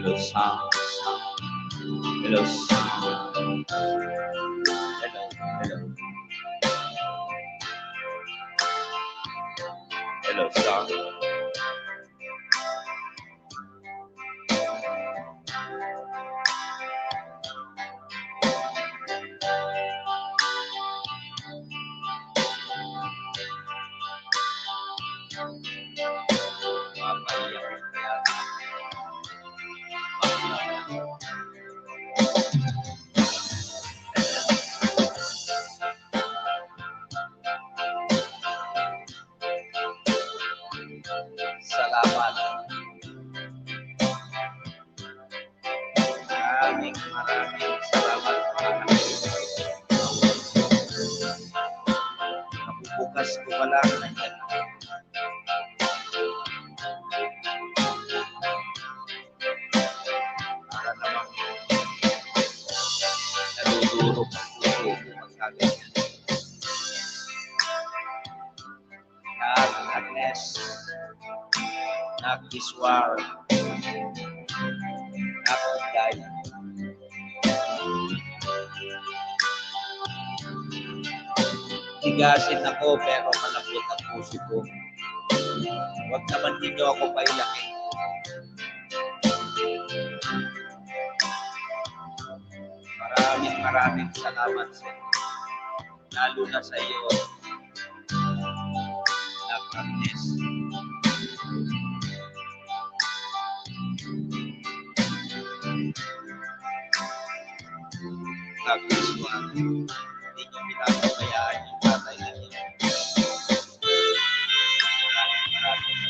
Hello, sound. Hello, sound. Hello, hello. Hello, sound. Salamat. Maraming salamat mga kaibigan. Bukas ko pa lang nandiyan. Para namang nadudurog ang puso ko pagkaganyan. Nak Agnes, Nak Iswar, Nak Uday. Tigasin ako pero malambot ang puso ko. Huwag naman ninyo ako pailakin. Maraming salamat sa inyo. Lalo na sa iyo, Nak Agnes. Nak Iswar. Hindi nyo pinapabayaan yung tatay na niyo. Maraming salamat.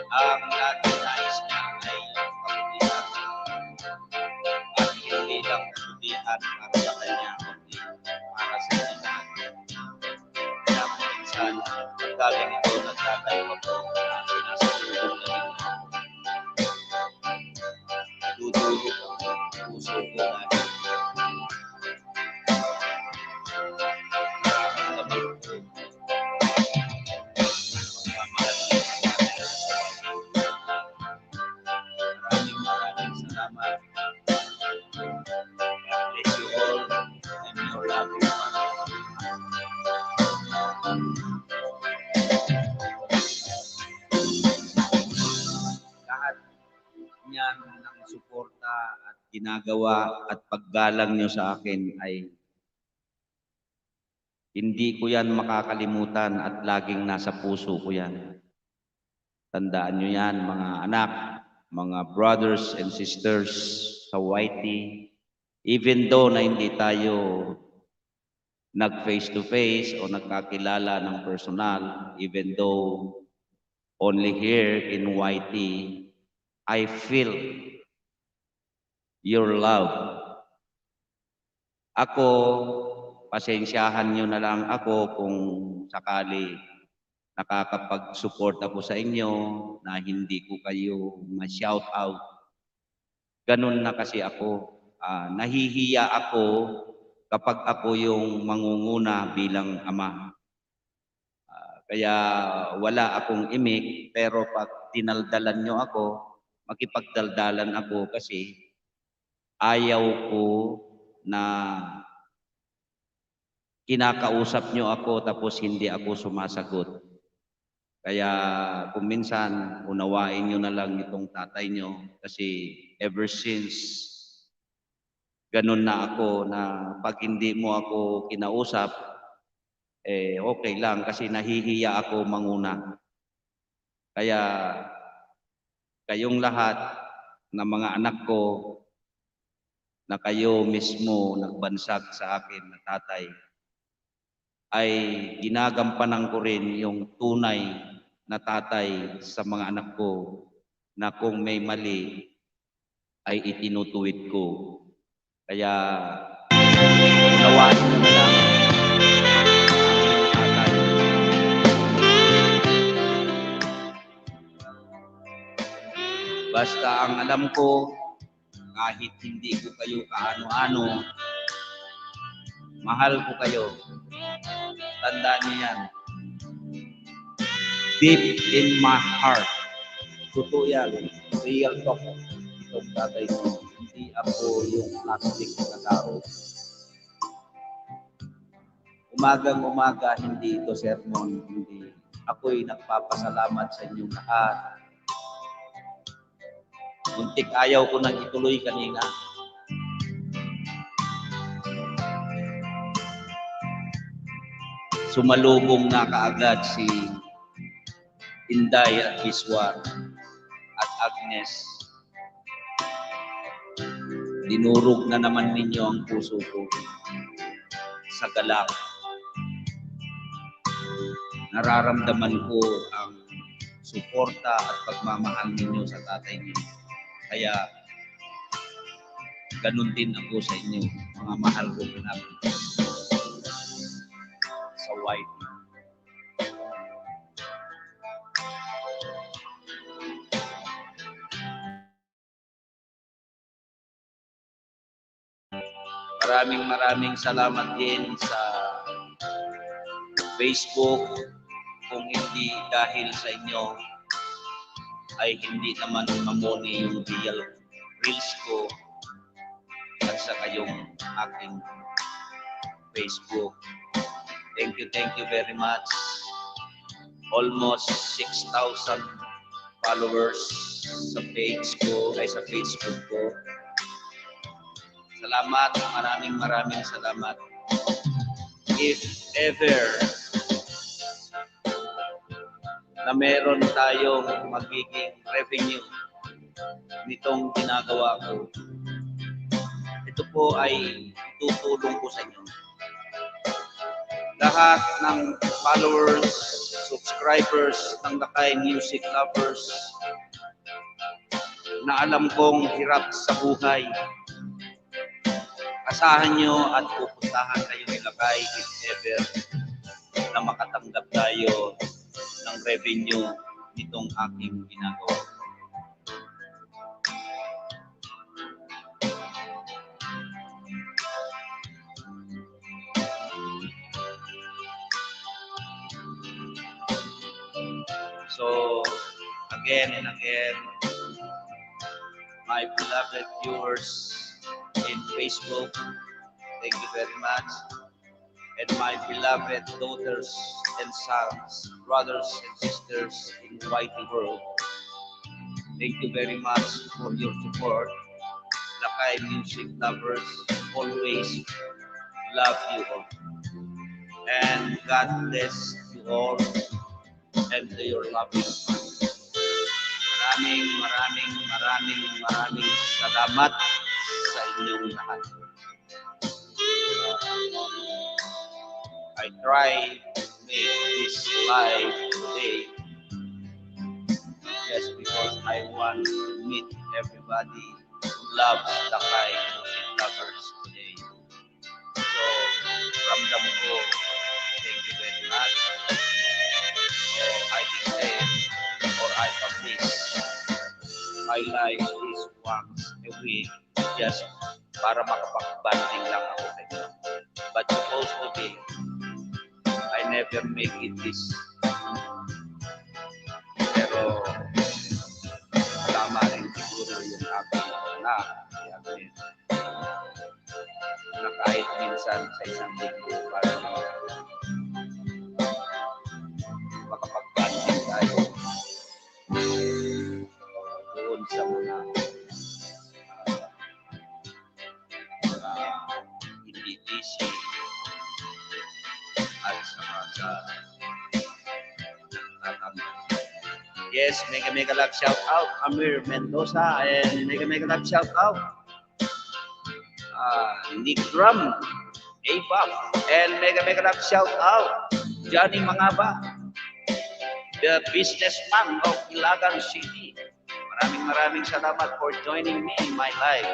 Ang ating nais niya ay pagbibihan at hindi lang pagbibihan para sa kanya, kundi para sa kanya. Kaya minsan, pagkaganito nagdadalwa ko na sinasaluhan na rin ako. Nadudulog ang puso ko dahil maraming salamat. God bless you all and your loving family. Lahat niyan ng suporta at ginagawa at paggalang niyo sa akin ay hindi ko yan makakalimutan at laging nasa puso ko yan. Tandaan niyo yan mga anak, mga brothers and sisters sa YT. Even though na hindi tayo nag-face to face o nagkakilala ng personal, even though only here in YT, I feel your love. Ako, pasensyahan nyo na lang ako kung sakali nakakapag-support ako sa inyo na hindi ko kayo ma-shout out. Ganun na kasi ako. Nahihiya ako kapag ako yung mangunguna bilang ama. Kaya wala akong imik, pero pag dinaldalan nyo ako, makipagdaldalan ako kasi ayaw ko na kinakausap nyo ako tapos hindi ako sumasagot. Kaya kung minsan, unawain nyo na lang itong tatay nyo kasi ever since ganun na ako na pag hindi mo ako kinausap, okay lang kasi nahihiya ako manguna. Kaya kayong lahat na mga anak ko na kayo mismo nagbansag sa akin na tatay, ay ginagampanan ko rin yung tunay na tatay sa mga anak ko na kung may mali ay itinutuwid ko. Kaya unawain mo na lang ang tatay. Basta ang alam ko, kahit hindi ko kayo kaano-ano, mahal ko kayo. Tandaan niyo yan. Deep in my heart. Totoo yan. Real talk. Itong tatay ko. Hindi ako yung plastic na tao. Umagang-umaga, hindi ito sermon. Hindi. Ako'y nagpapasalamat sa inyong lahat. Muntik ayaw ko nang ituloy kanina. Sumalubong na kaagad si Inday at Biswar at Agnes. Dinurog na naman ninyo ang puso ko sa galak. Nararamdaman ko ang suporta at pagmamahal ninyo sa tatay niyo. Kaya ganun din ako sa inyo, mga mahal ko pinapit sa white. Maraming salamat din sa Facebook. Kung hindi dahil sa inyo, ay hindi naman mamoni yung real reels ko at saka yung aking Facebook. Thank you very much. Almost 6,000 followers sa page ko, ay sa Facebook ko. Salamat, maraming salamat. If ever na meron tayong magiging revenue nitong ginagawa ko, ito po ay itutulong ko sa inyo. Lahat ng followers, subscribers ng Lakay Music Lovers na alam kong hirap sa buhay, asahan nyo at pupuntahan kayo ni Lakay if ever na makatanggap tayo ng revenue nitong aking ginagawa. So, again and again, my beloved viewers in Facebook, thank you very much. And my beloved daughters and sons, brothers and sisters in the Whitey world, thank you very much for your support. Lakay Music Lovers always love you all. And God bless you all and to your loving. Maraming salamat sa inyong lahat. I try to make this live today just because I want to meet everybody who loves Lakay Music Lovers today. So, ramdam ko, thank you very much. So, I declare or I publish my life is once a week just para makapag-banding lang ako sa inyo. But supposed to be, I never make it this anak. Yan, na kahit minsan sa isang linggo para makapag-banding tayo doon sa mga hindi busy at saka sa yes, mega love shout out Amir Mendoza and mega love shout out Nick Drum, A-Pop, and mega love shout out Johnny Mangaba, the businessman of Ilagan City. Maraming salamat for joining me in my life.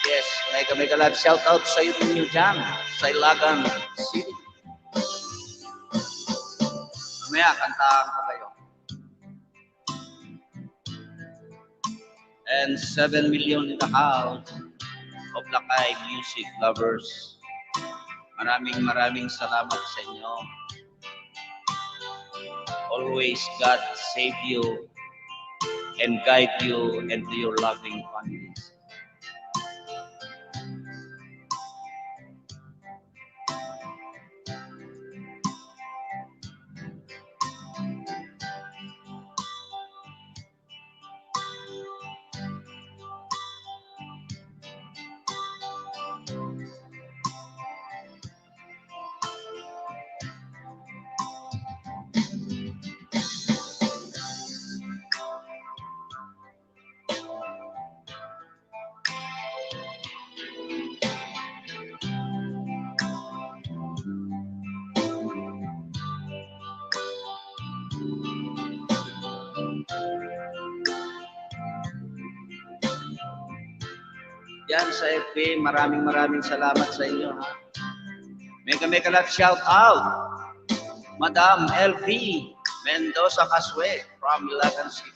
Yes, mega love shout out sa inyo dyan, sa Ilagan City. Mamaya, kantahan ko kayo. And 7 million in the house of Lakay music lovers. Maraming salamat sa inyo. Always God save you and guide you into your loving families. Yan sa FB, maraming salamat sa inyo. Ha? Mega love shout out Madam LV Mendoza Casue from Ilagan City.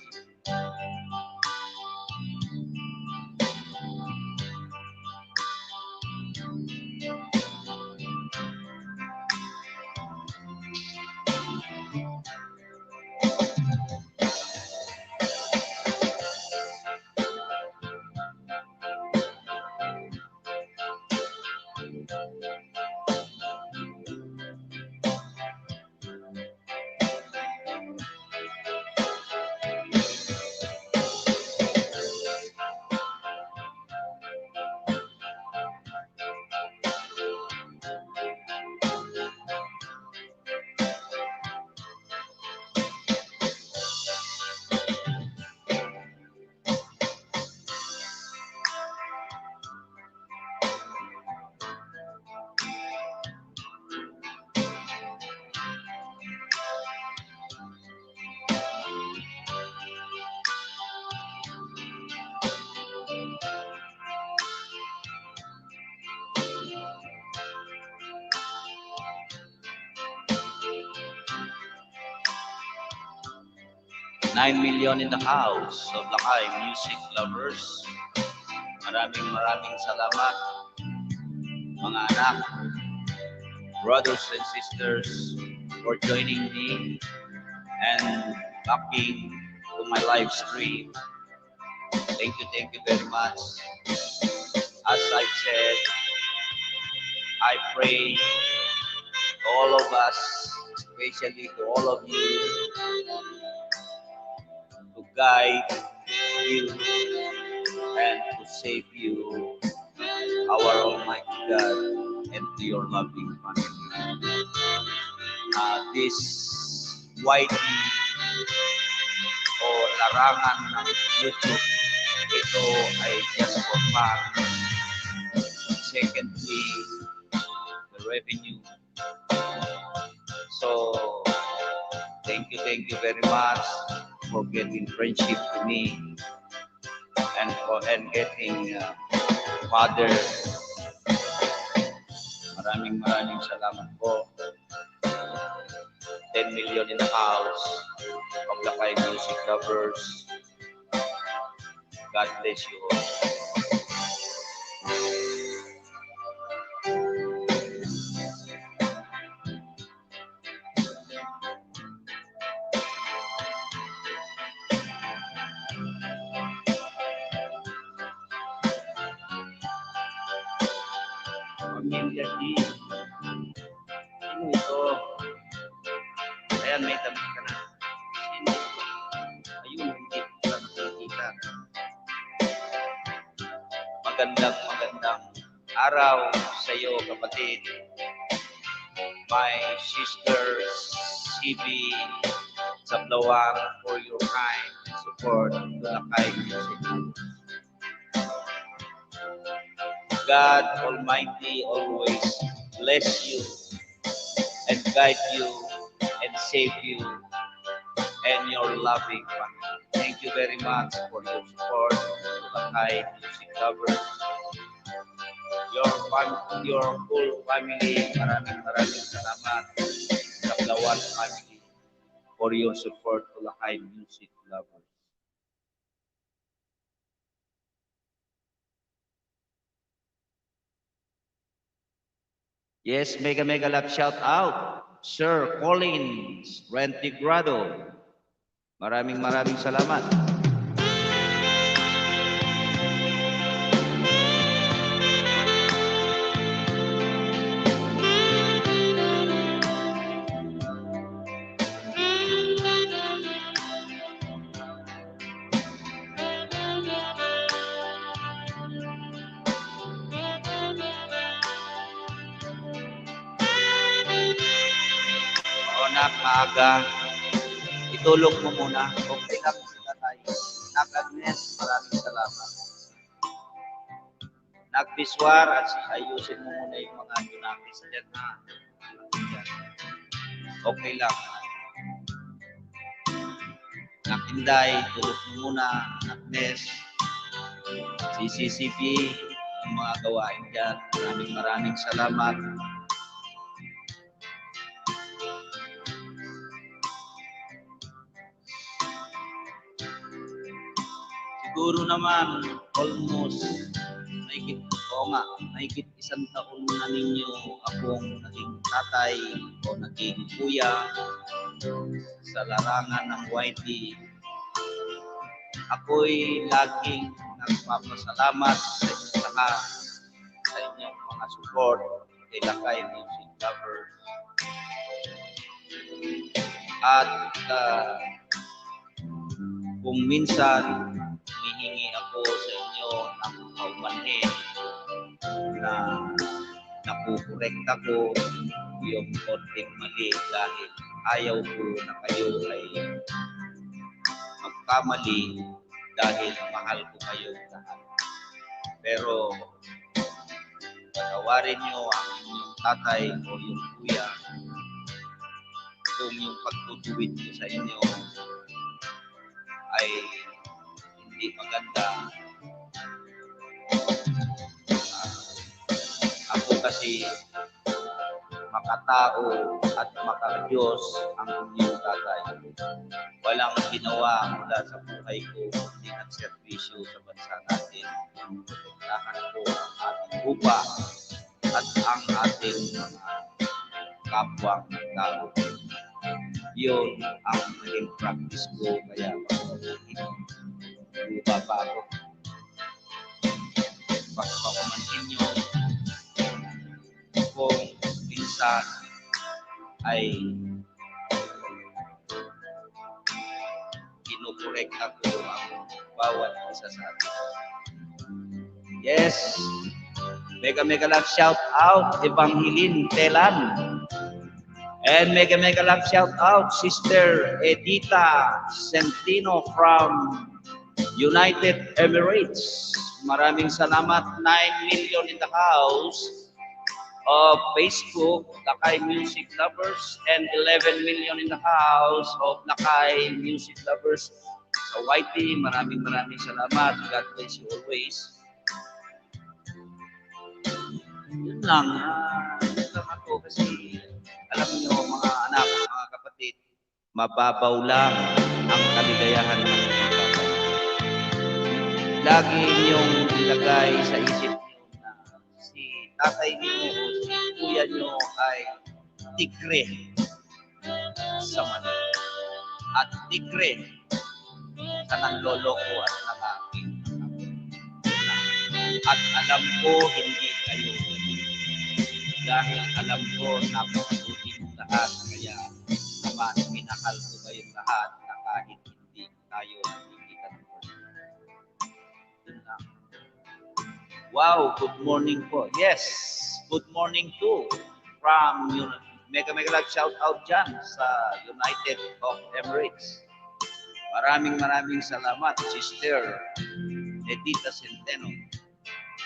9 million in the house of Lakay music lovers. Maraming salamat mga anak, brothers and sisters for joining me and backing to my live stream. Thank you very much. As I said, I pray all of us especially to all of you, to guide you and to save you, our Almighty God, and to your loving family. This YT o larangan ng YouTube, ito ay just for fun. Secondly, the revenue. So, thank you very much for getting friendship to me and getting Father. Maraming salamat po. 10 million in the house. Paglakay music lovers. God bless you all. Pamilya di. Sino ito? Ayan, may damit ka na. Sino ito? Ayun, hindi ko na nakikita. Magandang araw sa iyo, kapatid. My sister CB Sablawan, for your kind support to Lakay Music. God Almighty always bless you and guide you and save you and your loving family. Thank you very much for your support to Lakay Music Lovers. Your whole family, maraming salamat sa Sablawan family for your support to Lakay Music Lovers. Yes, mega love shout out, Sir Collins Rentigrado. Maraming salamat. Maaga, itulog mo muna. Okay lang sila tayo. Agnes, maraming salamat. Nagbiswar at ayusin mo muna yung mga dunakis dyan na. Okay lang. Nakinday, tulog mo muna. Agnes, CCCP, ang mga gawain dyan. Maraming salamat. Siguro naman, almost, mahigit 1 taon na ninyo akong naging tatay o naging kuya sa larangan ng YT. Ako'y laging nagpapasalamat sa inyong mga support kay Lakay Music Lovers. At kung minsan hihingi ako sa inyo ng paumanhin na nakukorekta ko yung konting mali dahil ayaw ko na kayo ay magkamali dahil mahal ko kayo lahat. Pero patawarin nyo ang inyong tatay o yung kuya kung yung pagtutuwid ko sa inyo ay hindi maganda. Ako kasi makatao at makadiyos ang inyong tatay. Walang ginawa mula sa buhay ko hindi nagservisyo sa bansa natin. Protektahan ko ang ating lupa at ang ating mga kapwang tao. Yun ang naging practice ko, kaya lupa pa ako. Pagpapamanhin nyo kung minsan ay protektahan ko ang bawat isa sa atin. Yes, mega love shout out Evangeline Telan. And mega love shout out Sister Edita Centino from United Emirates. Maraming salamat. 9 million in the house of Facebook, Lakay Music Lovers, and 11 million in the house of Lakay Music Lovers sa YT. Maraming salamat. God bless you always. Yun lang. Yun lang ako kasi alam niyo mga anak, mga kapatid, mababaw lang ang kaligayahan ng mga bata. Lagi niyong ilagay sa isip niyo na si tatay niyo o si kuya niyo ay tigre sa mali at tigre sa nanloloko at nakaking. At alam ko hindi kayo dahil alam ko napakabuti ng lahat, kaya naman minahal ko kayong lahat na kahit hindi tayo nagkikita ng wow, good morning po. Yes, good morning too from mega love shout out dyan sa United of Emirates. Maraming salamat, Sister Edita Centeno.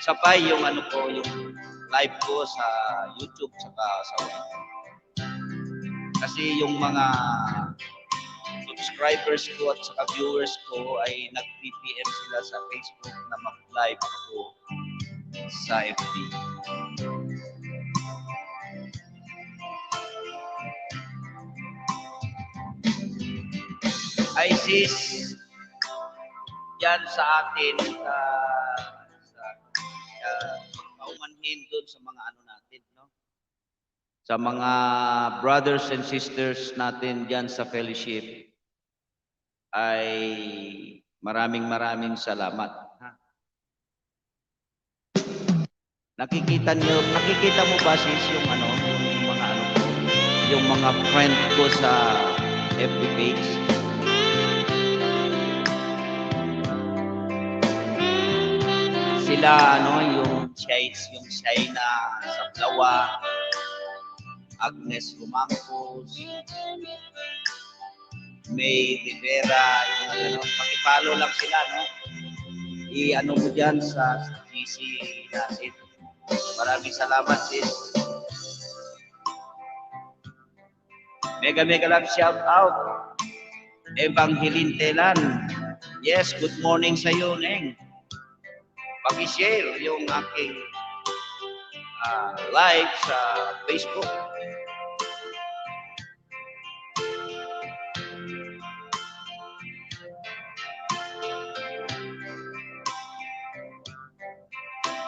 Sabay yung ano po, yung live ko sa YouTube saka sa web. Kasi yung mga subscribers ko at saka viewers ko ay nag-PPM sila sa Facebook na mag-live ako sa FB. Ay sis, yan sa atin sa paumanhin doon sa mga ano natin, no? Sa mga brothers and sisters natin diyan sa fellowship ay maraming salamat. Ha? Nakikita mo ba sis yung ano, yung mga ano ko, yung mga friend ko sa FB page? Sila ano, yung Shaina Saplawa, Agnes Rumangos, May Rivera, yung ano, pakipalo lang sila, no? I-ano mo dyan sa GC natin. Maraming salamat, sis. Mega love shout out Evangeline Telan. Yes, good morning sa iyo, Neng. Pag-share yung aking live sa Facebook.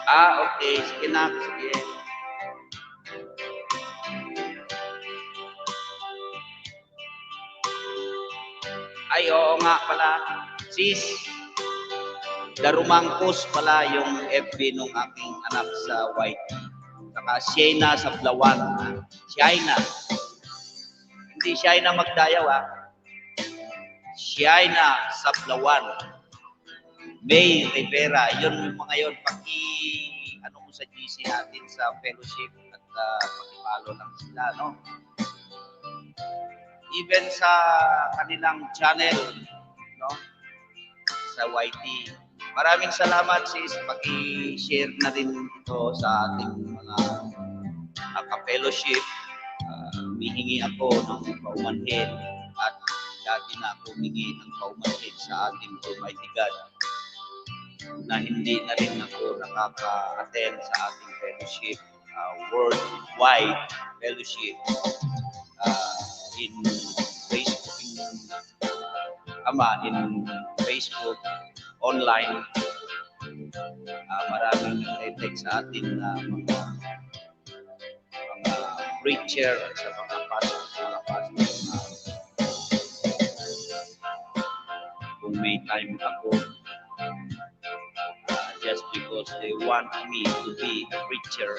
Okay. Sige na. Sige. Ay, oo nga pala. Sis, Darumangkos pala yung FB nung aking anak sa YT. Saka Shaina sa Blawan. Shaina. Hindi Shaina Magdayaw, ha? Shaina sa Blawan. May Rivera. Yun yung mga yun. Ano mo sa GC natin sa fellowship at pakipalo lang sila, no? Even sa kanilang channel, no? Sa YT. Maraming salamat sis, paki-share na rin ito sa ating mga ka-fellowship. Humihingi ako ng paumanhin at dati na ako humingi ng paumanhin sa ating Almighty God na hindi na rin ako nakaka-attend sa ating fellowship, worldwide fellowship in Facebook, in Facebook, online. Maraming nag-text sa atin na mga preacher at sa mga pastor kung may time ako just because they want me to be a preacher,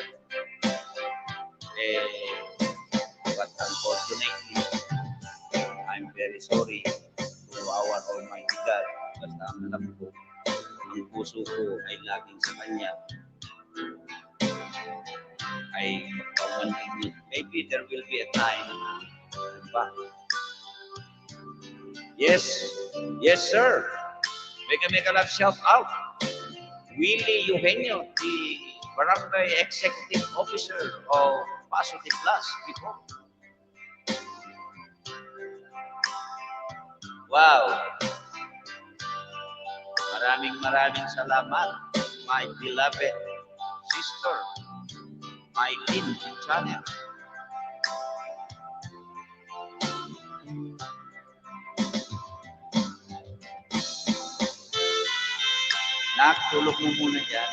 but unfortunately I'm very sorry to our Almighty God. Basta ang alam ko, ang puso ko ay laging sa Kanya. Ay magpawantig. Maybe there will be a time. Diba? Yes. Yes, sir. Mega love shout out. Willie Eugenio, the Barangay Executive Officer of Positive Plus before. Wow. Maraming salamat, my beloved sister, Mylene Channel. Tulog mo muna dyan.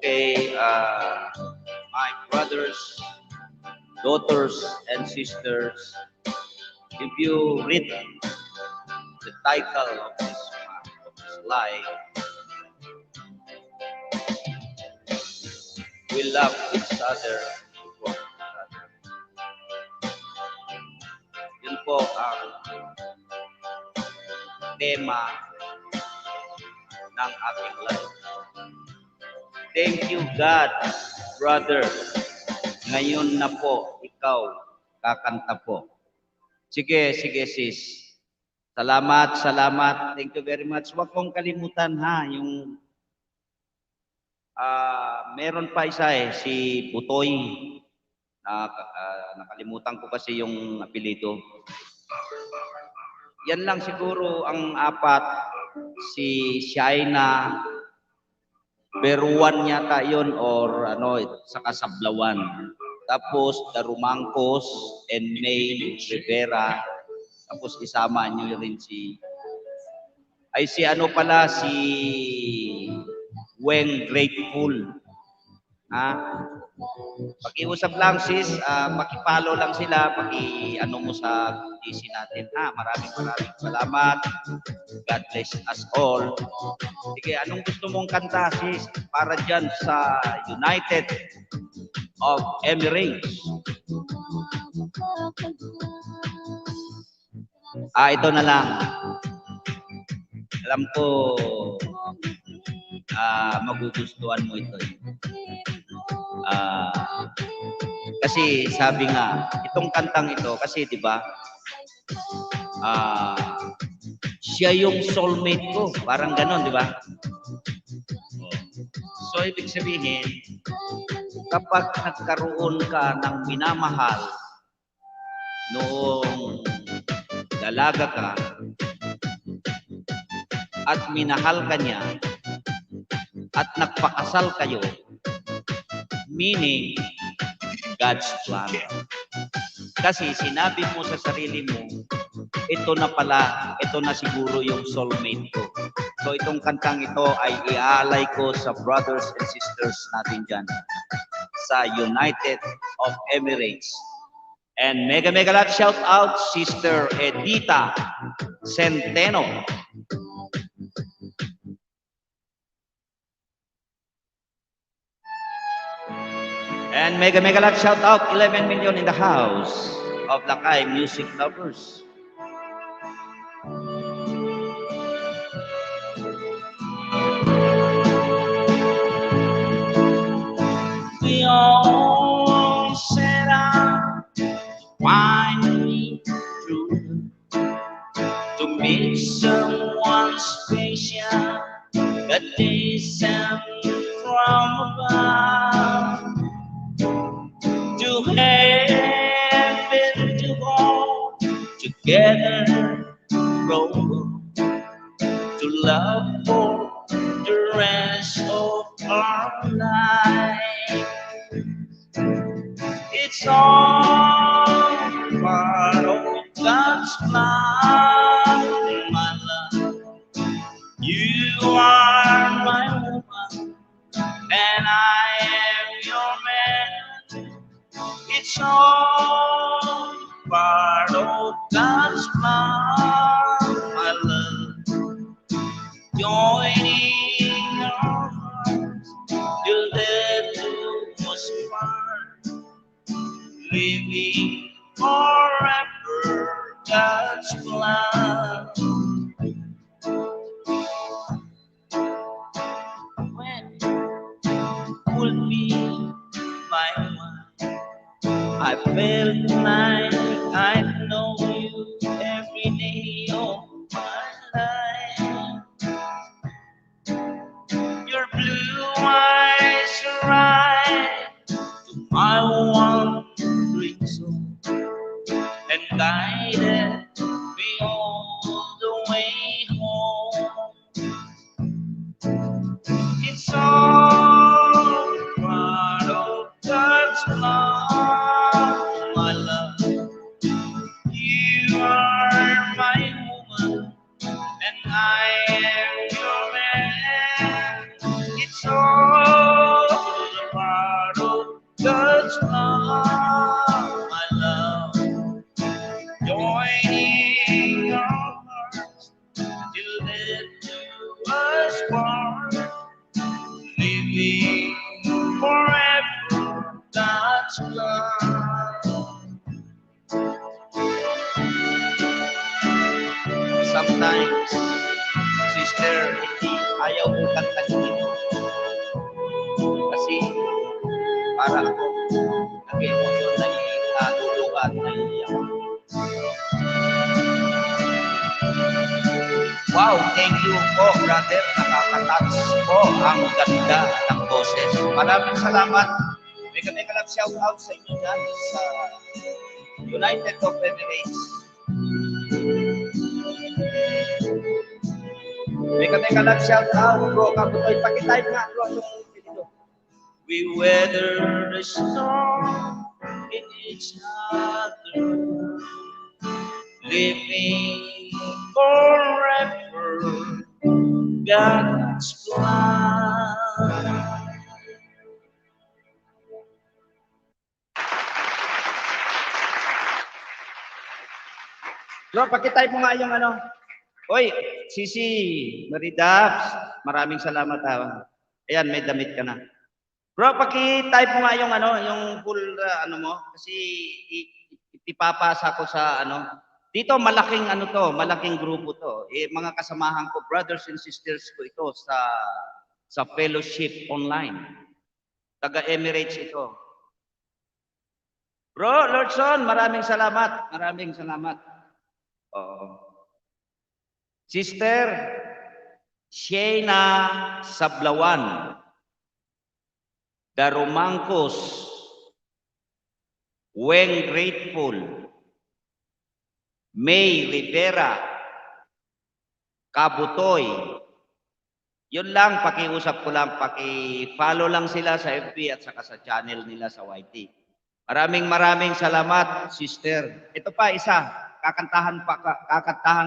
Okay, my brothers, daughters, and sisters, if you read the title of this life, we love each other. Yun po ang tema ng ating life. Thank you, God, brother. Ngayon na po, ikaw, kakanta po. Sige, sis. Salamat. Thank you very much. Huwag mong kalimutan, ha, yung meron pa isa si Butoy. Nakalimutan ko kasi yung apelyido. Yan lang siguro ang apat. Si Shaina, Beruan yata yun or saka Sablawan. Tapos Darumangkos and May Rivera. Tapos isama nyo rin si Weng Grateful. Paki-usap lang sis, paki-follow lang sila, mo sa GC natin. Maraming salamat. God bless us all. Sige, anong gusto mong kanta sis para dyan sa United of Emirates? Ito na lang. Alam ko magugustuhan mo ito. Kasi sabi nga, itong kantang ito, kasi di ba, siya yung soulmate ko. Parang ganon, di ba? So, ibig sabihin, kapag nagkaroon ka ng minamahal noong dalaga ka at minahal ka niya at nagpakasal kayo, meaning God's plan. Kasi sinabi mo sa sarili mo, ito na siguro yung soulmate ko. So itong kantang ito ay iaalay ko sa brothers and sisters natin dyan sa United of Emirates. And mega love shout out Sister Edita Centeno And mega love shout out 11 million in the house of Lakay music lovers. We all set out to find me through to meet someone special that they sent from above. To heaven to go together, grow to love for the rest of our life. It's all part of God's plan, my love. You are my woman, and I am your man. It's all part of God's plan, my love. Joining our hearts till death do us part, living forever God's plan. When would be my one? I felt like I know you every day of my life. Your blue eyes are right to my wandering soul and guided me all the way home. It's all part of God's plan, my love. You are my woman, and I am your man. It's all part of God's plan, my love. Joining our hearts till death do us part, living forever God's plan. Sometimes, sister, hindi ayaw kong kantahin ito. Kasi para ako nag-emosyon, naging at naiiyak. Wow, thank you po, brother. Nakaka-touch po ang ganda ng boses. Maraming salamat. Mega love shout out sa inyo dyan sa United of Emirates. Mega love shout out, bro. Kaputoy, pakitype nga, bro. We weather the storm in each other, living forever God's plan. Bro, pakitype mo nga yung ano. Oy, Sisi, Maridaps, maraming salamat ha. Ayan, may damit ka na. Bro, paki-type mo nga yung ano, yung full ano mo kasi ipapasa ko sa ano. Dito malaking ano to, malaking grupo to. Eh, mga kasamahan ko, brothers and sisters ko ito sa fellowship online. Taga Emirates ito. Bro, Lordson, maraming salamat. Maraming salamat. Sister Shayna Sablawan, Darumangkos, Weng Grateful, May Rivera, Kabutoy. Yun lang, pakiusap ko lang, paki-follow lang sila sa FB at saka sa channel nila sa YT. Maraming salamat, sister. Ito pa isa, kakantahan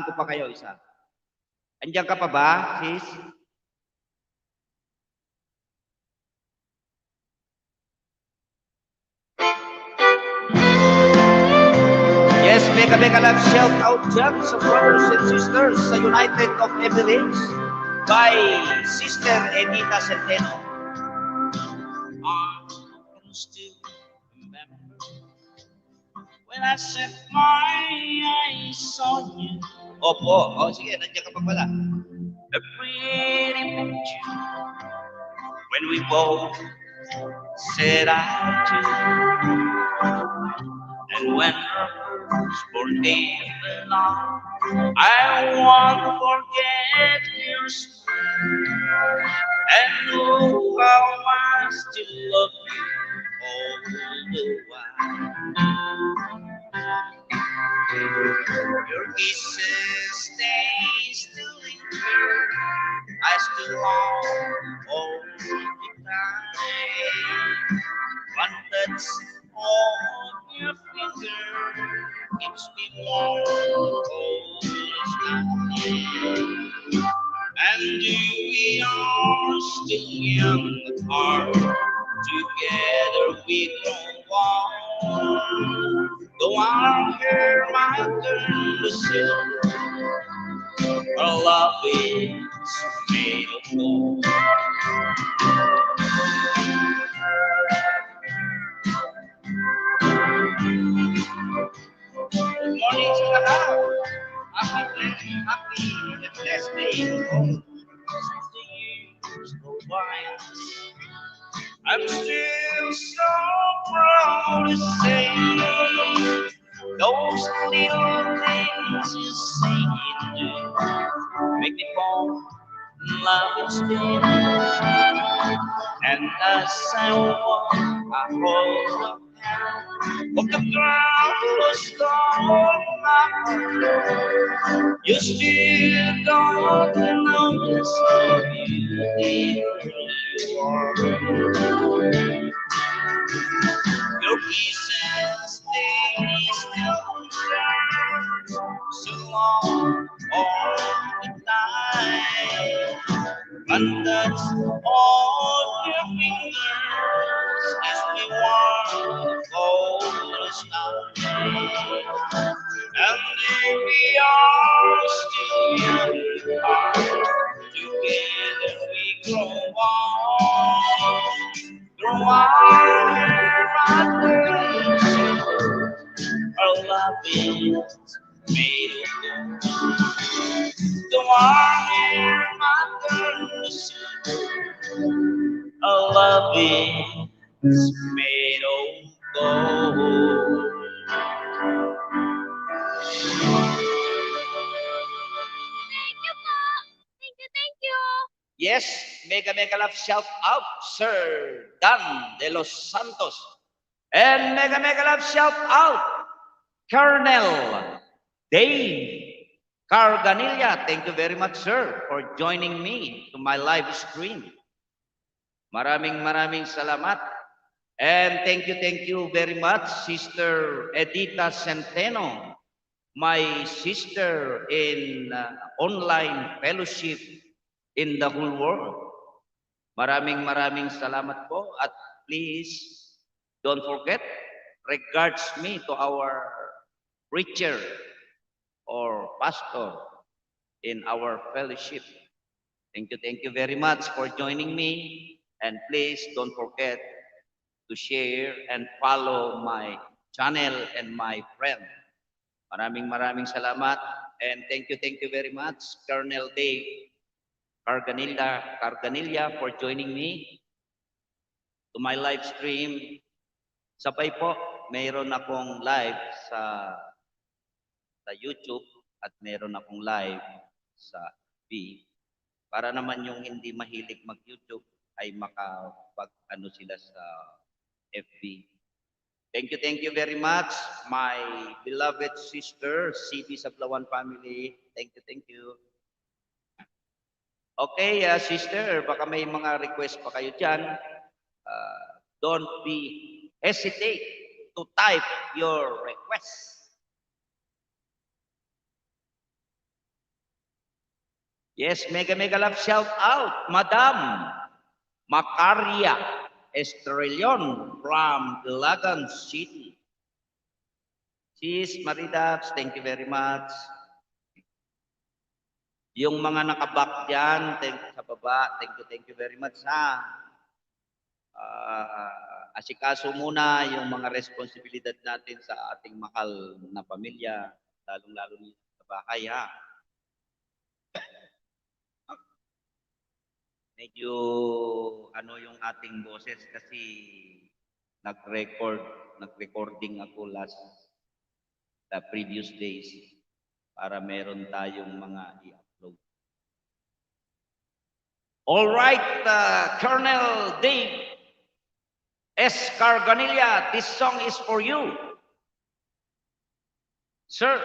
ko pa kayo isa. Andiyan ka pa ba, sis? Yes, mega love shout out dyan sa brothers and sisters sa United of Emirates by Sister Edita Centeno. when I set my eyes on you. Opo, sige, nandiyan ka pa pala. A pretty picture when we both set out to. And when our first evening long, I won't forget your smile. And oh, how I still love you all the while. Your kisses stay still linger. I still long all the time. One touch on your finger keeps me warm all this time. And we are still young at heart. Together we grow warm. Though our hair might turn to silver, our love is made of gold. Good morning sa lahat. Happy and blessed day. As the years go by, I'm still so proud to say those little things you say and do make me fall in love instead. And as I walk, I hold up of the ground was gone my heart. You still don't notice how beautiful you are. Your kisses, they still shine so long all the time. But that's all your fingers is me warm cold night. And if we are still young, together we grow warm. Through our hair, our love is made of gold. Through our hair, our love is made of gold. Thank you. Yes, mega love shout out, Sir Dan de los Santos. And mega love shout out, Colonel Dave Carganilla. Thank you very much, sir, for joining me to my live stream. Maraming salamat. And thank you very much, Sister Edita Centeno, my sister in online fellowship in the whole world. Maraming salamat po. At please, don't forget, regards me to our preacher or pastor in our fellowship. Thank you very much for joining me. And please don't forget to share and follow my channel and my friend. Maraming salamat. And thank you very much, Colonel Dave Carganilla, for joining me to my live stream. Sabay po, mayroon akong live sa YouTube at mayroon akong live sa FB. Para naman yung hindi mahilig mag-YouTube ay makapag-ano sila sa FB. Thank you very much, my beloved sister, CB Sablawan family. Thank you. Okay, sister, baka may mga request pa kayo dyan. Don't be hesitate to type your request. Yes, mega love shout out, Madam Macaria Estrellon from Ilagan City. Sis Maridax, thank you very much. Yung mga nakabak dyan, sa baba, thank you very much ha. asikaso muna yung mga responsibilidad natin sa ating mahal na pamilya, lalong-lalo sa bahay, ha? Medyo ano yung ating boses kasi nag-recording ako the previous days para meron tayong mga i-upload. All right, Colonel Dave S. Carganilla, this song is for you. Sir.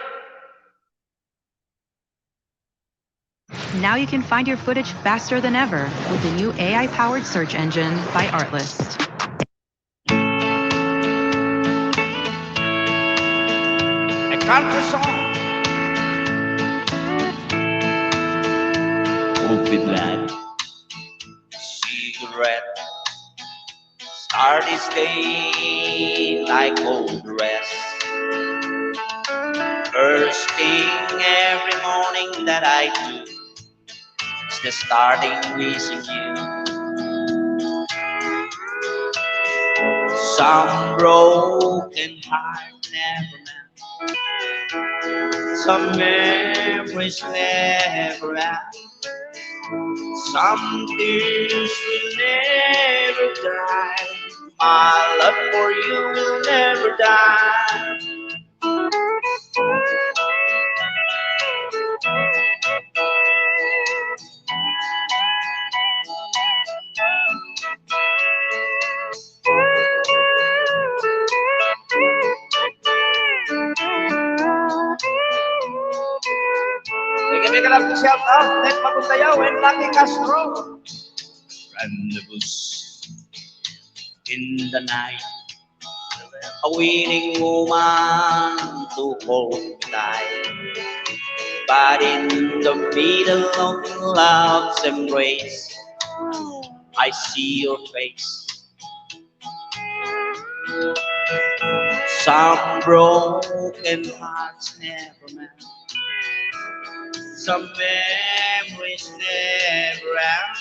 Now you can find your footage faster than ever with the new AI-powered search engine by Artlist. A country song. Open light. Cigarette. Start this day like old dress. First thing every morning that I do is the starting wishing you. Some broken heart never mend. Some memories never end. Some tears will never dry. My love for you will never die. Bigyan lang po shout out. Next Pagkuntayaw and Lucky Castro. Rendezvous in the night. A winning woman to hold me tight. But in the middle of love's embrace, I see your face. Some broken hearts never mend. Some memories never end.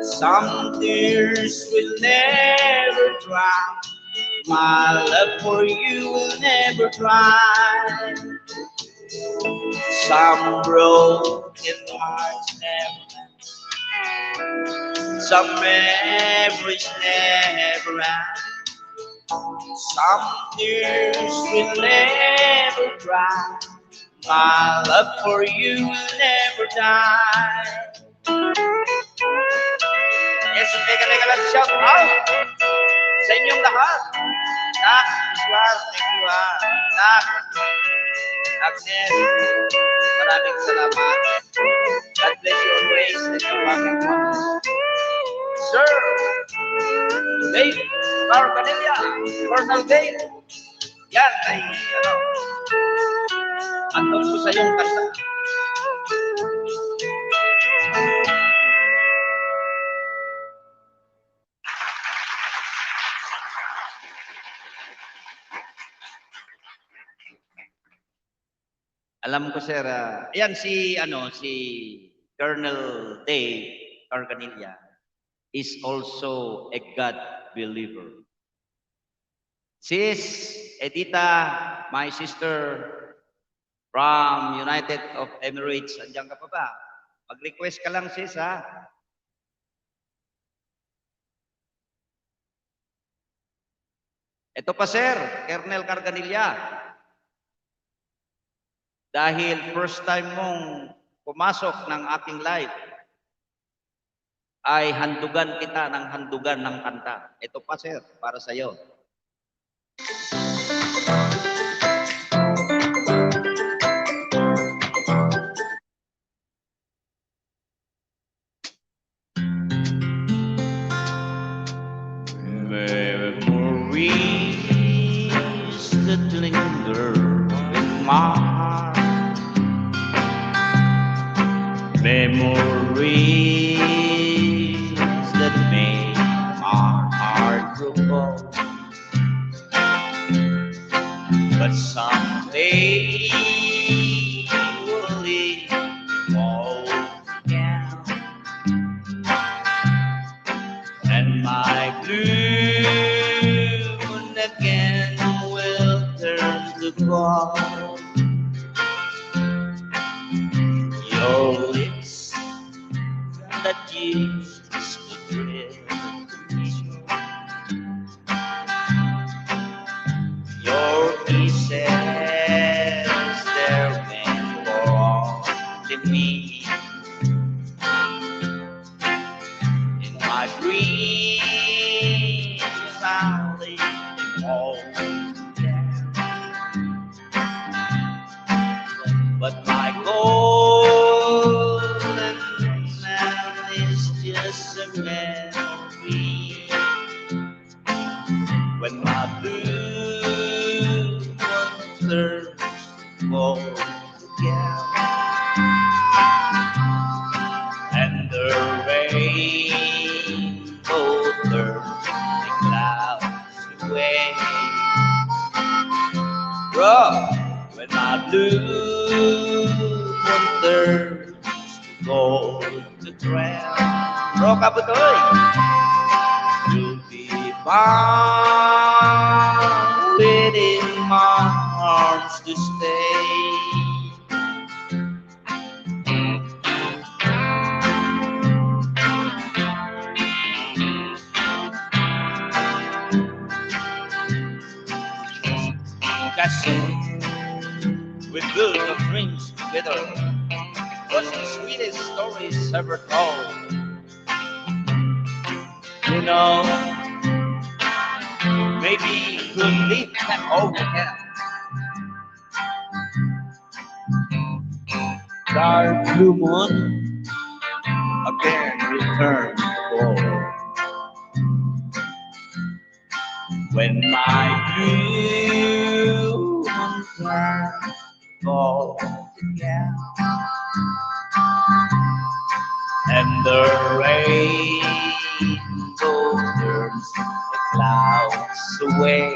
Some tears will never dry. My love for you will never dry. Some broken hearts never end. Some memories never end. Some tears will never dry. My love for you will never die. Yes, mega lang shout out sa inyong lahat. Nak, Iswar, thank you ha. Nak, Agnes, maraming salamat. God bless you always sa inyong bakit mo. Sir, Dave Carganilla, Colonel Dave. Yan ay, andun po sa iyong kanta. Alam ko sir, yan si Colonel Dave Carganilla is also a God believer. Sis Edita, my sister from United of Emirates, andiyan ka pa ba? Mag-request ka lang sis ha. Ito pa sir, Colonel Carganilla. Dahil first time mong pumasok ng ating live, ay handugan kita ng handugan ng kanta. Ito pa sir, para sa iyo. Memories that linger in my heart. Memories that make my heart grow cold. blue again will turn to gold. Your lips that used to thrill me, your kisses, they're meant for only me. In my dreams, I'll leave them all down. But my golden man is just a memory. When my blue one turns gold again, and the rainbow turns the clouds away. Bro, when my blue one turns gold to ground, bro, kabutoy, you'll be found within my arms to stay. Kasi we built our dreams together. Was the sweetest stories ever told. You know, maybe we'll leave them over again. Dark blue moon again return to gold. When my blue moon turns gold again, and the rainbow turns the clouds away.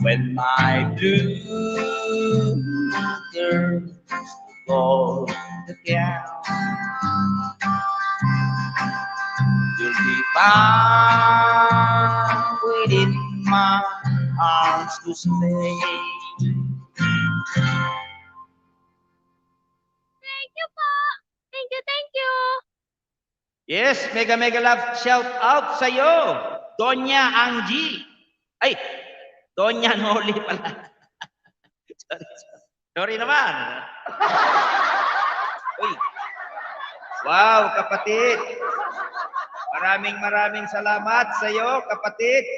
When my blue turns gold again, you'll be found within my arms to stay. Thank you po. Thank you, thank you. Yes, mega love shout out sa iyo, Donya Anggi. Ay, Donya Noli pala. Sorry naman. Uy. Wow, kapatid. Maraming salamat sa iyo, kapatid.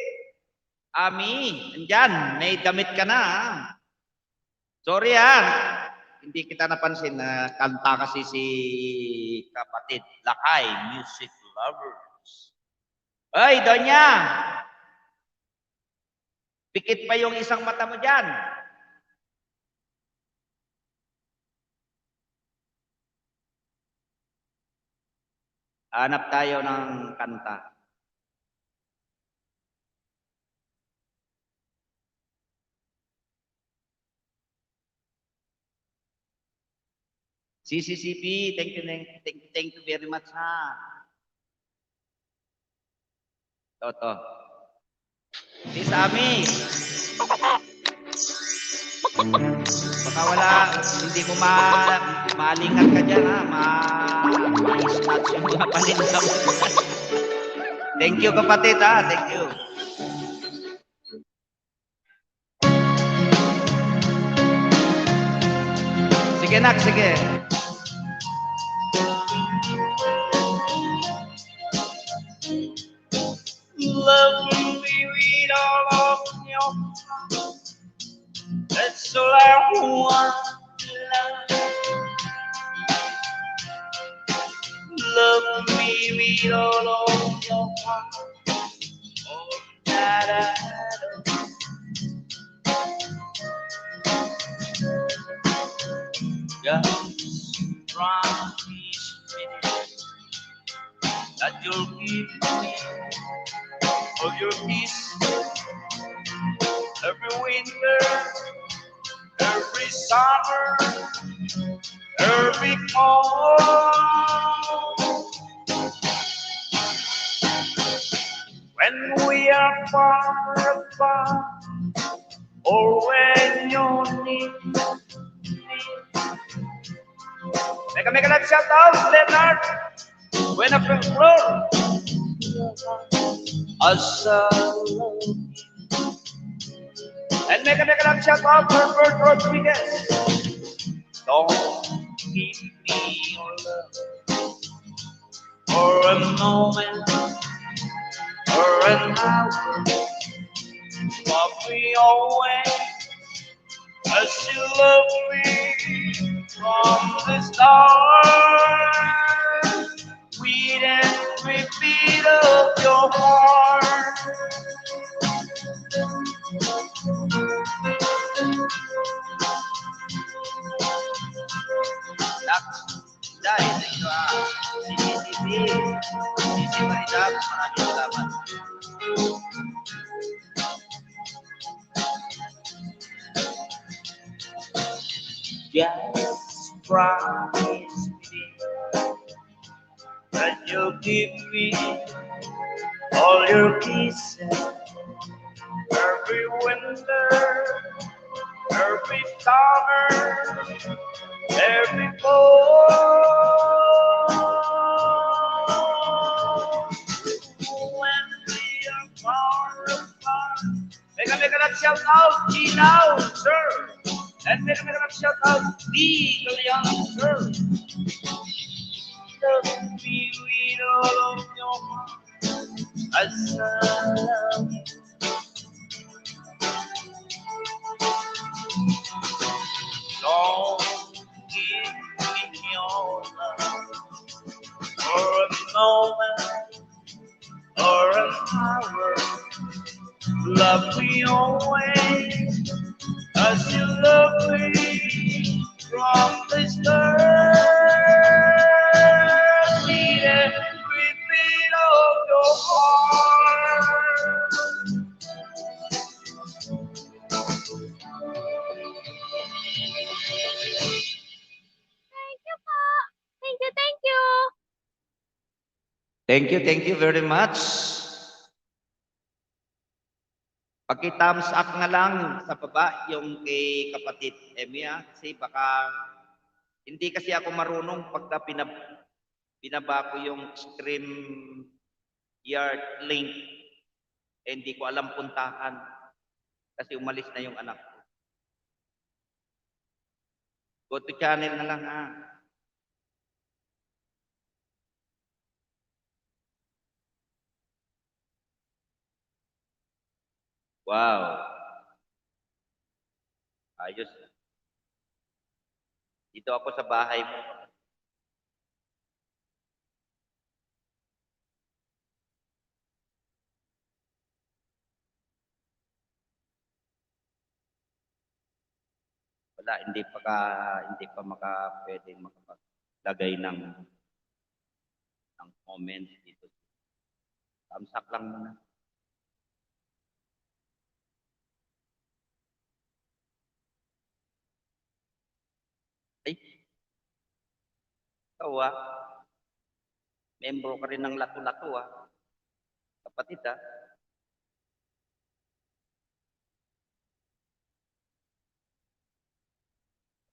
Ami, andyan, may damit ka na. Sorry hindi kita napansin na kanta kasi si kapatid Lakay, music lovers. Ay, Donya! Pikit pa yung isang mata mo dyan. Hanap tayo ng kanta. CCCP, thank you very much Toto. Si Sammy. Baka hindi mo maalingat ka dyan ma-snatch yung mga paninda mo. Thank you kapatid thank you. Sige nak, sige. Love me with all of your heart. That's all I want. Love me with all of your heart. Oh, just promise me that you'll give me of your kiss every winter, every summer, every fall. are far apart, or when you need me. Make a love shout out, Leonard. When I feel floor, as and make a love shout out, Herbert Rodriguez. Don't give me your love for a moment or an hour, but we always as you love me from the start. With every beat of your heart. Dahil sa inyo Sisi Maridab, maraming salamat. Just promise me that you'll give me all your kisses every winter, every summer, every fall. When we are far apart, make a shout out, G now, sir. And make a shout out, D, Leon, sir. Love me with all of your heart, as I love you. Don't give me your love for a moment or an hour. Love me always as you love me from the start. With every beat of your heart. Thank you po. Thank you, thank you. Thank you very much. Paki-thumbs up nga lang sa baba yung kay kapatid Emia kasi baka hindi kasi ako marunong pagka binaba ko yung stream yard link. Hindi ko alam puntahan kasi umalis na yung anak ko. Go to channel na lang ha. Wow. Ayos. Dito ako sa bahay mo. Wala, hindi pa pwedeng makapaglagay ng comment dito. Thumbs up lang muna. Ay, ikaw membro ka rin ng Lato-Lato kapatid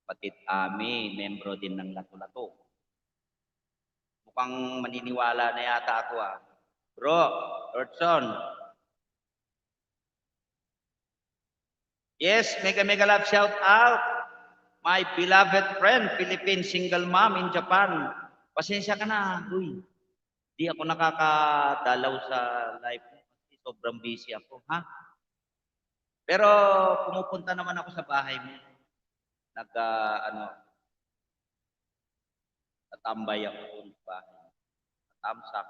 Kapatid Ami, membro din ng Lato-Lato. Mukhang maniniwala na yata ako Bro, Lordson. Yes, mega love shout out. My beloved friend, Philippine single mom in Japan. Pasensya ka na. Uy, di ako nakakadalaw sa live. Sobrang busy ako, ha? Pero pumupunta naman ako sa bahay mo. Tatambay ako doon sa bahay. Tamsak,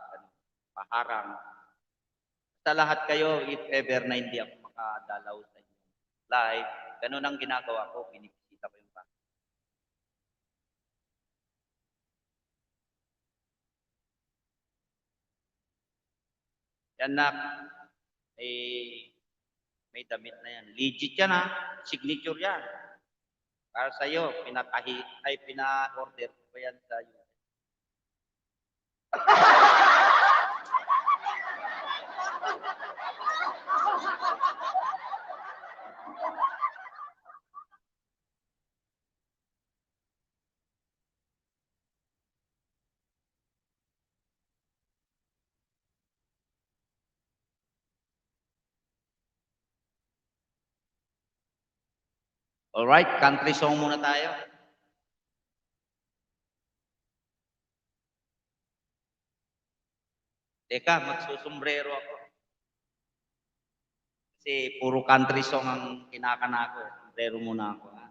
paharang. Sa lahat kayo, if ever na hindi ako makadalaw sa inyo live, ganun ang ginagawa ko, pinipita ko yung bahay. Yan na, may damit na yan. Legit yan signature yan. Para sa'yo, pina-order ko yan sa iyo. Alright, country song muna tayo. Teka, magsusumbrero ako. Kasi puro country song ang kinakana ko. Sombrero muna ako. Ha?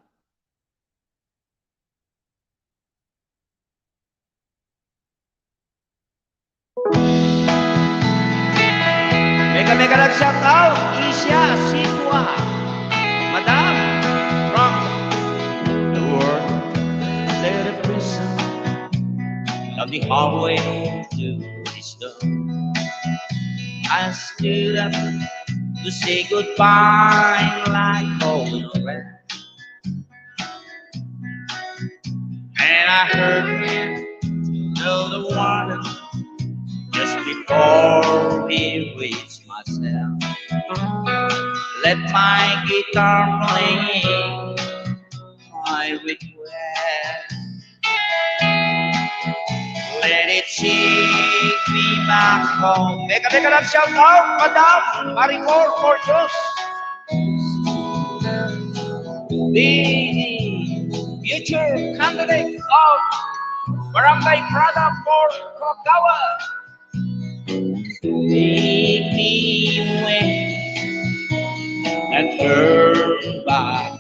Mega shout out, Isha Sitwa, Madam, from the world, let it prison, on the hallway to this door. I stood up to say goodbye like old friends, and I heard him tell the one just before we reached myself. Let my guitar play my request. Let it take me back home. Mega love shout out, Madam Maricor for Diyos. The future candidate of Barangay Prada for Kogawa. Take me away and turn back.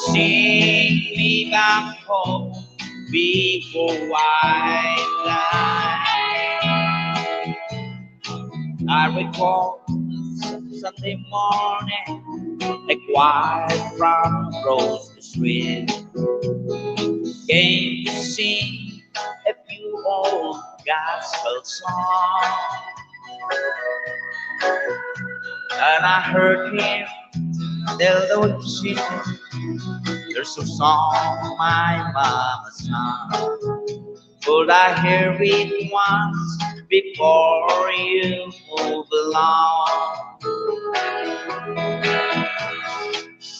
Sing me back home before I die. I recall Sunday morning, a quiet from across the street. Came to sing a few old gospel songs, and I heard him tell the children, there's a song my mama sung. Could I hear it once before you move along?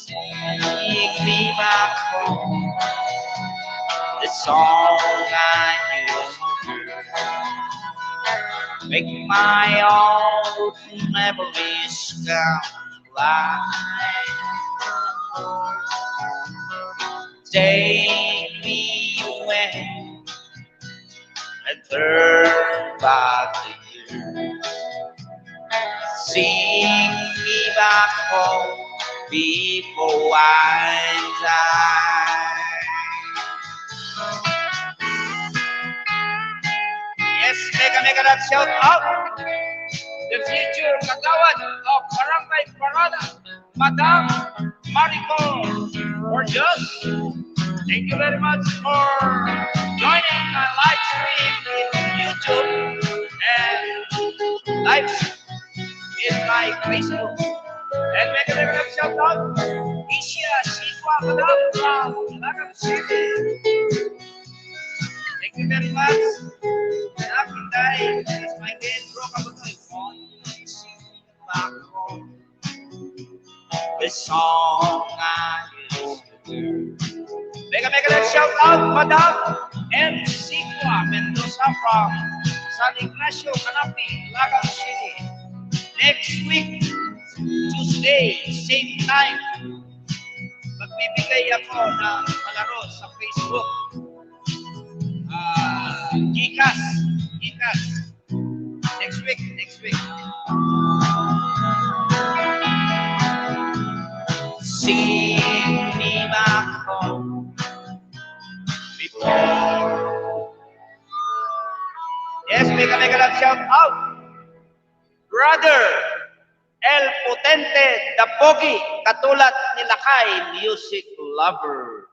Take me back home, the song I used to hear. Make my old memories come alive. Take me away and turn back the years. Sing me back home before I die. Yes, mega that shout out. The future Kagawad of Barangay Parada, Madam Maricor for Just. Thank you very much for joining my live stream in YouTube and live in my Facebook. And make a shout out, Isha Sitwa Madam from Lagam City. Thank you very much. Happy day. It's my day. Back home. The song I used to hear. Make a shout out, Madam M. Sitwa Mendoza from San Ignacio, Canapi, Lagam City. Next week, Tuesday, same time, magbibigay ako ng palaro sa Facebook. Gcash. Next week. Sing me back home before. Yes, make a love shout out. Brother El Potente, the Pogi, katulad ni Lakay, music lover.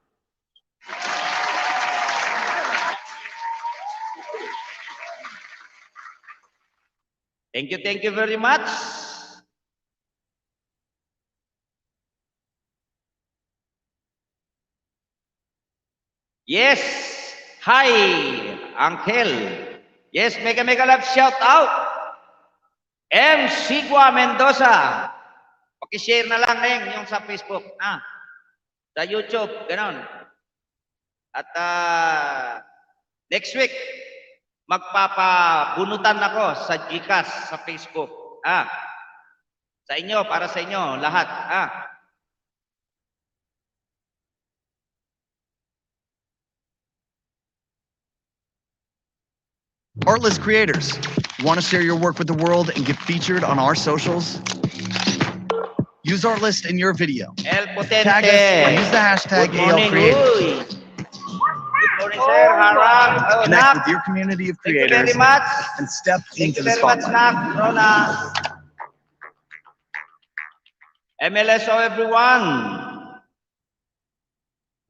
Thank you very much. Yes, hi, Uncle. Yes, mega love shout out. M. Sigua Mendoza. Paki-share na lang rin yung sa Facebook. Sa YouTube, ganon. At next week, magpapabunutan ako sa Gcash sa Facebook. Sa inyo, para sa inyo, lahat. Artlist creators, want to share your work with the world and get featured on our socials? Use Artlist in your video. El Potente. Tag us or use the hashtag Good morning, ALCreators. uy. Good morning, sir. Harap. Oh, Connect Nak. with your community of Thank you creators very much. and step Thank into you the very much, spotlight. Nak. Rona. MLSO, everyone.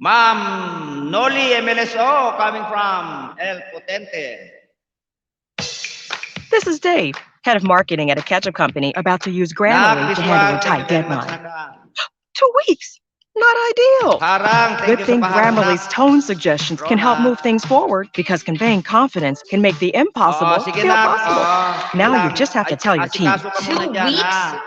Ma'am Noli MLSO coming from El Potente. This is Dave, head of marketing at a ketchup company, about to use Grammarly to handle a tight deadline. 2 weeks. Not ideal. Harang, thank Good you thing sa paharang, Grammarly's Nak. tone suggestions can help move things forward because conveying confidence can make the impossible Oo, sige, feel Nak. possible. Oo. Now Lang. you just have to tell your team. Asikaso ka muna 2 dyan, weeks? ha?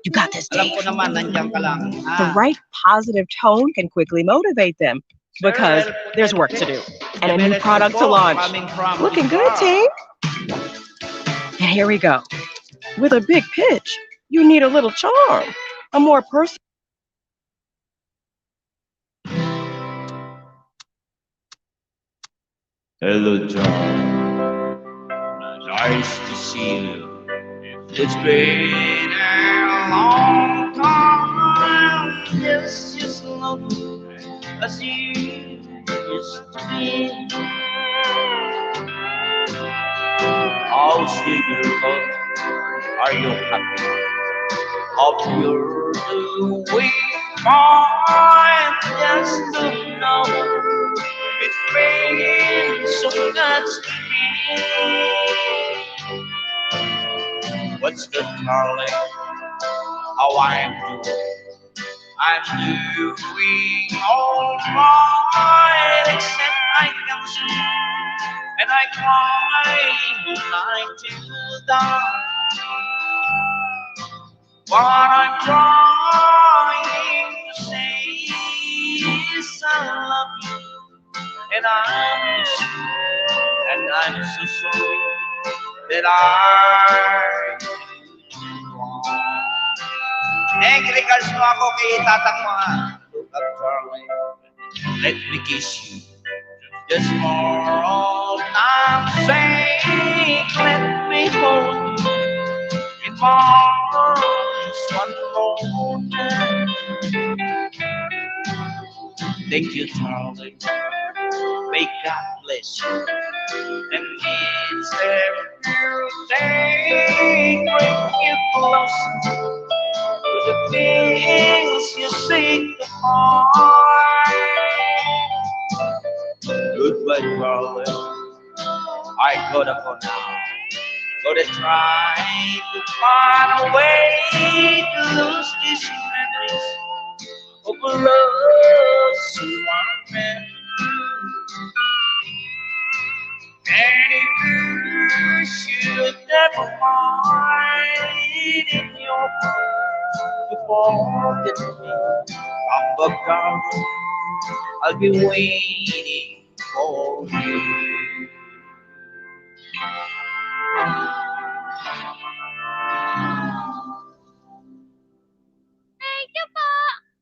You got this, Alam Dave. ko naman, nandiyan ka lang. Ha? The right positive tone can quickly motivate them Sir, because El there's work to do and a new MLSO product to po, launch. coming from Looking good, Bizarre. team. And here we go. With a big pitch, you need a little charm, a more personal. Hello, John. Nice to see you. It's been a long time. Yes, just look as you used to be. How's your girl? Are you happy? Hope you're doing fine. Just to know it's been so much to me. What's good, darling? How I'm doing? I'm doing alright, except I can see and I cry like to die. What I'm trying to say is I love you, and I'm miss you, and I'm so sorry that I did wrong. Thank you, regards mo ako kay tatang mo, ha? Look up, Charlie. Let me kiss you. Just for all I'm saying, let me hold you in my arms one more time. Thank you, Charlie. May God bless you. And it's everything bring you closer to the things you seek to find. Goodbye, darling. I gotta go now. Gotta try to find a way to lose these memories of a love so unmeant. And if you should never find in your heart to forget me, I'm the darling. I'll be waiting for you. Thank you po.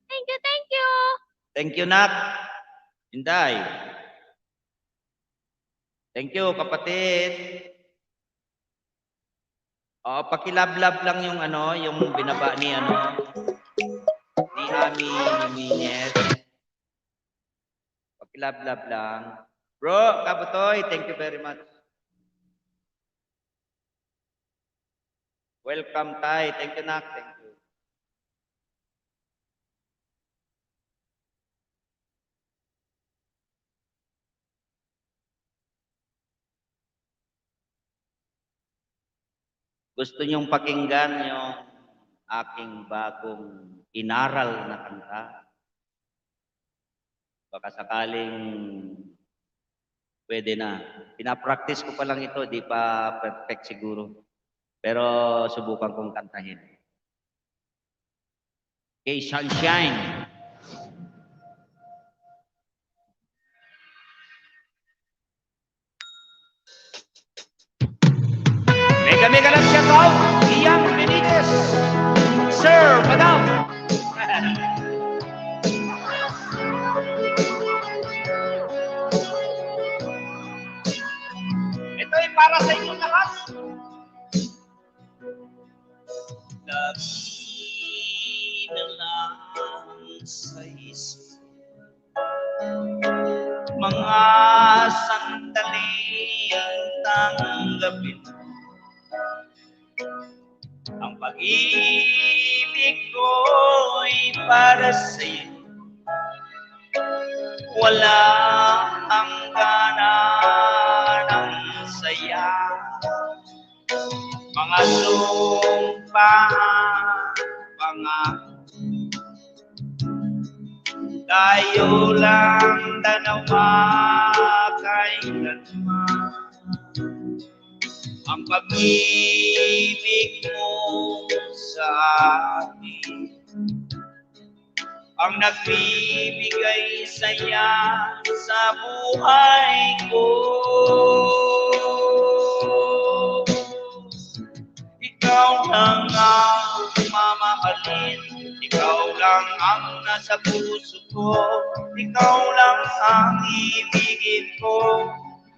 Thank you, thank you. Thank you, Nak. Inday. Thank you, kapatid. Pakilablab lang yung ano, yung binaba ni ano, ni Ami Jimenez. Pakilablab lang. Bro, Kabutoy, thank you very much. Welcome, Tay. Thank you, Nak. Thank you. Gusto niyong pakinggan yung aking bagong inaral na kanta? Baka sakaling pwede na. Pinapractice ko pa lang ito, di pa perfect siguro. Pero subukan kong kantahin. Okay, Sunshine. Mega love shout out, Ian Benitez. Sir, Madam. Ito ay para sa inyo lahat. Lagi na lang sa isip, mga sandali ang tanggapin, ang pag-ibig ko'y para sa'yo, walang hangganan ng saya. Mga sumpahan, pangako, tayo lang dalawa kailanman. Ang pag-ibig mo sa akin ang nagbibigay saya sa buhay ko. Ikaw lang ang mamahalin, ikaw lang ang nasa puso ko, ikaw lang ang ibigin ko.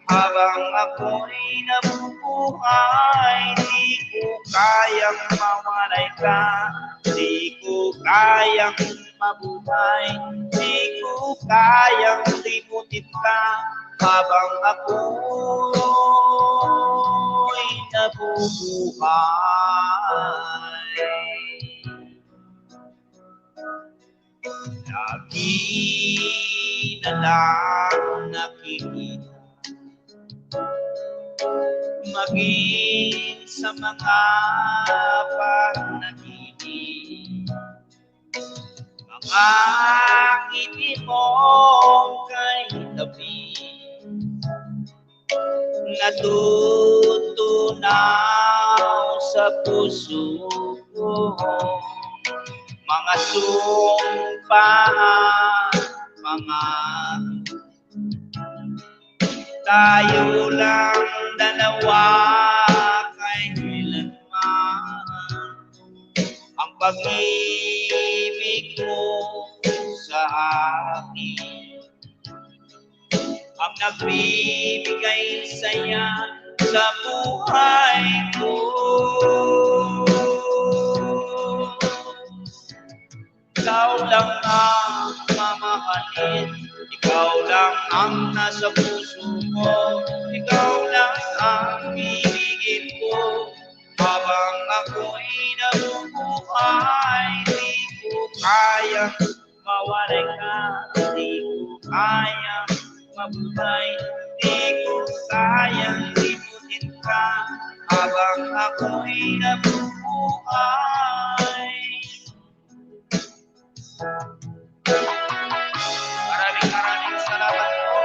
Habang ako'y nabubuhay, di ko kayang mawalay ka, di ko kayang mabuhay, di ko kayang limutin ka. Habang ako'y nabubuhay, lagi na lang nakikita, maging sa mga panaginip, mga ngiti mo kay tabi, natutunaw sa puso ko. Mga sumpahan, mga tayo lang dalawa kailanman. Ang pag-ibig mo sa akin ang nagbibigay saya sa buhay ko. Ikaw lang ang mamahalin, ikaw lang ang nasa puso mo, ikaw lang ang ibigin ko. Habang ako'y nabubuhay, di ko kayang mawalay ka, di ko kayang mabuhay, di ko kayang limutin ka. Habang ako'y nabubuhay. Maraming salamat po.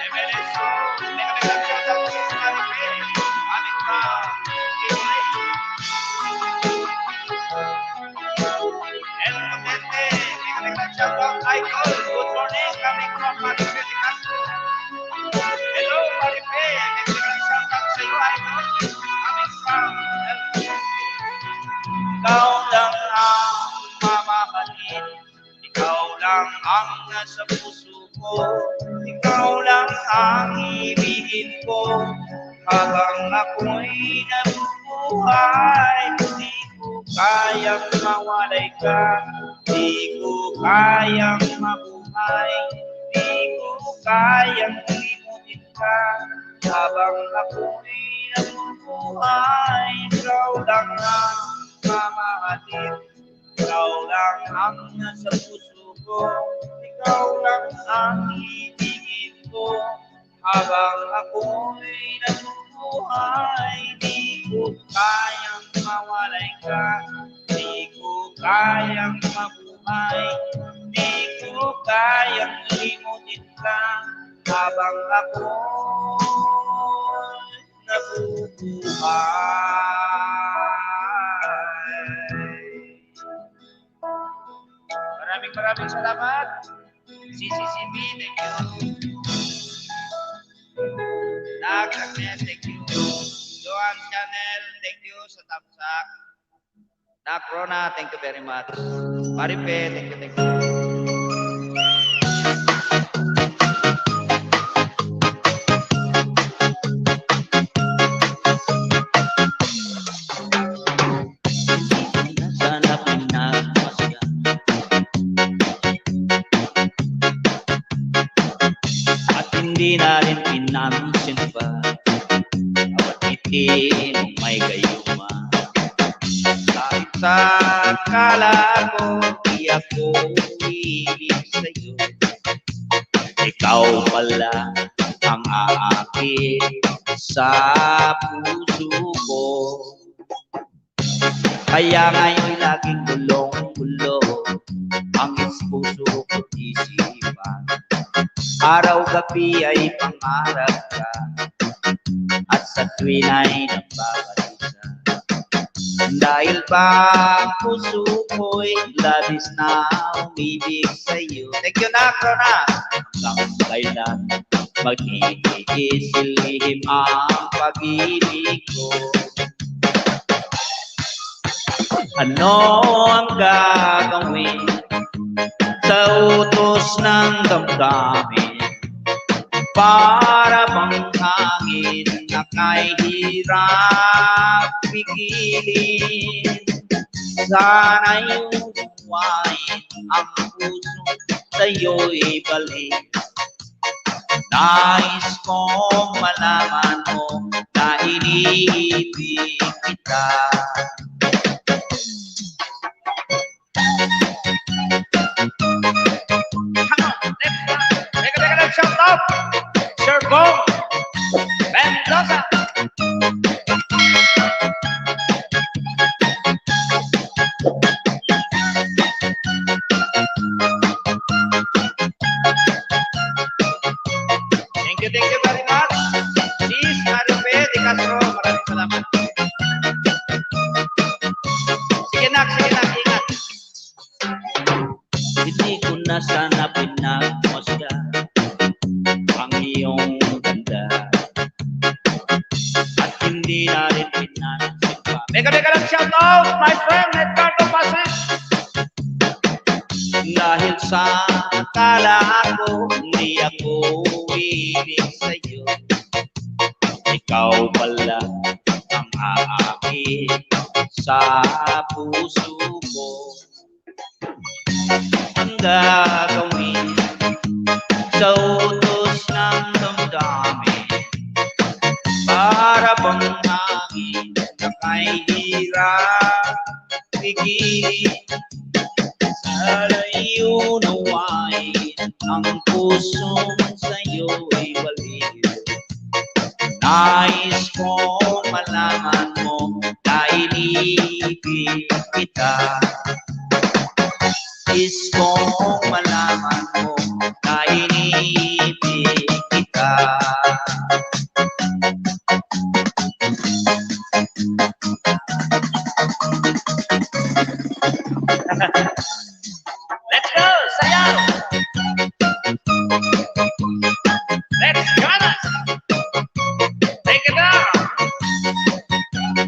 Ebenezo, nagkakaganda po sa Maribel, aming El Potente, nagkakaganda Michael, good morning, coming from Maribel de Castro. Hello Maribel, nagkakaganda sa iyo, Idol, aming from El Potente. Ikaw lang ang mamahalin, ikaw lang ang nasa puso ko, ikaw lang ang ibigin ko. Habang ako'y nabubuhay, di ko kayang mawalay ka, di ko kayang mabuhay, di ko kayang limutin ka. Habang ako'y nabubuhay, ikaw lang ang mamahalin, ikaw lang ang nasa puso ko, ikaw lang ang ibigin ko. Habang ako'y nabubuhay, di ko kayang mawalay ka, di ko kayang mabuhay, di ko kayang limutin ka. Habang ako'y nabubuhay. Maraming salamat. CCCB, thank you. Nagkaknet, thank you. Joan Channel, thank you sa tamsak. Nak Rona, thank you very much. Maripe, thank you. hindi na rin pinansin pa. Bawat ngiti mo may gayuma. Kahit sa akala ko di ako ibig sa'yo, ikaw pala ang aakit sa puso ko. Kaya ngayon laging gulong-gulo ang puso ko't isipan. Araw-gabi ay pangarap ka, at sa tuwin ay nababalisa. Dahil ba ang puso ko'y labis na umibig sa'yo. Thank you na, Krona! Hanggang kailan mag-iisilihim ang pag-ibig ko. Ano ang gagawin sa utos ng damdamin? Para bang hangin na kay hirap pigilin. Sana'y uwain ang puso sa'yo'y balik. Nais kong malaman mo na iniibig kita. Let's shout out, Sir Bong Mendoza. Thank you very much. Sis Marife de Castro, maraming salamat. Sige nak, ingat. Hindi ko na sana pinagmasdan ang iyong ganda, at hindi na rin pinansin pa. Mega lang shout out, my friend Edgardo Pasek. Dahil sa akala ko hindi ako ibig sa'yo, ikaw pala ang aakit sa puso ko. Ang gagawin sa utos ng damdamin, para bang hangin na kay hirap pigilin. Sana'y unawain ang pusong sa'yo'y balik. Nais kong malaman mo na iniibig kita. Nais kong malaman mo na iniibig kita. Let's go, sayaw! Let's join us! Take it down!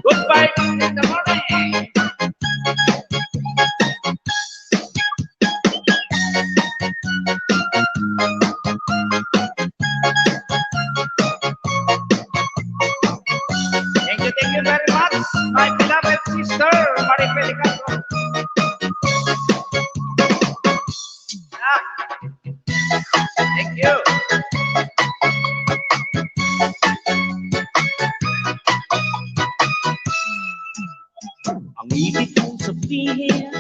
Goodbye in the morning! Thank you very much, my beloved sister, Marife de Castro. Thank you. Ang ibig kong sabihin,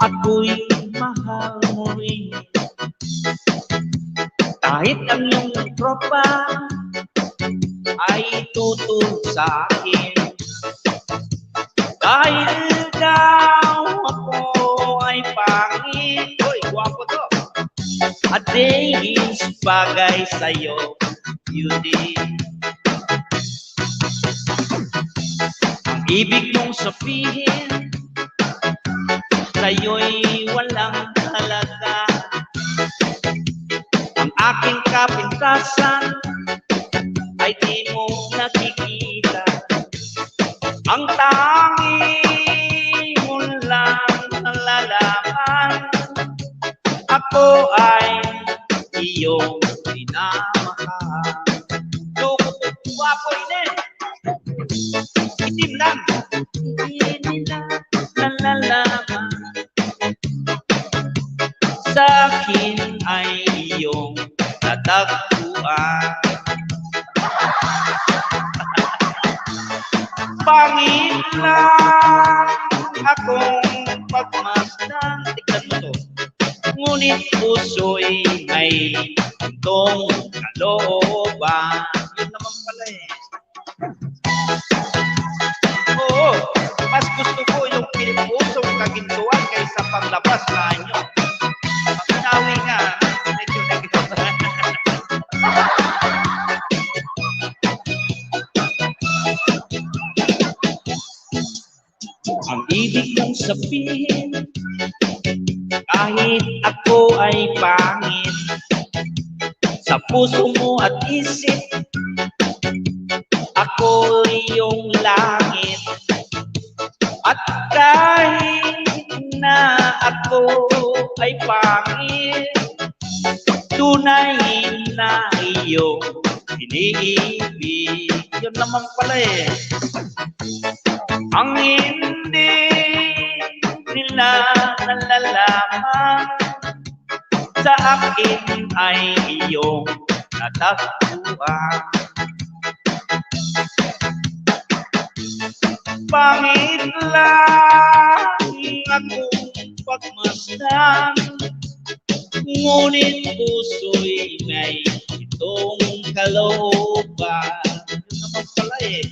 ako'y mahal mo rin. Kahit ang iyong tropa ay tutol sa akin. Dahil daw ako ay pangit. Uy, guwapo to. At dahil bagay sa'yo, beauty. Ang ibig mong sabihin, sa'yo'y walang halaga. Ang aking kapintasan ay di mo nakikita. Ang tanging mo lang nalalaman, ako ay iyong minamahal. So, guwapo rin eh. Itim lang. Hindi nila nalalaman, sa akin ay iyong natagpuan. Pangit lang akong pagmasdan. Tignan mo to. Ngunit puso'y may itong kalooban. Yun naman pala eh. Oo, mas gusto ko yung pinusong kagintuan kaysa panglabas na inyo. Pagkinawi nga, medyo nagkita. Ang ibig kong sabihin, kahit ako ay pangit, sa puso mo at isip, ako iyong langit. At kahit na ako ay pangit, tunay na iyong iniibig. Yun naman pala eh. Ang hindi nila nalalaman, sa akin ay iyong natagpuan. Pangit lang akong pagmasdan, ngunit puso'y may itong kalooban. Yun naman pala eh.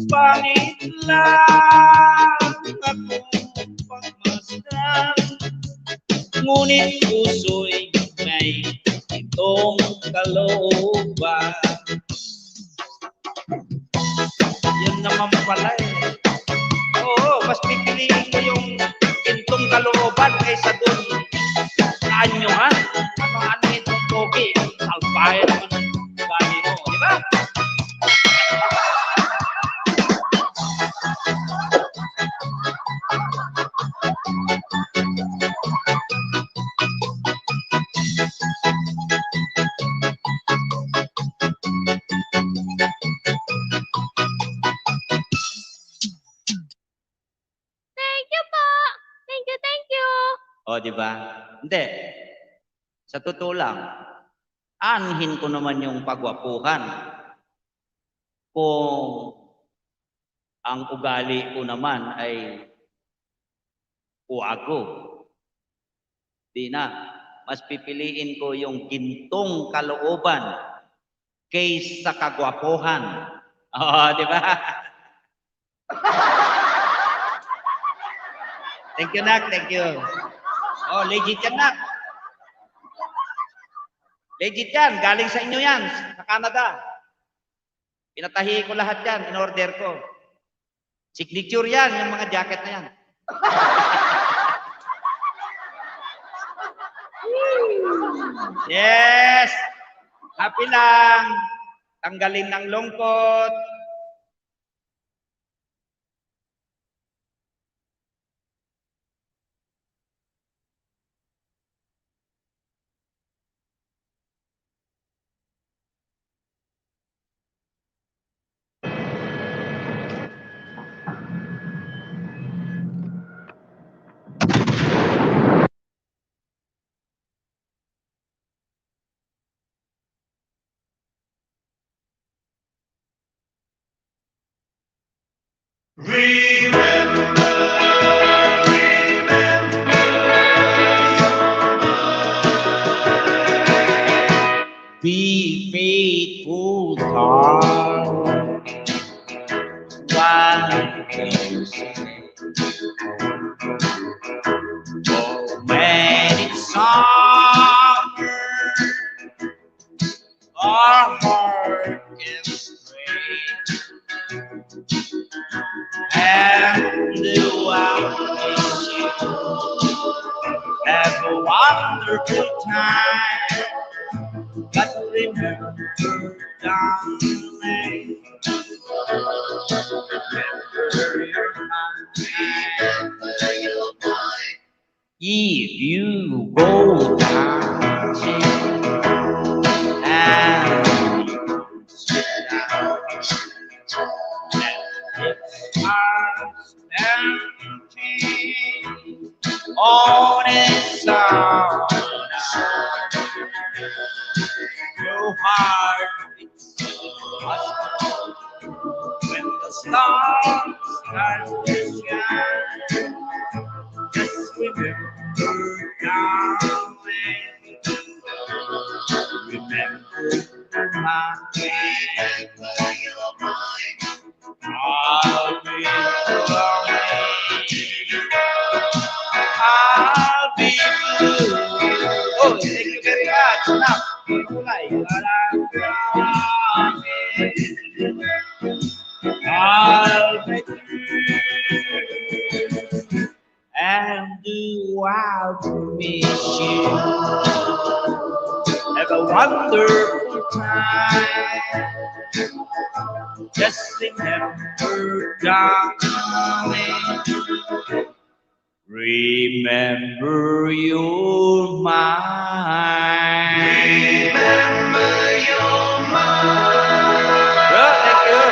Pangit lang akong pagmasdan, ngunit puso'y may itong kalooban. Yan naman pala eh. Oo, mas pipiliin ko yung gintong kalooban kaysa dun sa anyuhan. Ano itong pogi? Salbahe naman ang bali mo, di ba? Thank you po. Thank you, thank you. O, di ba? Hindi. Sa totoo lang, anhin ko naman yung pagwapuhan. Kung ang ugali ko naman ay uago. Di na. Mas pipiliin ko yung gintong kalooban kaysa kagwapuhan. Oo, di ba? Thank you, Nak. Thank you. Oh, legit yan, Nak. Legit yan. Galing sa inyo yan. Sa Canada. Pinatahi ko lahat yan. In-order ko. Signature yan. Yung mga jacket na yan. Yes! Happy lang. Tanggalin ng lungkot. Be faithful, God. What you say? Oh, when it's summer, our heart is great, and the wild have a wonderful time. But remember, darling, remember your mind. If you go dancing and you sit down, and it's hearts empty on its own. heart beats fast when the stars start to shine. Just remember, darling, remember my hand. I'll be I'll be blue. Oh, thank you very much. Now, mulai. I'll be blue and do out to miss you. Have a wonderful time. Just remember, darling, remember you're mine. Remember you're mine. Bro, thank you.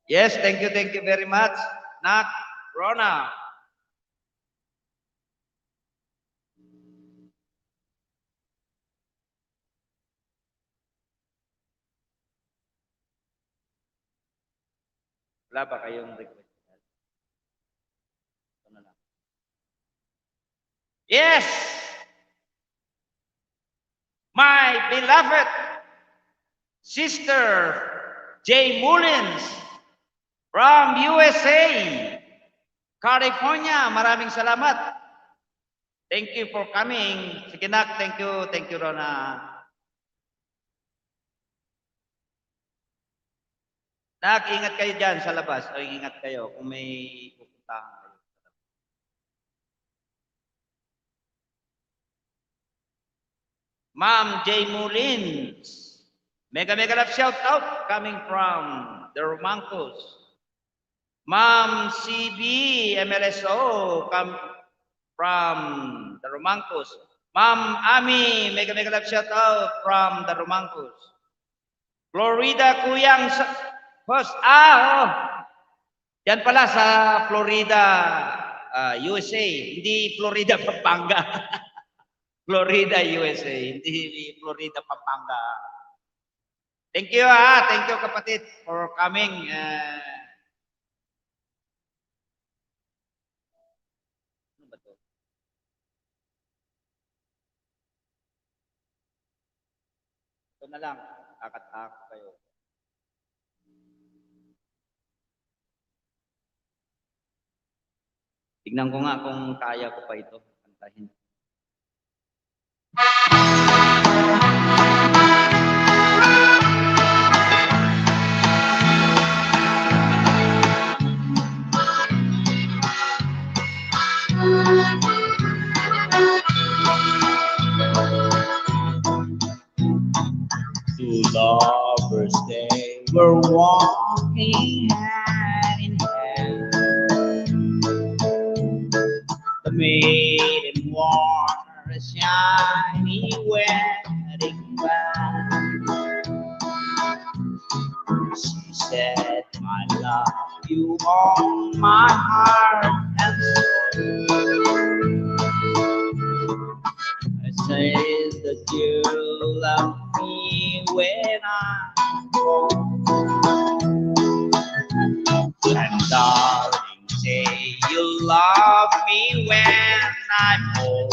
Yes, thank you very much. Nak, Rona. Wala ba kayong request? Ito na lang. Yes! My beloved sister, Jay Mullins from USA, California. Maraming salamat. Thank you for coming. Sige nak, thank you Rona. Nak, ingat kayo dyan sa labas. O, ingat kayo kung may pupuntahan kayo. Ma'am J. Mullins. Mega love shout out coming from the Romancos. Ma'am CB MLSO come from the Romancos. Ma'am Ami, mega love shout out from the Romancos. Florida Kuyang Host, yan pala sa Florida, USA, hindi Florida, Pampanga. Florida, USA, hindi Florida, Pampanga. Thank you, thank you kapatid for coming. Ano ba to? Ito na lang, akat-akat kayo. Tignan ko nga kung kaya ko pa ito kantahin. Two lovers, they were walking hand in hand. The maiden wore a shiny wedding band. She said, "I love you all my heart and soul." I said that you love me when I'm home. And darling, say you love me when I'm old.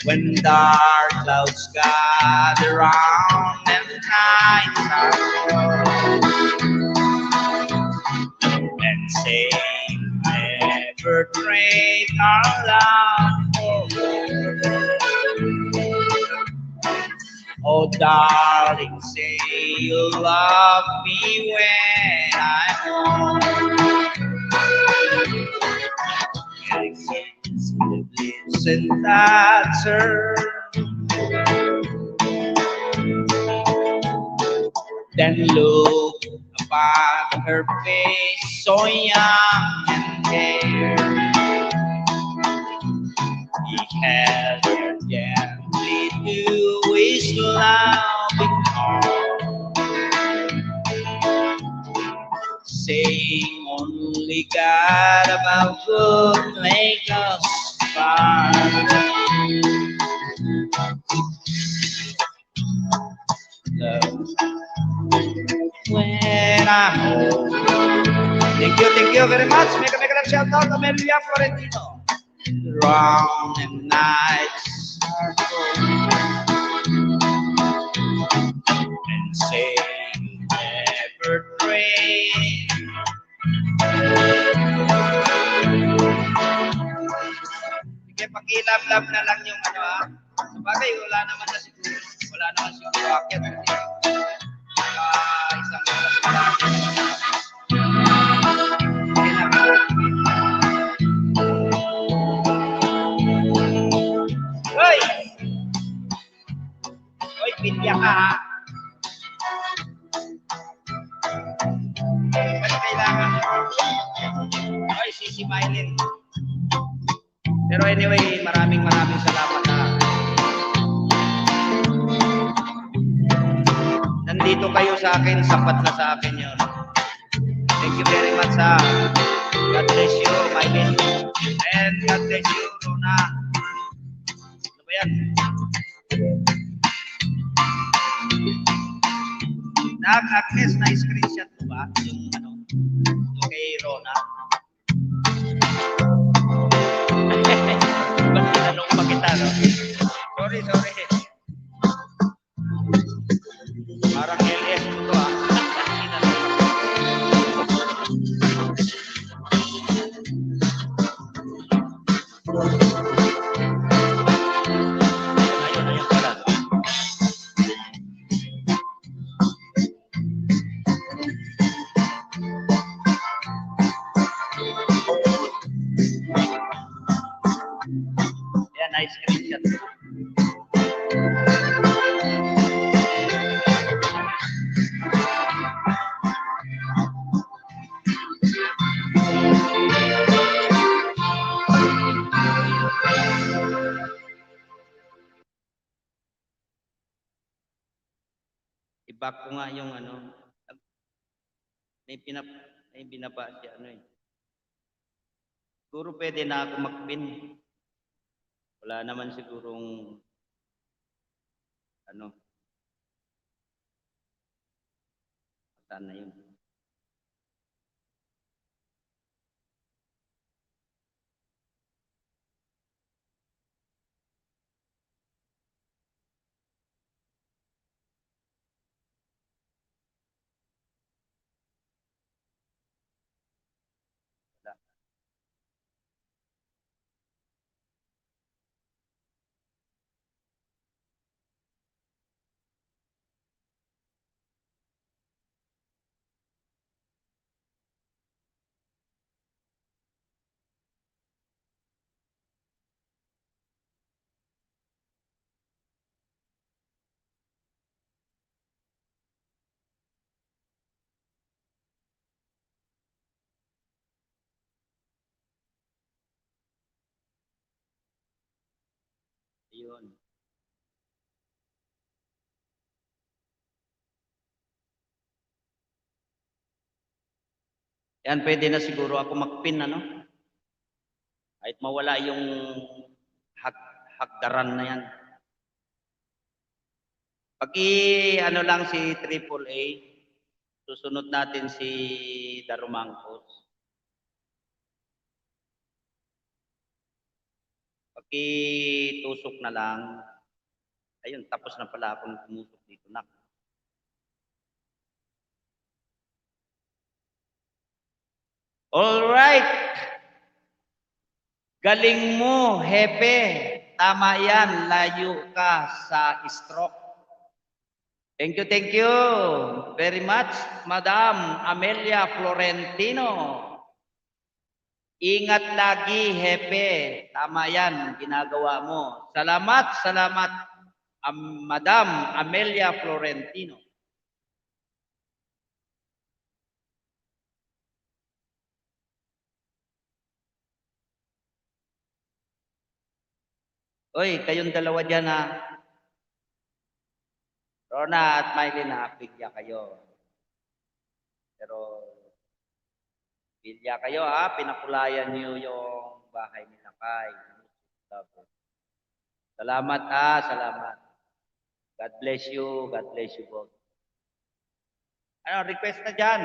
When dark clouds gather round and nights are cold, and say never trade our love for gold. Oh darling, say you love me when I'm home. And that's her. Then look upon her face, so young and fair. He held her gently to his loving heart, saying only God above could make us part. When I hold. Thank you very much. Mega shout out to Amelia Florentino. Wrong and nights are cold. And say never pray. Sige, pakilab-lab na lang yung ano ha. Sabagay, wala naman siguro akyat. Isang oras na lang. Sige na. Hoy! Hoy, pitya ka ha. Ba't kailangan? Hoy, si Mylene. Pero anyway, maraming salamat na. Nandito kayo sa akin, sapat na sa akin yun. Thank you very much ha. God bless you, Mylene. And God bless you, Rona. Ano ba yan? Agnes, na-screenshot mo ba? Yung ano, kay Rona? Ba't tinanong pa kita, no? Sorry. Parang LS mo to, Ayun pala. Yan, nice screenshot. I-back ko nga yung ano. May binaba si ano eh. Siguro pwede na ako mag-pin. Wala naman sigurong ano. Saan na yun? Wala. Ayun. Yan, pwede na siguro ako mag-pin, ano? Kahit mawala yung hagdaran na yan. Ano lang si AAA, susunod natin si Darumangkos. Tusok na lang. Ayun, tapos na pala akong tumusok dito na. All right. Galing mo, Hepe. Tama yan, layo ka sa stroke. Thank you very much, Madam Amelia Florentino. Ingat lagi, Hepe. Tama yan, ginagawa mo. Salamat, Madam Amelia Florentino. Oy, kayong dalawa dyan ha. Rona at Mylene ha, bigya kayo. Pero, bigya kayo ha, pinakulayan niyo yung bahay ni Lakay. Salamat salamat. God bless you. God bless you both. Ano, request na dyan.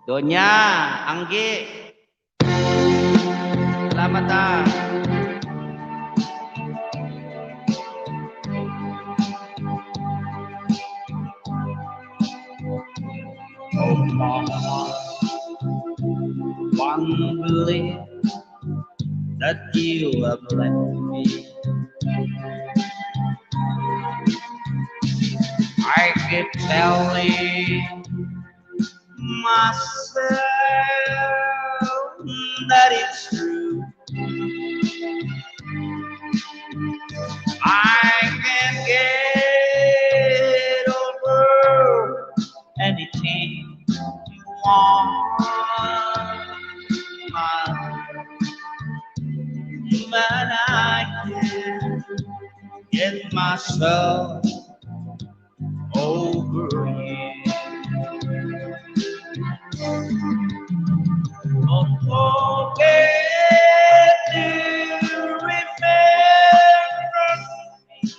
Donya, Anggi. Salamat Oh, my heart, one belief that you have left me. I keep telling myself that it's true. I can get over anything you want, but I can't get myself over you. Don't forget to remember me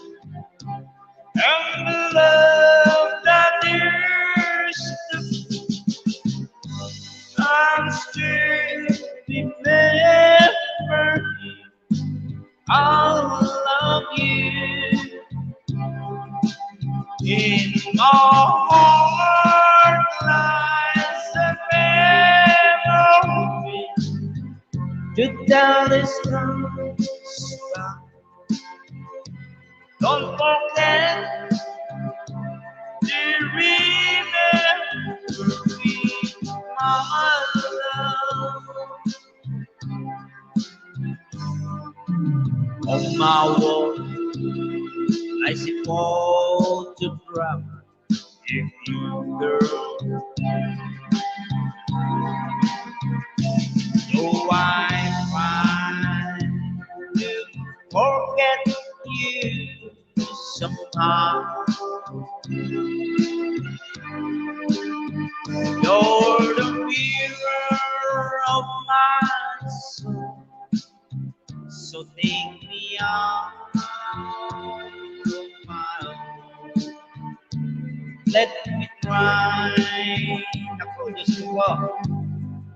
and the love that used to I'm still remember you. I'll love you in my heart lies a memory to tell this stop. Don't forget to remember me, my love. On my wall, I see photograph of you, girl. So I try to forget you somehow. You're the mirror of my soul, so take me out of my own. Let me try. Naku, Diyos ko po.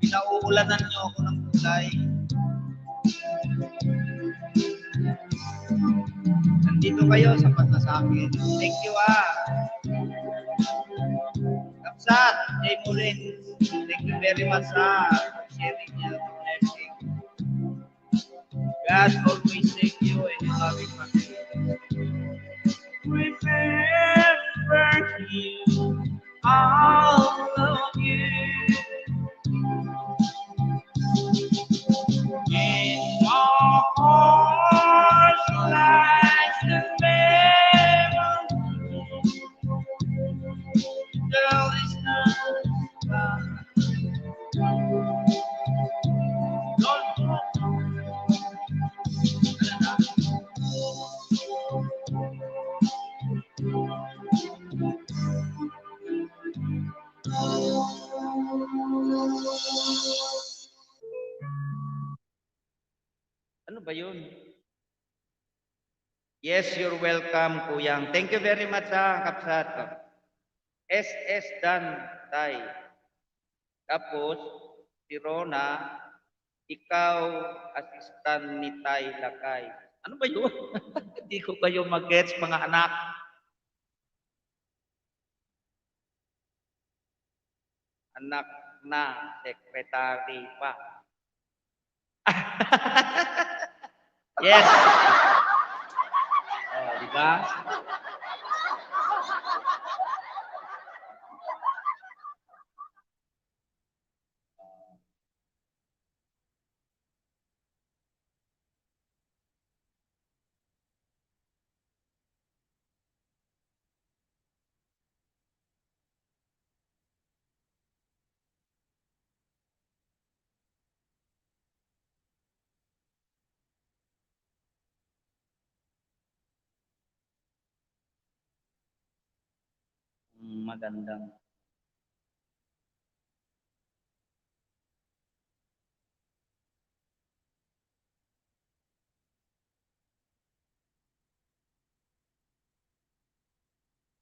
Pinauulanan niyo ako ng kulay. Nandito kayo, sapat na sa akin. Thank you Kapsat, Jay Murin. Thank you very much sharing niya the blessing. God always thank you and your loving family. Remember you, I'll love you. In my heart lies the memory. Girl, it's not about. Ano ba yun? Yes, you're welcome, Kuyang. Thank you very much, Kapsat. SS Dan Tay. Tapos, si Rona, ikaw, assistant ni Tay Lakay. Ano ba yun? Hindi ko kayo mag-gets, mga anak. Anak na, secretary pa. Yes. Oh, di ba? magandang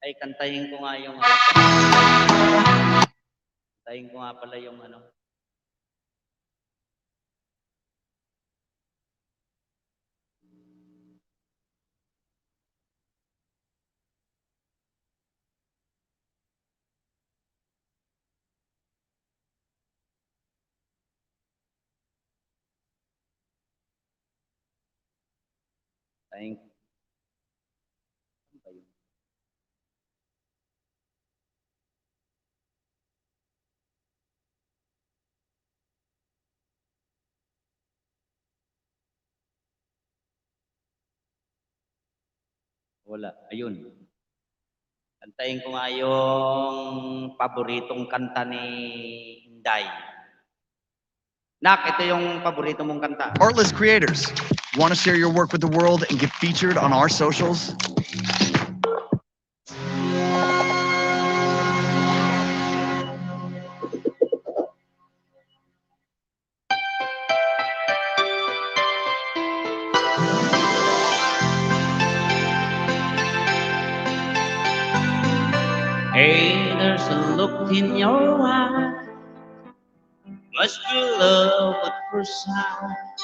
ay kantahin ko nga yung kantahin ko nga pala yung ano. Kantahin ko. Ano ba yun? Wala. Ayun. Kantahin ko nga yung paboritong kanta ni Inday. Nak, ito yung paborito mong kanta. Artlist creators, want to share your work with the world and get featured on our socials? Hey, there's a look in your eye. Must be love at first sight.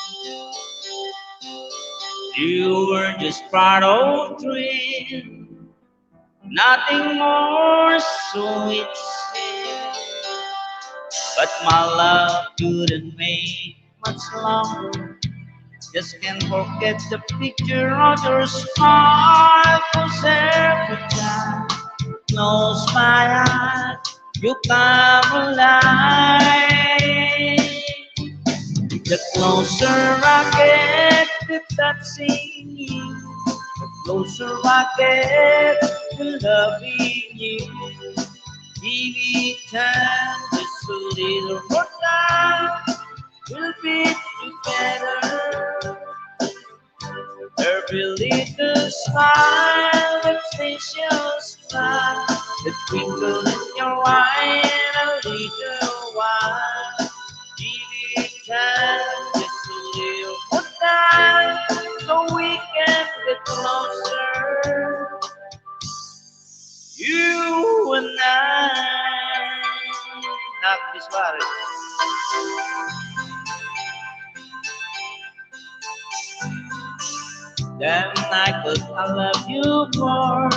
You were just part of dream, nothing more, so it seemed. But my love couldn't wait much longer. Just can't forget the picture of your smile. 'Cause every time close my eyes, you come alive. The closer I get to touching you, the closer I get to loving you. Give me time, just a little more time, we'll be together. Every little smile, that facial smile, the twinkle in your eye, and a little while. Give it time, just a little more time, so we can get closer. You and I. Not this worry. Then I could I love you more,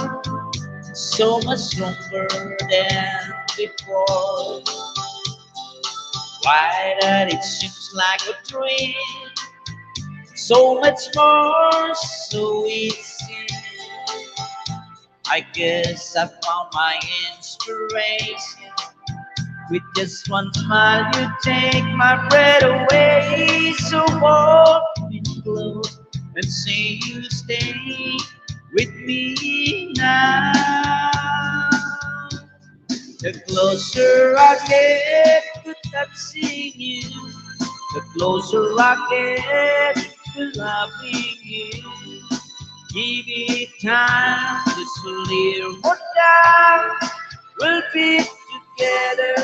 so much stronger than before. Why that it seems like a dream, so much more, so it seems. I guess I found my inspiration. With just one smile, you take my breath away. So hold me close and say you stay with me now. The closer I get to touching you, the closer I get to loving you. Give it time, just a little more time, we'll be together.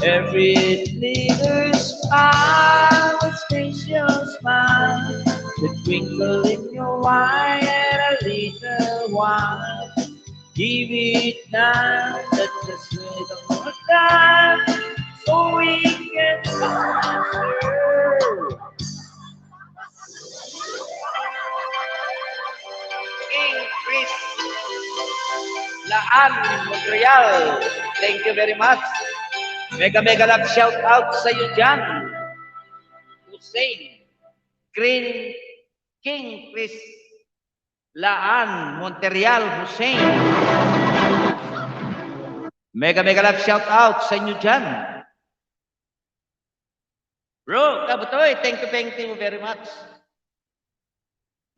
Every little smile, a special smile, the twinkle in your eye, and a little while. Give it time, just a little more time, so we can answer. King Chris Laan Montreal, thank you very much. Mega love shout out sa iyo dyan. Hussein, Green, King Chris Laan Montreal, Hussein. Mega love shout out sa inyo dyan. Bro, Kabutoy, thank you very much.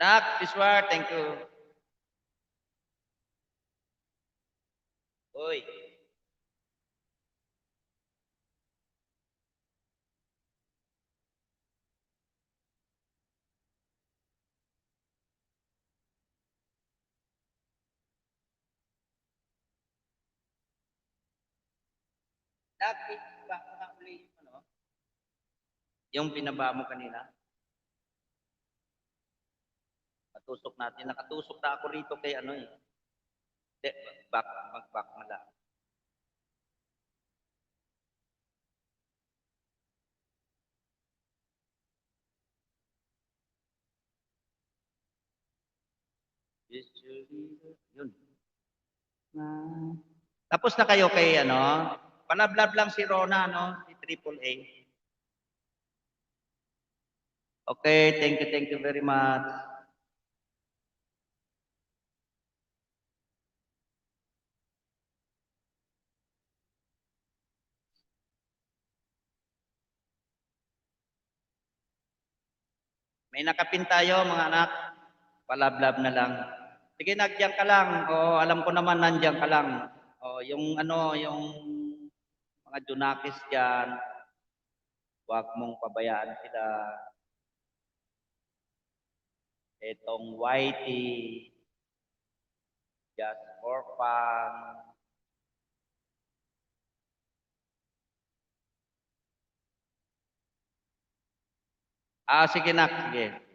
Nak, Biswar, thank you. Uy. Nag-feedback na uli yung ano? Yung pinaba mo kanina. Natusok natin. Nakatusok na ako rito kay ano eh. Hindi, back na lang. Yun. Tapos na kayo kay ano? Palablab lang si Rona, no? Si AAA. Okay, thank you very much. May nakapin tayo, mga anak. Palablab na lang. Sige, nagyan ka lang. O, alam ko naman nandiyan ka lang. O, yung ano, yung mga Junakis dyan, huwag mong pabayaan sila. Etong Whitey, just for fun. Sige na, sige.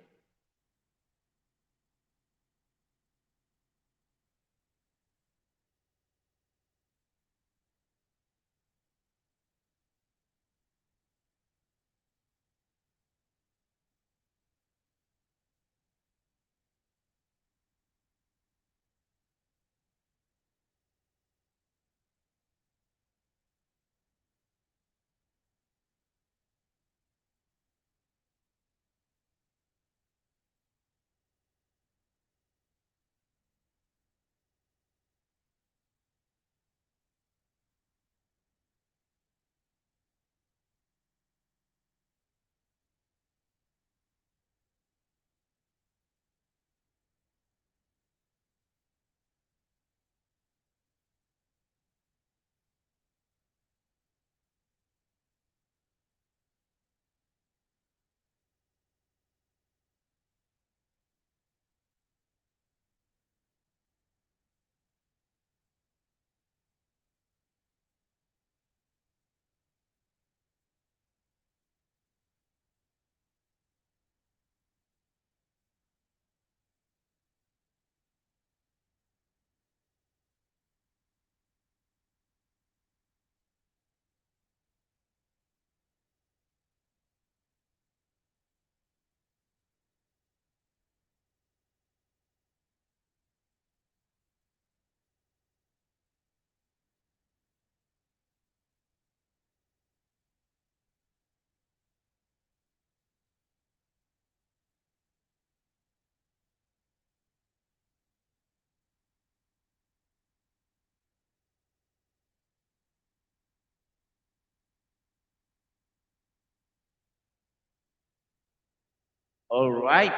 All right.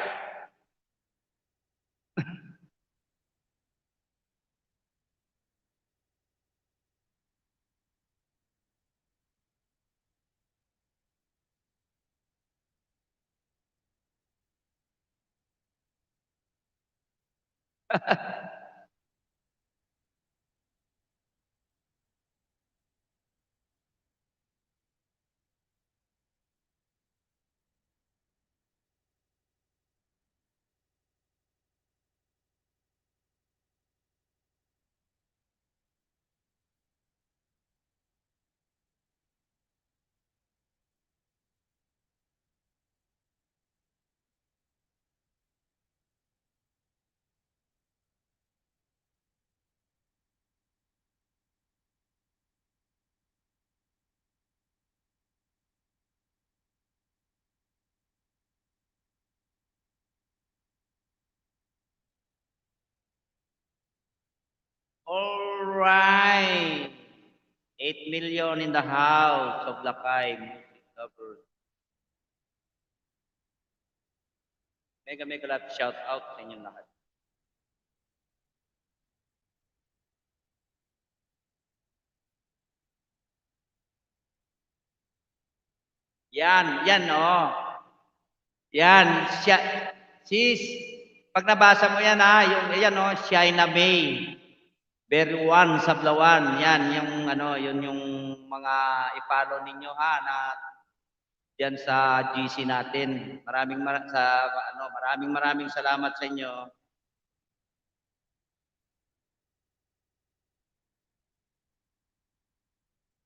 All right. 8 million in the house of Lakay Music Lovers. Mega love shout out sa inyong lahat. Yan oh. Yan, siya, sis, pag nabasa mo yan yan oh, Shaina May. Beruan Sablawan, yan, yung ano, yun yung mga i-follow ninyo ha na diyan sa GC natin. Maraming salamat sa inyo.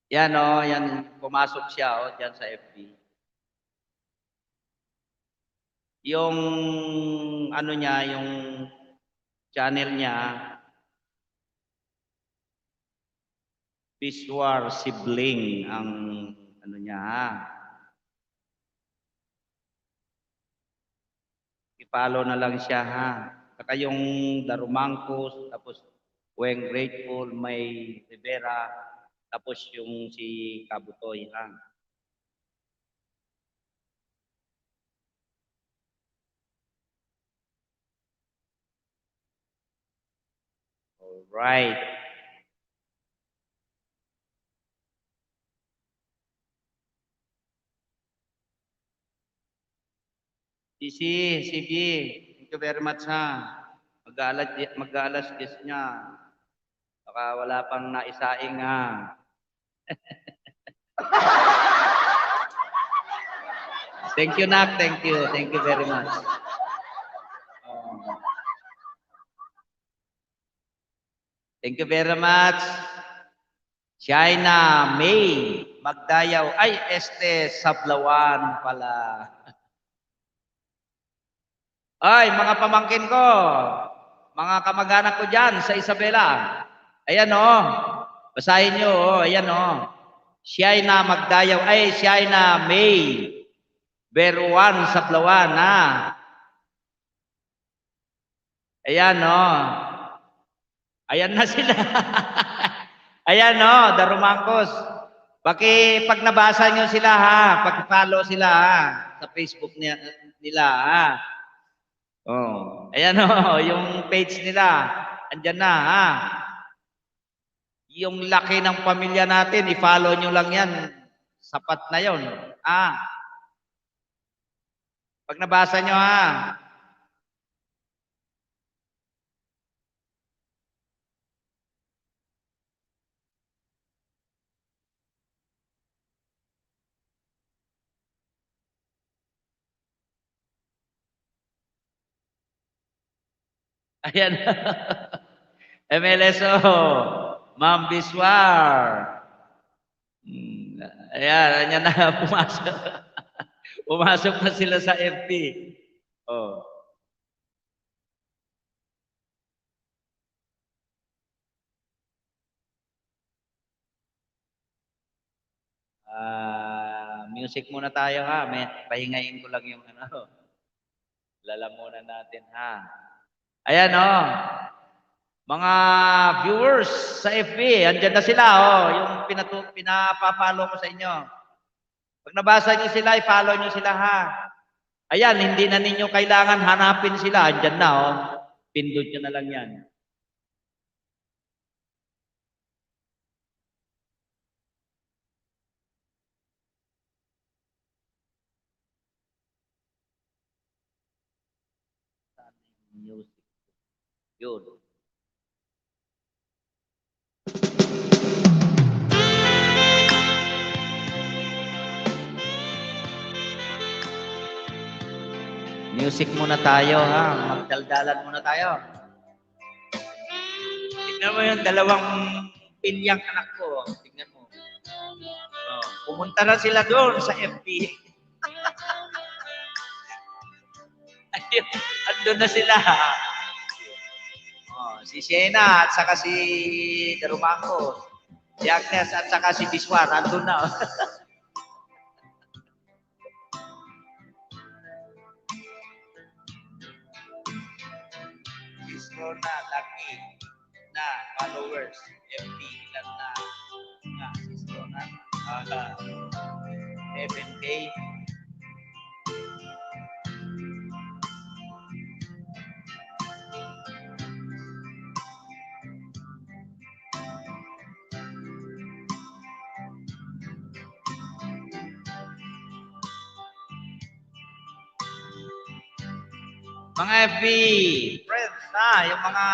Yan yan pumasok siya diyan sa FB. Yung ano niya, yung channel niya, Biswar Sibling ang ano niya ha. I-follow na lang siya ha. Saka yung Darumangkos, tapos Weng Grateful, May Rivera, tapos yung si Kabutoy ha. Alright. CB, thank you very much ha. Mag-aalas 10 niya. Baka wala pang naisaing ha. Thank you, Nak. Thank you. Thank you very much. Thank you very much. China May Magdayaw. Ay, Sablawan pala. Ay, mga pamangkin ko, mga kamag-anak ko dyan sa Isabela. Ayan basahin nyo ayan China Magdayaw, ay China May Beruan Sablawan ha. Ayan ayan na sila. Ayan Darumangkos. Pag nabasa nyo sila ha, pag-follow sila ha, sa Facebook nila ha. Ayan yung page nila. Andyan na ha. Yung laki ng pamilya natin, i-follow nyo lang yan. Sapat na yon. Pag nabasa nyo ha. Ayan. MLSO. Ma'am Biswar. Ayan na pumasok. Pumasok na sila sa FB. Music muna tayo ha. Pahingayin ko lang yung lalamunan natin ha. Ayan mga viewers sa FB, andyan na sila yung pinapapalo ko sa inyo. Pag nabasa niyo sila, i-follow niyo sila ha. Ayan, hindi na ninyo kailangan hanapin sila, andyan na Pindot niyo na lang yan. Music. Yun. Music muna tayo ha. Magdaldalan muna tayo. Tignan mo yung dalawang pinyang anak ko. Tignan mo. Pumunta na sila doon sa FB. Ayun, andun na sila. Si Shena at saka si Darumangkos. Si Agnes at saka si Biswar. Andun na. Na laki na followers FB ilan na sisto na 7K. Mga FB friends yung mga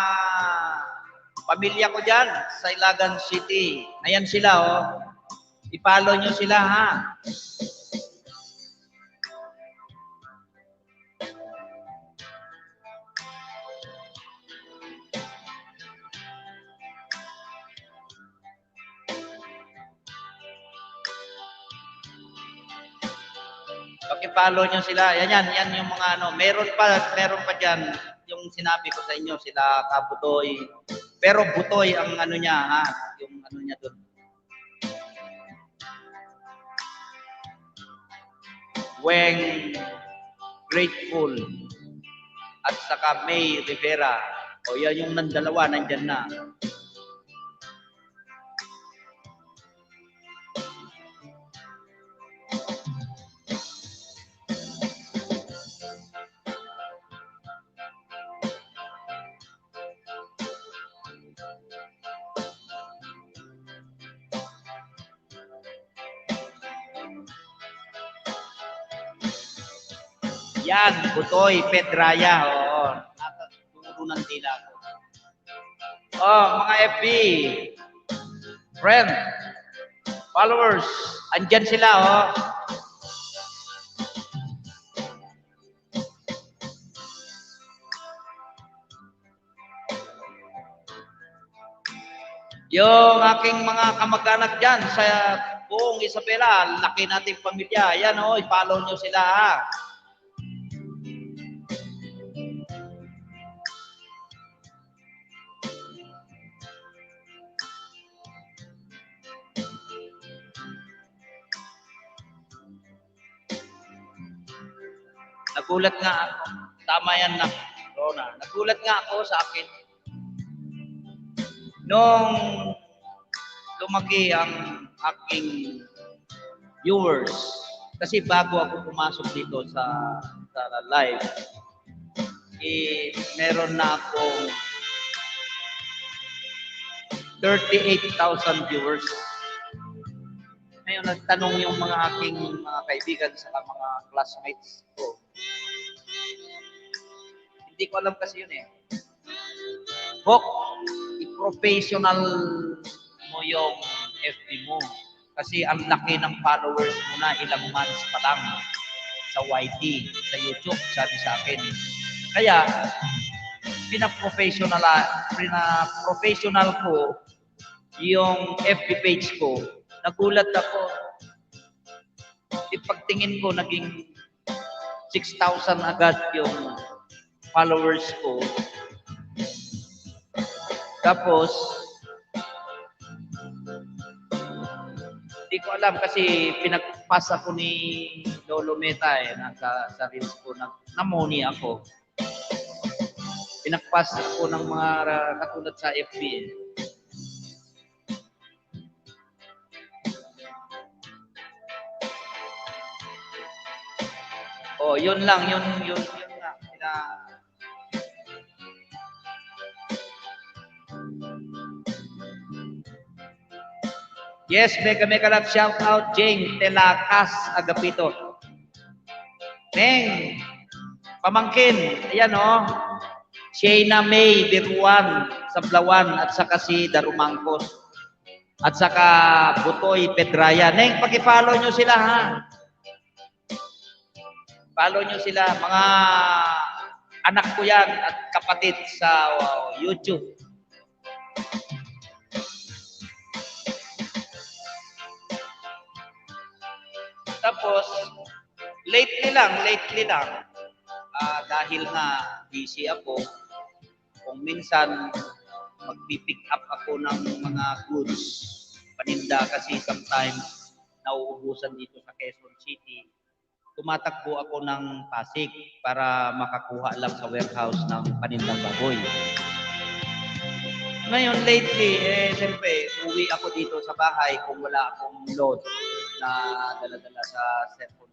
pamilya ko dyan sa Ilagan City. Ayan sila I-follow nyo sila, ha? Paki-follow nyo sila. Yan yung mga ano. Meron pa dyan yung sinabi ko sa inyo, sila Kabutoy. Pero Butoy ang ano niya, ha? Yung ano niya doon. Weng Grateful at saka May Rivera. O yan yung nandalawa, nandyan na. Yan, Butoy, Pedraya. Oo. Natuturo ng tila ko. Oh, mga FB. Friend. Followers. Andyan sila, oh. Yung aking mga kamag-anak dyan sa buong Isabela, laki nating pamilya. Ayan, oh, i-follow nyo sila, ha. Nagulat nga ako. Tama yan na, Rona. Nagulat nga ako sa akin. Nung lumaki ang aking viewers, kasi bago ako pumasok dito sa live, meron na akong 38,000 viewers. Ngayon, nagtanong yung mga aking mga kaibigan sa mga classmates ko. Hindi ko alam kasi yun eh. Bok, i-professional mo yung FB mo. Kasi ang laki ng followers mo na ilang months pa lang sa YT, sa YouTube, sabi sa akin. Kaya, pina-professional ko yung FB page ko. Nagulat ako. Ipagtingin ko, naging 6,000 agad yung followers ko. Tapos, hindi ko alam kasi pinagpas ako ni Lolo Meta eh, sa reels ko, namoni ako. Pinagpas ako ng mga katulad sa FB eh. Oh, yun lang, yun nga. Yes, mega love shout out Jane Telakas Agapito. Neng, pamangkin, ayan oh. Shayna May Biruan Sablawan at saka si Darumangkos. At saka Butoy Pedraya. Neng, paki-follow nyo sila ha. Follow nyo sila, mga anak ko yan at kapatid sa YouTube. Tapos, lately lang, dahil nga busy ako, kung minsan magpipick up ako ng mga goods, paninda kasi sometimes nauubusan dito sa Quezon City, tumatakbo ako ng Pasig para makakuha lang sa warehouse ng panindang baboy. Ngayon, lately, siyempre, uwi ako dito sa bahay kung wala akong load na dala-dala sa cellphone.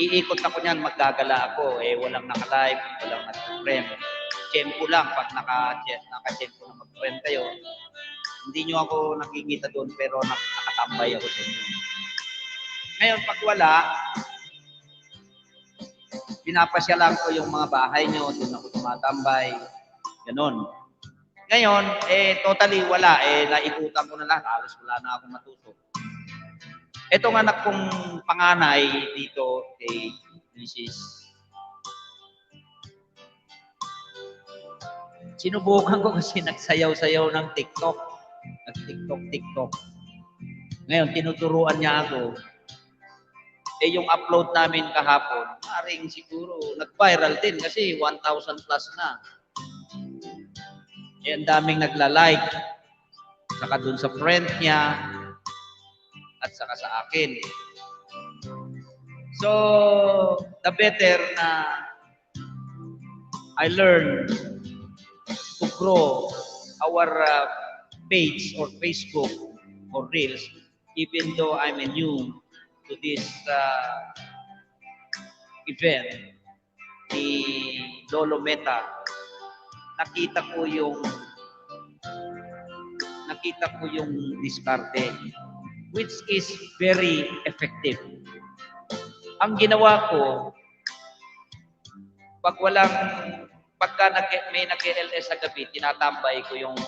Iikot ako niyan, maggagala ako. Walang naka-live, walang nag-friend. Tempo lang, pag naka-tempo na mag-friend kayo, hindi nyo ako nakikita doon, pero nakatambay ako sa inyo. Ngayon, pag wala, pinapasyalan ko yung mga bahay nyo, doon ako tumatambay, ganon. Ngayon, totally wala. Naikutan ko na lahat. Halos wala na akong matusok. Itong anak kong panganay dito kay Mrs. Sinubukan ko kasi nagsayaw-sayaw ng TikTok. Nag-TikTok. Ngayon, tinuturuan niya ako. Yung upload namin kahapon, maring siguro nag-viral din kasi 1,000 plus na. Ang daming nagla-like. Saka dun sa friend niya at saka sa akin. So, the better na I learn to grow our page or Facebook or Reels, even though I'm new to this event, ni Lolo Meta, nakita ko yung diskarte, which is very effective. Ang ginawa ko, pagka may nag-LS sa gabi, tinatambay ko yung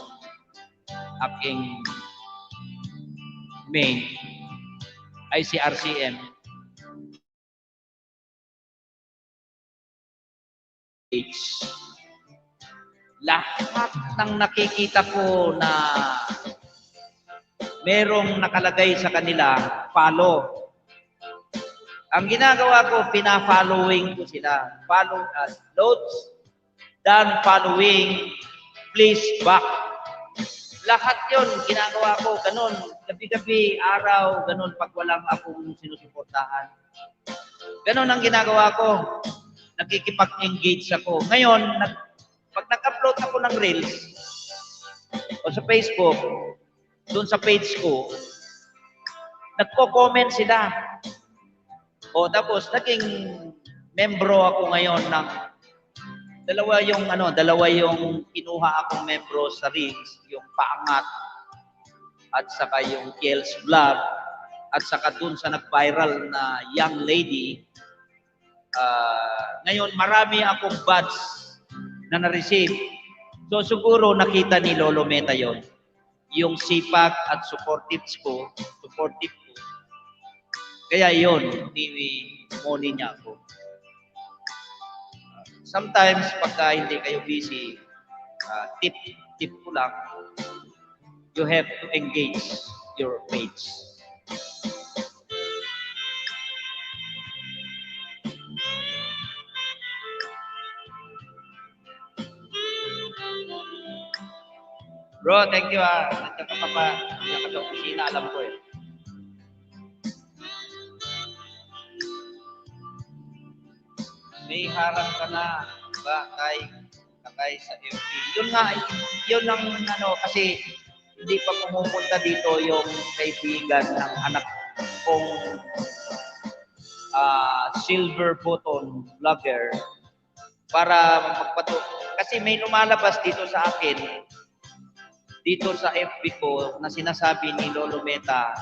aking main ICRCM page. Lahat ng nakikita ko na merong nakalagay sa kanila, follow. Ang ginagawa ko, pina-following ko sila. Follow us. Loads, done following, please back. Lahat yon ginagawa ko, ganun. Gabi-gabi, araw, ganun, pag walang akong sinusuportahan. Ganun ang ginagawa ko. Nakikipag-engage ako. Ngayon, pag nag-upload ako ng Reels o sa Facebook, doon sa page ko, nagko-comment sila. O tapos, naging membro ako ngayon ng dalawa yung kinuha akong membro sa Reels, yung Paangat at saka yung Kiel's Vlog at saka doon sa nag-viral na young lady. Ngayon, marami akong badge na na-receive. So, siguro nakita ni Lolo Meta yon, yung sipag at supportive ko. Kaya yon, ni niya ako. Sometimes, pagka hindi kayo busy, tip ko lang, you have to engage your page. Bro, thank you Nandiyan ka pa sa opisina, alam ko eh. May harang ka na ba kay sa FB? Yun ang kasi hindi pa pumupunta dito yung kaibigan ng anak kong silver button vlogger para kasi may lumalabas dito sa akin, dito sa FB ko, na sinasabi ni Lolo Meta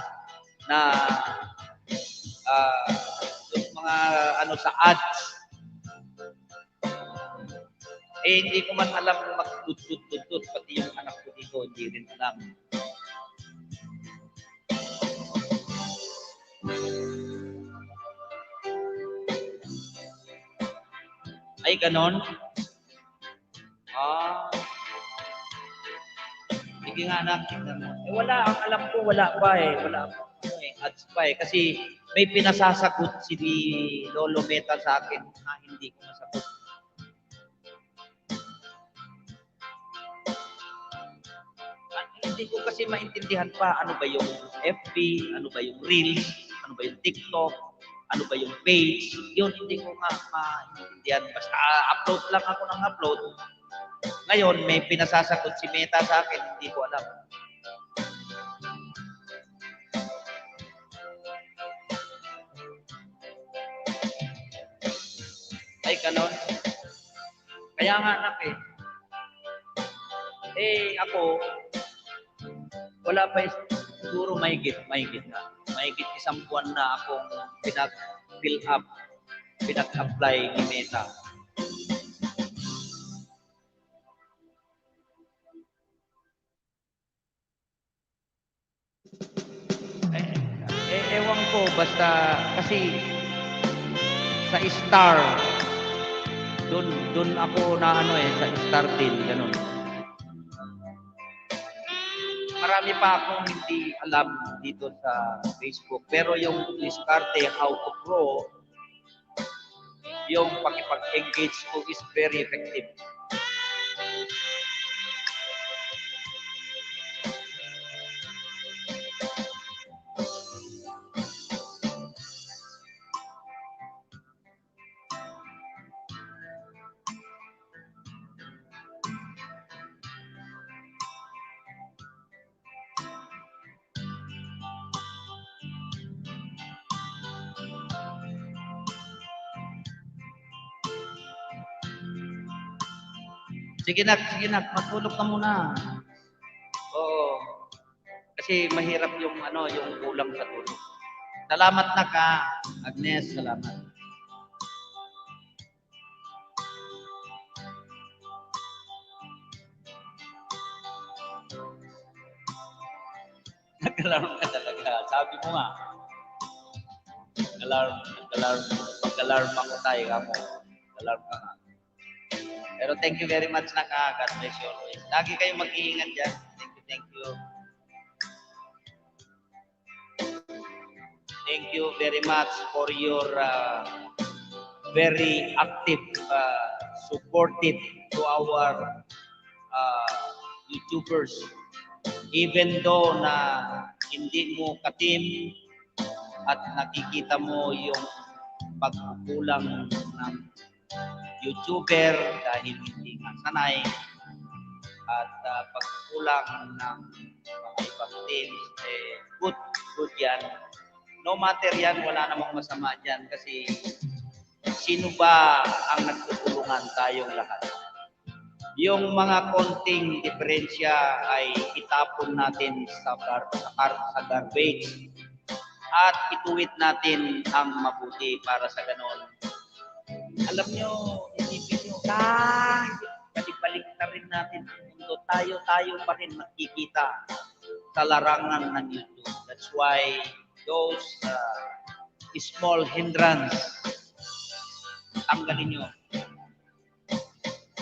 na yung mga sa ads, hindi ko man alam magtutut, pati yung anak ko dito, hindi rin alam. Ay, ganon? Sige nga anak, tignan mo. Wala, ang alam ko, wala pa eh. Wala pa ads pa eh. Kasi may pinasasagot si Lolo Meta sa akin na hindi ko masagot. Hindi ko kasi maintindihan pa ano ba yung FB, ano ba yung Reels, ano ba yung TikTok, ano ba yung page. Yun, hindi ko nga maintindihan. Basta upload lang ako ng upload. Ngayon, may pinasasagot si Meta sa akin, hindi ko alam. Ay, ganon. Kaya nga anak eh. Ako, wala pa siguro mahigit na. Mahigit isang buwan na akong pinag-apply ni Meta. ko, basta kasi sa Star, doon ako na ano sa Star din, ganun. Marami pa akong hindi alam dito sa Facebook, pero yung diskarte, how to grow, yung pakipag-engage ko is very effective. Sige nak, matulog ka muna. Oo. Kasi mahirap yung yung kulang sa tulog. Salamat nak ha. Agnes, salamat. Nag-alarm ka talaga. Sabi mo nga. Pag-alarm ako tayo ka mo. Alarm ka nga. Pero thank you very much nak ha. God bless you always. Lagi kayo mag-iingat dyan. Thank you. Thank you very much for your very active, supportive to our YouTubers. Even though na hindi mo ka-team at nakikita mo yung pagkukulang ng YouTuber dahil hindi nga sanay at pagkukulang ng mga ibang teams, good yan. No matter yan, wala namang masama dyan kasi sino ba ang nagtutulungan tayong lahat? Yung mga konting diferensya ay itapon natin sa garbage at ituwid natin ang mabuti para sa ganon. Alam nyo, isipin nyo, balik na rin natin ang mundo. Tayo pa rin makikita sa larangan ng YouTube. That's why those small hindrance, tanggalin nyo.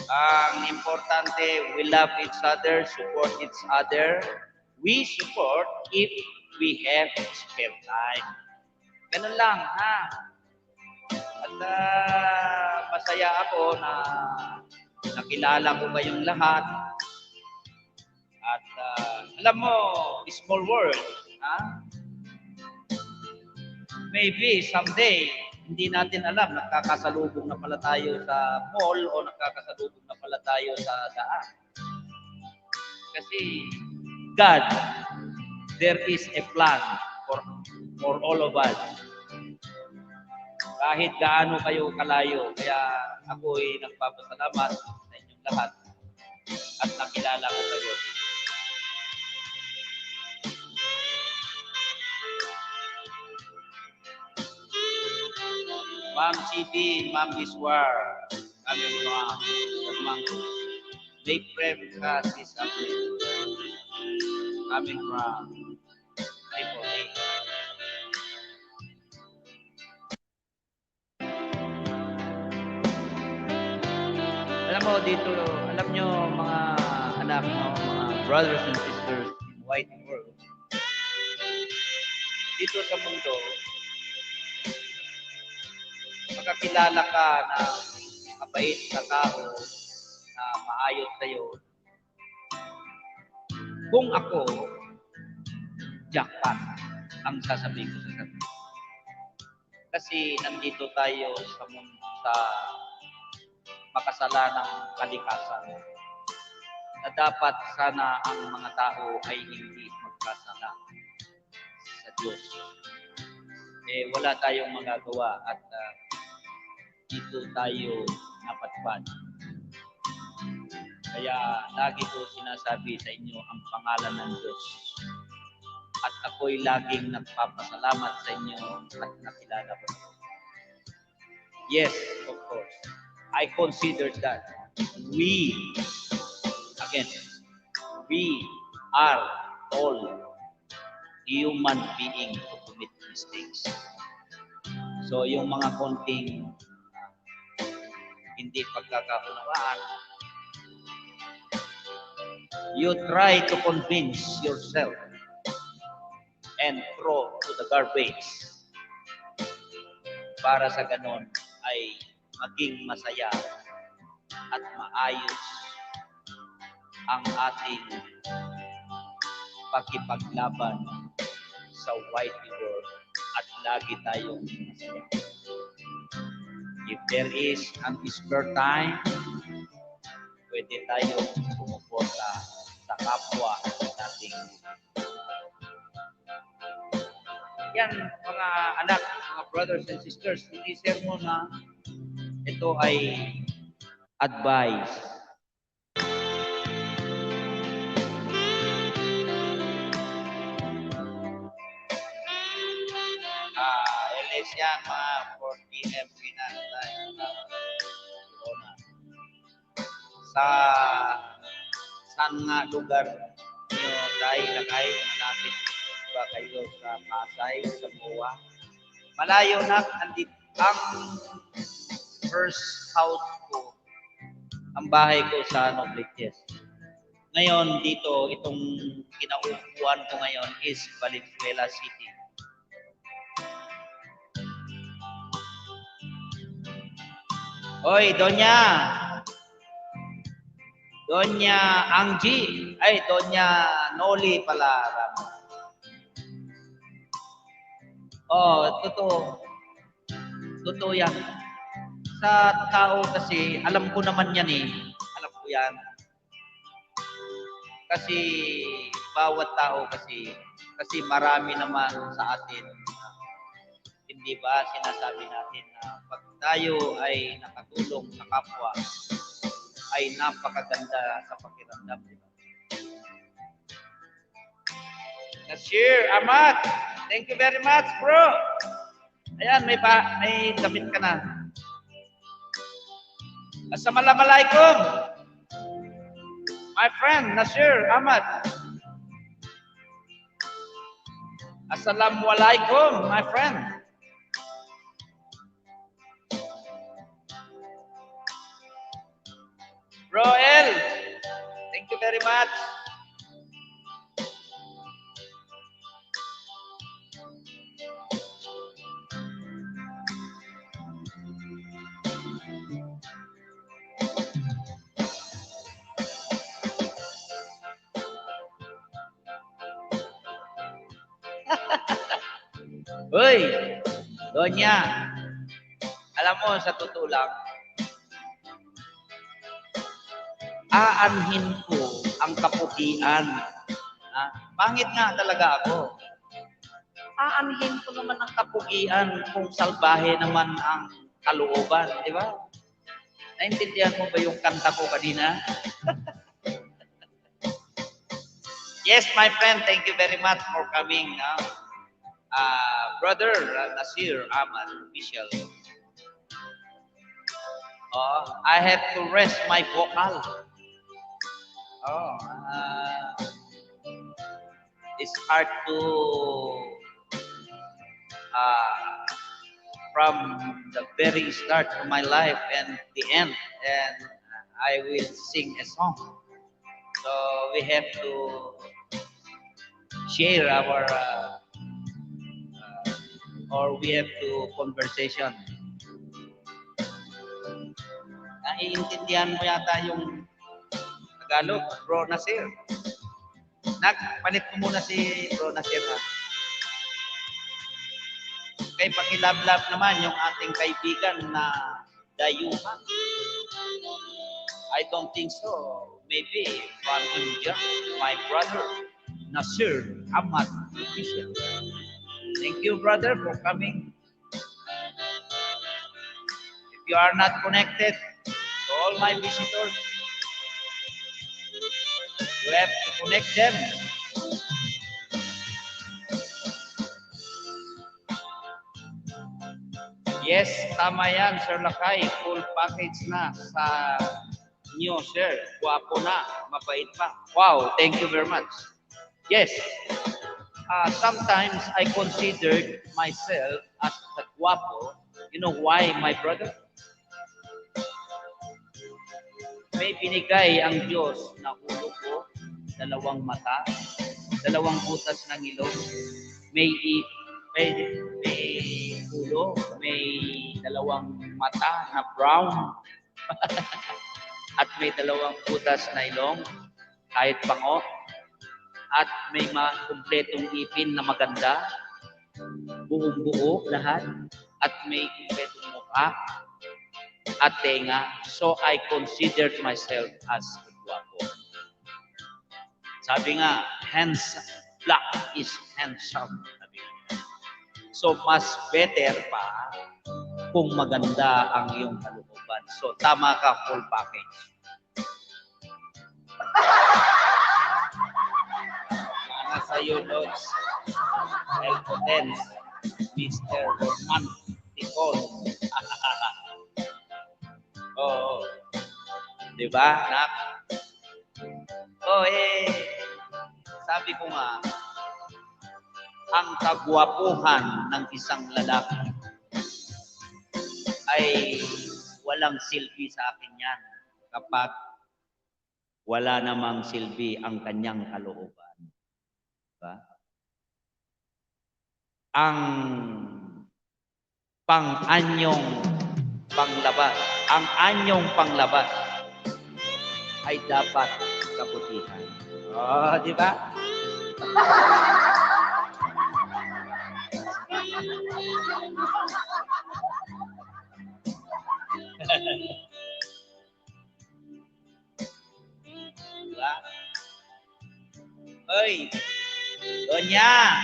Ang importante, we love each other, support each other. We support if we have spare time. Ganun lang, ha? At masaya ako na nakilala ko kayong lahat. At alam mo, small world, ha? Maybe someday, hindi natin alam, nagkakasalubong na pala tayo sa mall o nagkakasalubong na pala tayo sa daan. Kasi God, there is a plan for all of us. Kahit gaano kayo kalayo, kaya ako ay nagpapasalamat sa inyong lahat at nakilala ko kayo. Ma'am CD, Ma'am Iswar, coming from Lake Prem Sis coming from Triple A. Alam mo dito, alam nyo mga anak, mga brothers and sisters in white world, dito sa mundo, magkakilala ka ng mabait na tao na maayos sa'yo. Kung ako, jackpot ang sasabihin ko sa sarili. Kasi nandito tayo sa mundo, sa makasalanang kalikasan na dapat sana ang mga tao ay hindi magkasala sa Diyos. Wala tayong magagawa at dito tayo napatpad. Kaya lagi ko sinasabi sa inyo ang pangalan ng Diyos. At ako'y laging nagpapasalamat sa inyo at nakilala ko. Yes, of course. I consider that we are all human beings to commit mistakes. So, yung mga konting hindi pagkakaunawaan, you try to convince yourself and throw to the garbage para sa ganon ay maging masaya at maayos ang ating pakipaglaban sa whitey world at lagi tayong masaya. If there is an spare time, pwede tayong pumupunta sa kapwa nating. Yan, mga anak, mga brothers and sisters, hindi sermon na ito ay advice. LS yan, mga 4 p.m. Sa saan nga lugar nyo dahil na kayo malapit ba kayo sa Pasay, sa Buwa? Malayo na, andit ang first house ko, ang bahay ko sa Novaliches. Ngayon dito, itong kinaupuan ko ngayon is Valenzuela City. Oy, Doña Anggi, ay Doña Noli pala. Oh, totoo yan. Sa tao kasi, alam ko naman yan eh. Alam ko yan. Kasi bawat tao kasi marami naman sa atin. Hindi ba sinasabi natin na pag tayo ay nakatulong sa kapwa, ay napakaganda sa pakiramdam. Diba? Nasir Ahmad, thank you very much, bro. Ayan, may damit ka na. Assalamualaikum, my friend Nasir Ahmad. Assalamualaikum, my friend. Bro El, thank you very much. Hoy, Donya, alam mo, sa totoo lang, aanhin ko ang kaputian. Pangit nga talaga ako. Aanhin ko naman ang kapugian kung salbahe naman ang kalooban, di ba? Naintindihan mo ba yung kanta ko kanina? Yes, my friend, thank you very much for coming. Brother Nasir Ahmad, official. I have to rest my vocal. It's hard to from the very start of my life and the end, and I will sing a song. So we have to share our or we have to conversation. Naiintindihan mo yata yung Tagalog, Bro Nasir. Palit mo muna si Bro Nasir. Kay pakilablab naman yung ating kaibigan na dayuhan. I don't think so. Maybe from India, my brother Nasir Ahmad official. Thank you, brother, for coming. If you are not connected to all my visitors, you have to connect them. Yes, tama yan, Sir Lakay. Full package na sa inyo, sir. Guwapo na, mabait pa. Wow, thank you very much. Yes. sometimes I considered myself as the guapo. You know why, my brother? May binigay ang Diyos na ulo ko, dalawang mata, dalawang butas ng ilong, may ulo, may dalawang mata na brown, at may dalawang butas na ilong, kahit pango, at may kumpletong ipin na maganda, buong buo lahat, at may kumpletong mukha, at tenga. So I considered myself as a guwapo. Sabi nga, black is handsome. Sabi nga. So mas better pa kung maganda ang iyong kalooban. So tama ka, full package. Mana sa'yo, Lods? El Potens, Mr. Romanticon. Oo. Di ba, nak? Sabi ko nga, ang kagwapuhan ng isang lalaki ay walang silbi sa akin yan kapag wala namang silbi ang kanyang kalooban. Diba? Ang anyong panglabas ay dapat kabutihan. Oh, di ba? Diba? Oy, Donya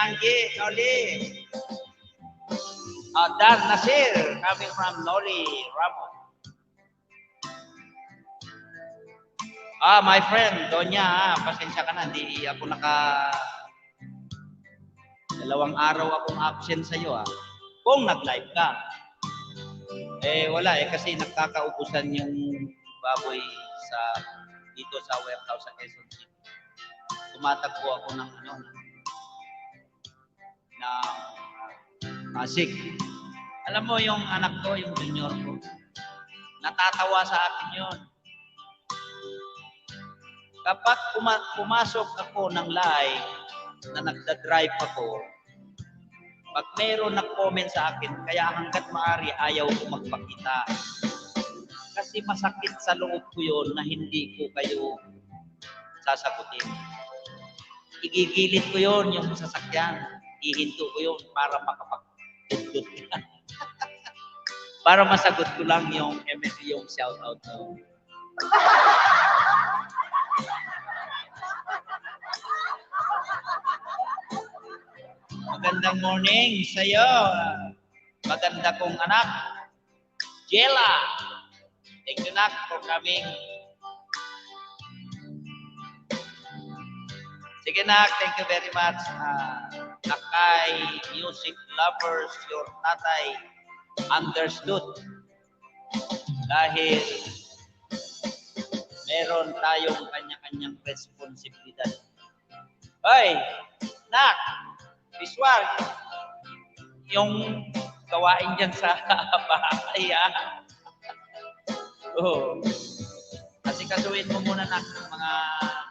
Anggi, Noli. Dan Nasir, coming from Noli Ramos. My friend, Donya, pasensya ka na, hindi ako dalawang araw akong absent sa iyo Kung nag-live ka. Wala kasi nakakaubusan yung baboy dito sa warehouse sa Quezon City. Tumatagpo ako ng Pasig. Alam mo yung anak ko, yung junior ko, natatawa sa akin yun. Kapag pumasok ako ng live na nagda-drive ako, pag mayroon nag-comment sa akin, kaya hanggat maaari ayaw ko magpakita. Kasi masakit sa loob ko yun na hindi ko kayo sasagutin. Igigilid ko yun, yung sasakyan. Ihinto ko yun para makapagdudod. Para masagot ko lang yung shout-out ko. Magandang morning sa'yo. Maganda kong anak, Jella. Thank you, Nak, for coming. Sige, Nak, thank you very much. Nakay music lovers, your tatay understood. Dahil meron tayong kanya-kanyang responsibilidad. Hoy, Nak, Biswar, yung gawain dyan sa bahay, Kasi kasuhin mo muna ng mga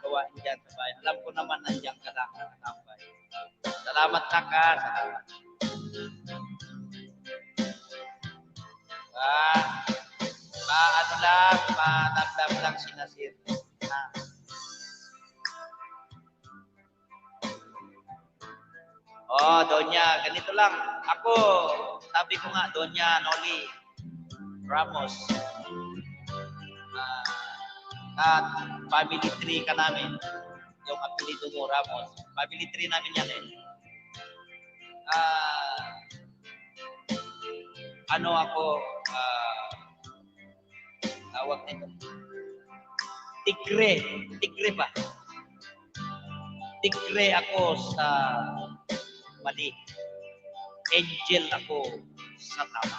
gawain dyan sa bahay. Alam ko naman nandiyan ka lang nakatambay. Salamat na ka. Salamat. Panagdam lang sinasir. Donya, ganito lang. Ako, sabi ko nga, Donya Noli Ramos. At family tree ka namin. Yung apelido mo, Ramos. Family tree namin yan ako, tawag nito. Tigre ba? Tigre ako sa mali. Angel ako sa tama.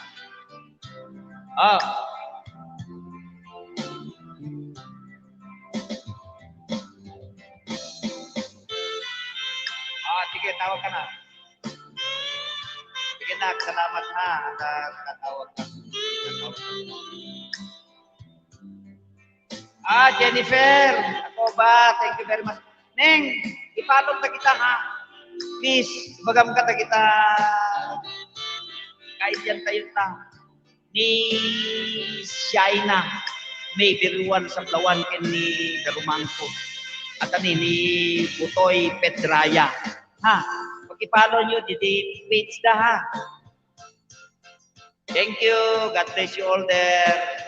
sige, tawag ka na. Sige na, salamat ha. Tatawag ka. Jennifer! Ako ba? Thank you very much. Neng, ipalong na kita ha. Please, ibagam ka na kita. Kahit yan tayo ta. Ni Shaina. May biruan sa Blawan ken ni Darumangko. At ni Butoy Pedraya. Ha? Pag-ipalo nyo, di page na ha. Thank you. God bless you all there.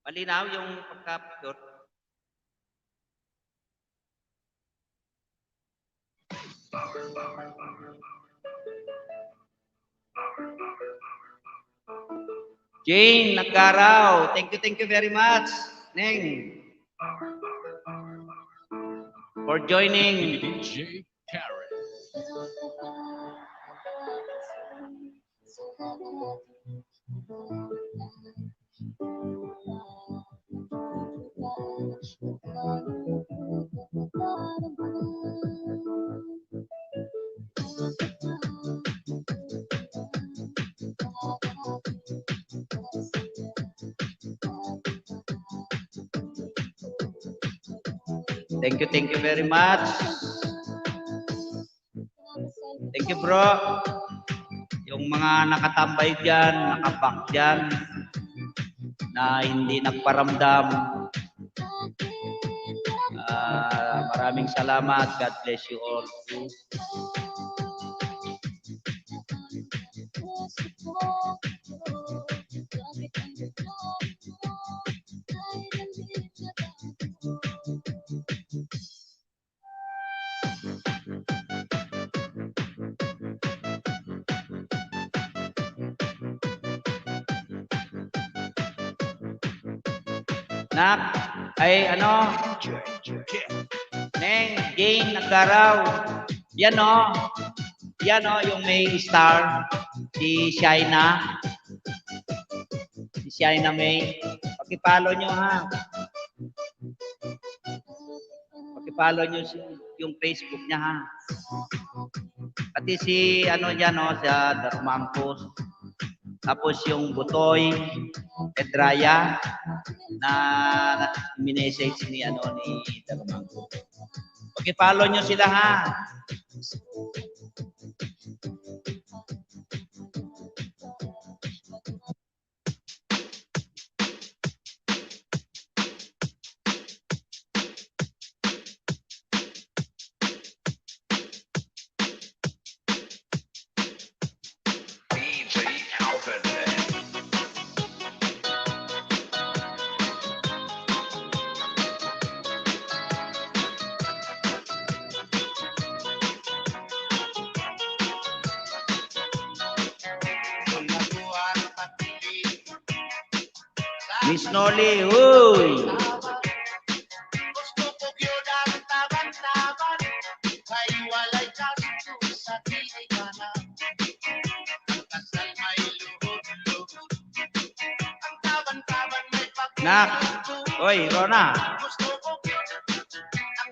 Malinaw yung pagka-picture. Jane Nagaraw, thank you very much. Neng, for joining. DJ Karen. Thank you very much. Thank you, bro. Yung mga nakatambay dyan, nakabak dyan, na hindi nagparamdam. Maraming salamat. God bless you all. Nak, ay ano? Neng, Jane Nagaraw. Yan o. Yan o, yung may star. Si Shaina. Si Shaina May. Pakipalo nyo ha. Pakipalo nyo yung Facebook niya ha. Pati si ano dyan o, sa Darumangkos. Tapos yung Butoy Pedraya na minessage ni ano ni Darumangkos. Pakipalo nyo sila ha. Miss Noli, huy! Nak, oy, Rona.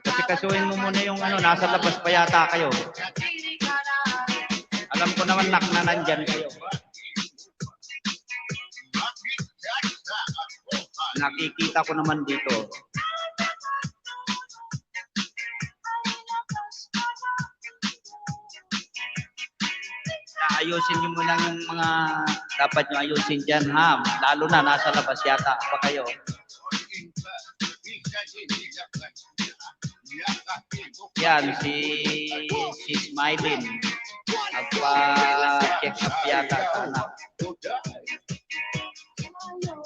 Kasi kasuhin mo muna yung ano, nasa labas pa yata kayo. Alam ko naman, nak, na nandyan kayo. Nakikita ko naman dito. Ayusin niyo muna yung mga dapat nyo ayusin dyan, ha? Lalo na, nasa labas yata pa kayo. Yan, si Smiley. Nagpa-check up yata sa anak.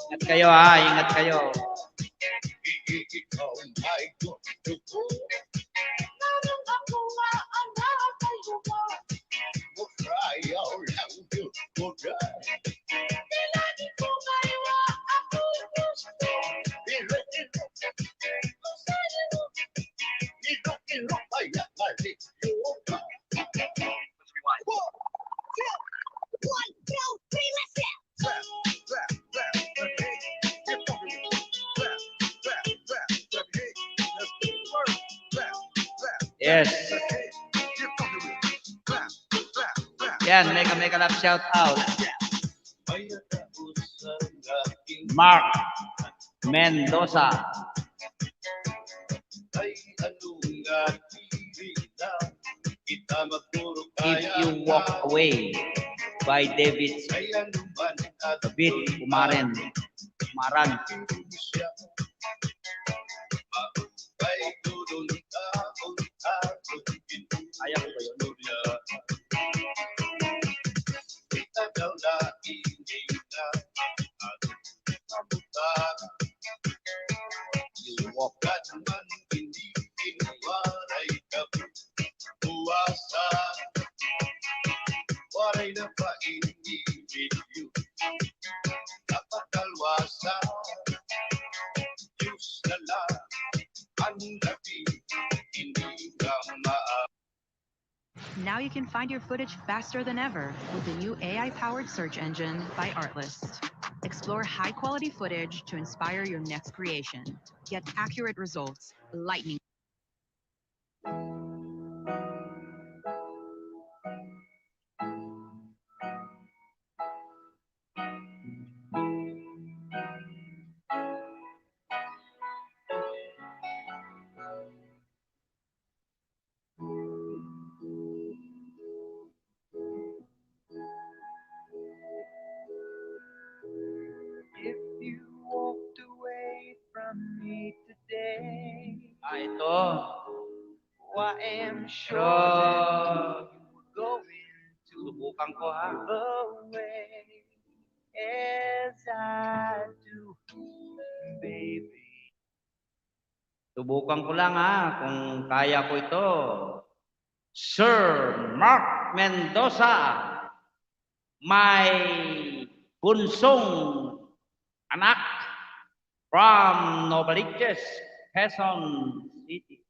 Ingat kayo, ha? Ingat kayo. Yes. Yan, mega love shout out. Mark Mendoza. If You Walk Away by David Umaran. Ayaw ko ba yun? You walk. Now you can find your footage faster than ever with the new AI-powered search engine by Artlist. Explore high-quality footage to inspire your next creation. Get accurate results, lightning. Ito. Pero, subukan ko, ha? Subukan ko lang, ha, kung kaya ko ito. Sir Mark Mendoza, my bunsong anak from Novaliches, Quezon City.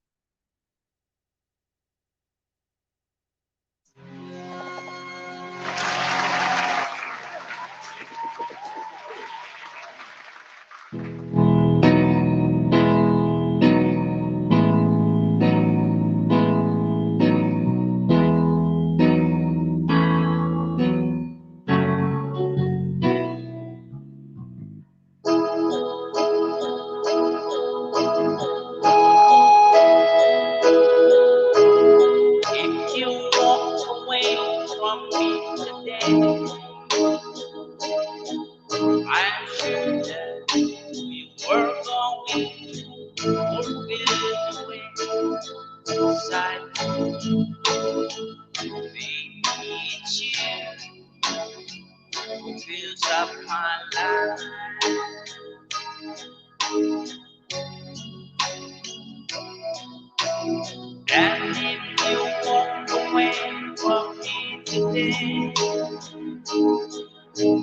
And if you walk away from me today,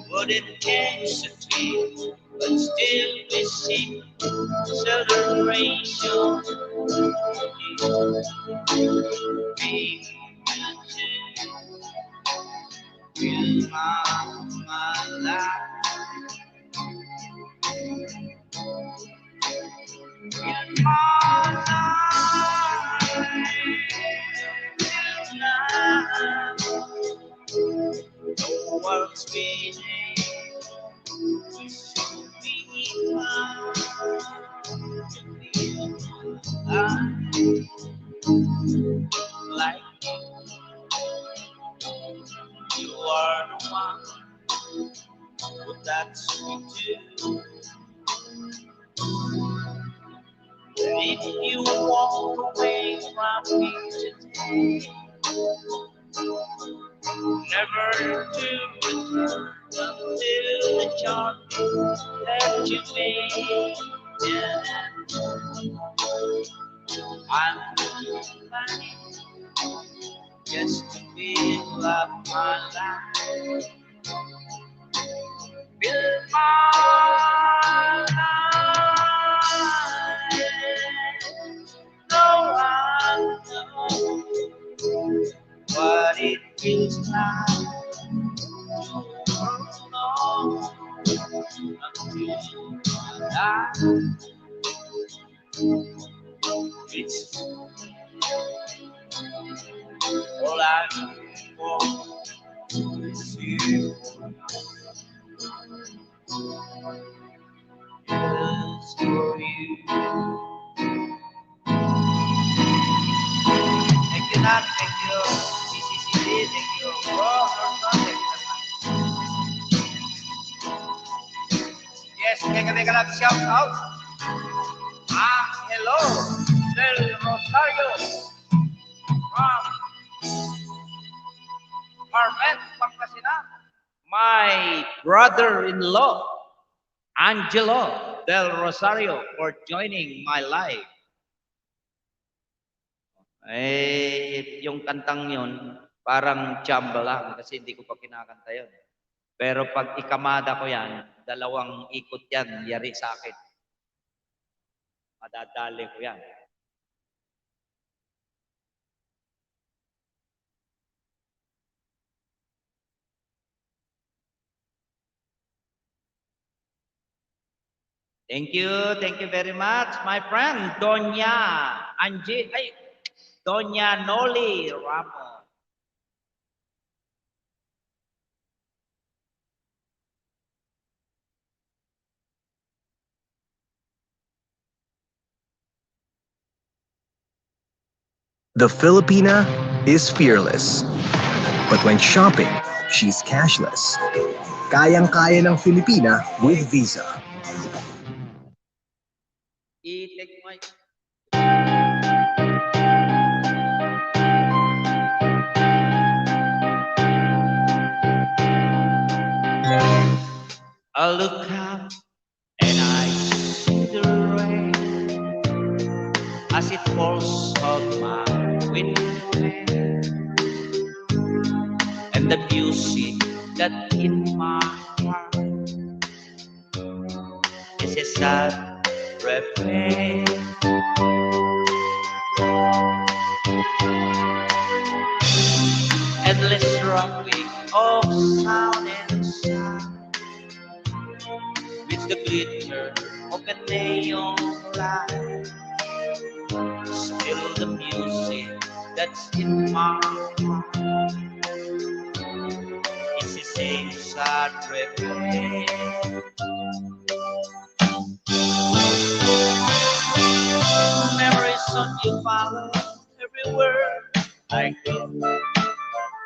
wouldn't change the feel, but still Be you my life. In my life, no one's been able to show me how to live life like you are the one who that's me too. If you walk away from me today, never to return until the charm that you made. Yeah. I'm fine just to fill up my life. Fill my life. No one knows what it feels like to hold on until I die. It's all I want is you. Just for you. Thank you, Nat. Thank you, CCCD. Thank you, Bro. Thank you. Yes, teka lang, shout out. Hello, Del Rosario from Carmen, Pangasinan. My brother-in-law, Angelo Del Rosario, for joining my live. Yung kantang yun, parang chamba lang kasi hindi ko pa kinakanta yun. Pero pag ikamada ko yan, 2 ikot yan, yari sa akin. Madadali ko yan. Thank you very much, my friend, Doña Noli Ramos. The Filipina is fearless. But when shopping, she's cashless. Kayang-kaya ng Filipina with Visa. I-take my... I look up and I see the rain as it falls on my window, and the music that in my heart is a sad refrain. Endless rumbling of sound and sound, with the glitter of a neon light. Still the music that's in my heart is the same sad refrain. Memories on you follow everywhere I go,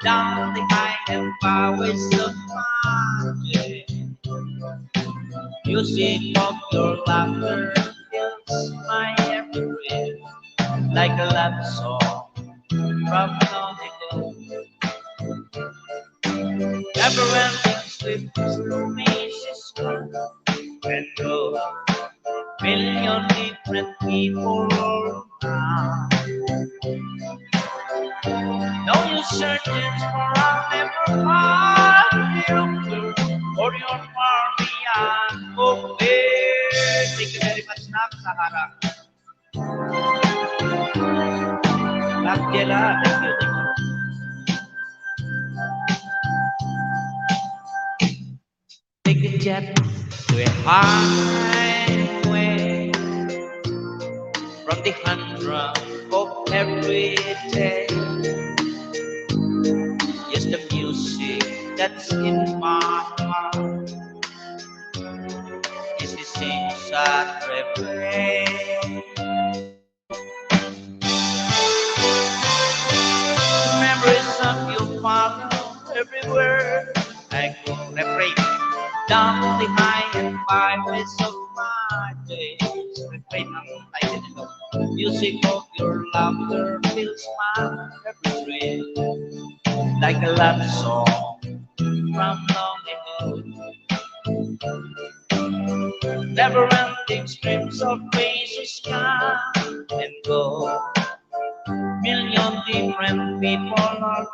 down the hidden byways of my day. Music of your laughter fills my every breath like a love song from long ago. Never-ending slips through me, she's come and go. Million different people all around. No use searching for I'll never find you or your far beyond. Okay, thank you very much, Nak Sahara. Angela, thank you. Take a jet to a highway from the humdrum of every day. Yes, the music that's in my heart is the same sad refrain. Memories of your father everywhere I go. Refrain down the high and byways of my days. Refrain ang title nito. Music of your laughter fills my every dream like a love song from long ago. Never-ending streams of faces come and go. Million different people around.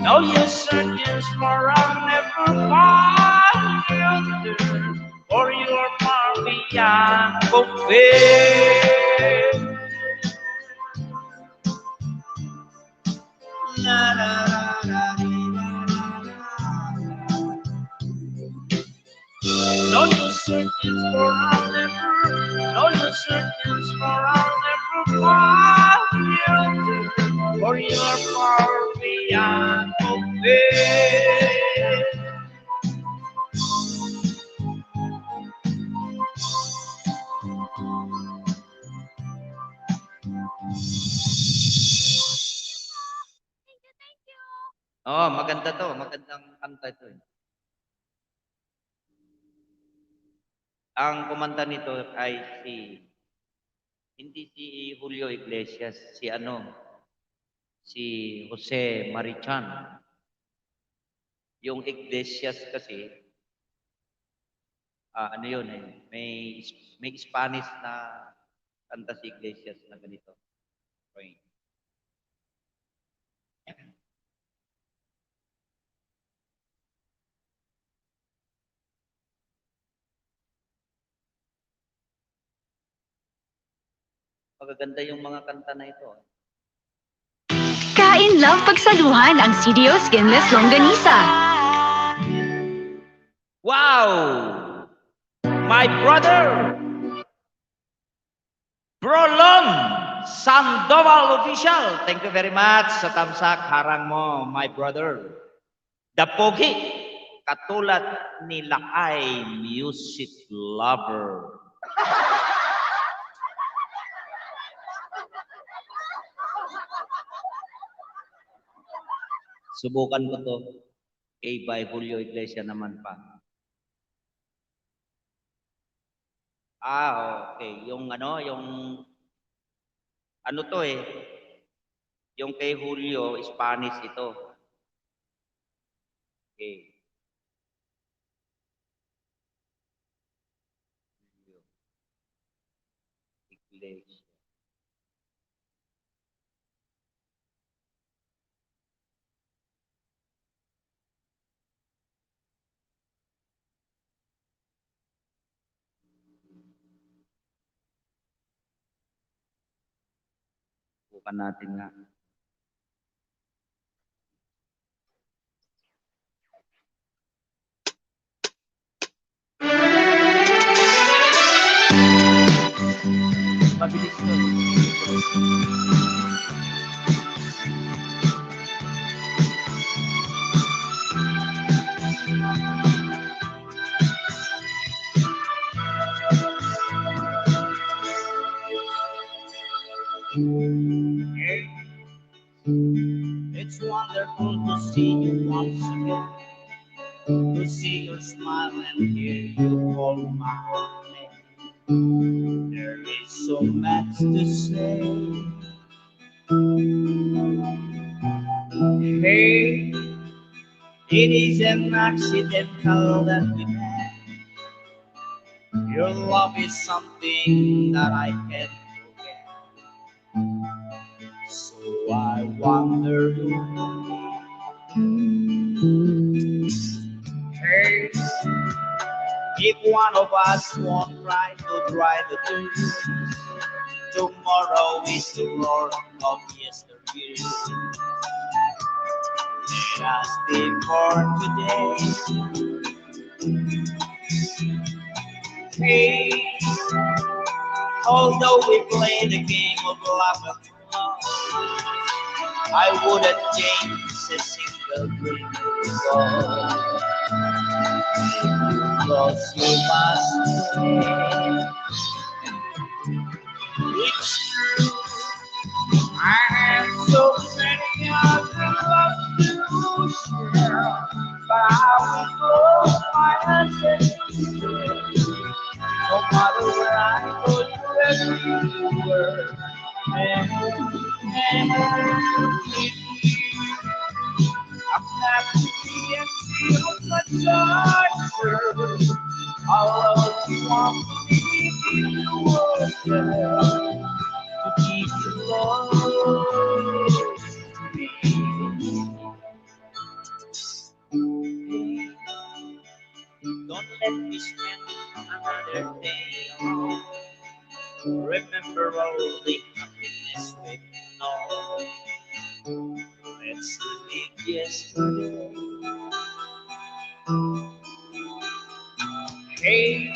No use searching for I'll never find you there, or you're far beyond compare. La, la, la, la, no use searching for I'll never, no use searching for I'll never find you there, or you're far beyond compare. Thank you. Oh, maganda to. Magandang kanta ito. Ang kumanta nito ay hindi si Julio Iglesias, si Jose Marichan. Yung Iglesias kasi, ano yun may Spanish na kanta si Iglesias na ganito. Okay. Magaganda yung mga kanta na ito. Kain lang pagsaluhan ang CDO Skinless Longganisa. Wow! My brother! Brolon Sandoval Official. Thank you very much sa tamsak harang mo, my brother. The Pogi, katulad ni Lakay Music Lover. Subukan ko to. By Julio Iglesias naman pa. Okay. Yung to yung kay Julio, Spanish ito. Okay. Julio Iglesias. Subukan natin nga. Mabilis to. It's wonderful to see you once again, to see your smile and hear you call my name. There is so much to say. Hey, it is an accidental that we met. Your love is something that I can't forget. So I wonder, hey, if one of us won't try to dry the tears, Tomorrow is the world of yesterday. Just before today. Hey, although we play the game of love and love, I wouldn't change a single thing. Cause you must know it's true. I have so many other love to share, but I will close my eyes and see. No matter where I go, you're everywhere. And I'm happy to be and feel such joy. I'll always want to be in the world, to keep you close to me. Don't let me spend another day alone. Remember all the happiness we know. Let's live yesterday. Hey,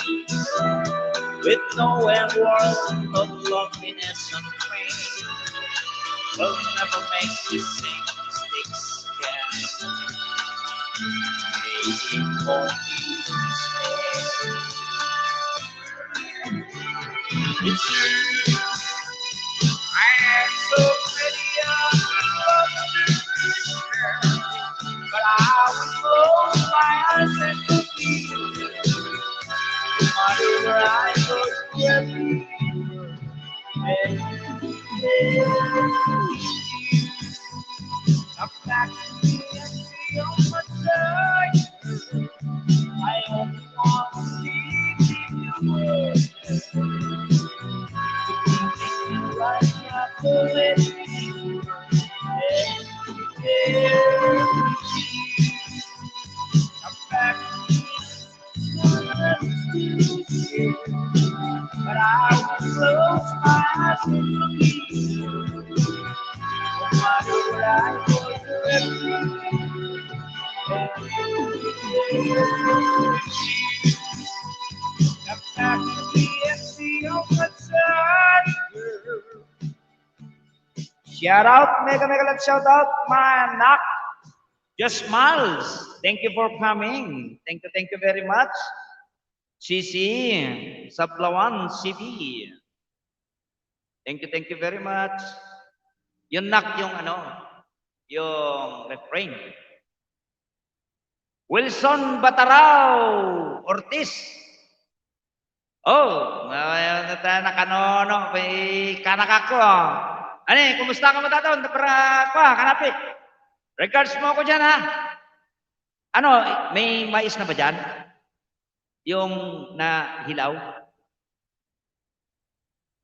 with no end world of loneliness and pain, will never make you sing mistakes again. Maybe only it's true. I have so many other but I will close my eyes and feel. No matter where I go, come back to me and feel my touch. I only want to leave you with right now to let me. Come back to me, but I will close my eyes and look at you. No matter where I go, you're everywhere. Come back to me and feel my touch, girl. Shout out, mega let's shout out, my knock. Just smiles. Thank you for coming. Thank you very much. CC, Sablawan, CB. Thank you very much. Yung knock yung yung refrain. Wilson Batarao Ortiz. Oh, nakanono, may kanak ako. Ano, kumusta ka mo taon? Kanapi. Regards mo ako dyan, ha? Ano, may mais na ba dyan? Yung nahilaw?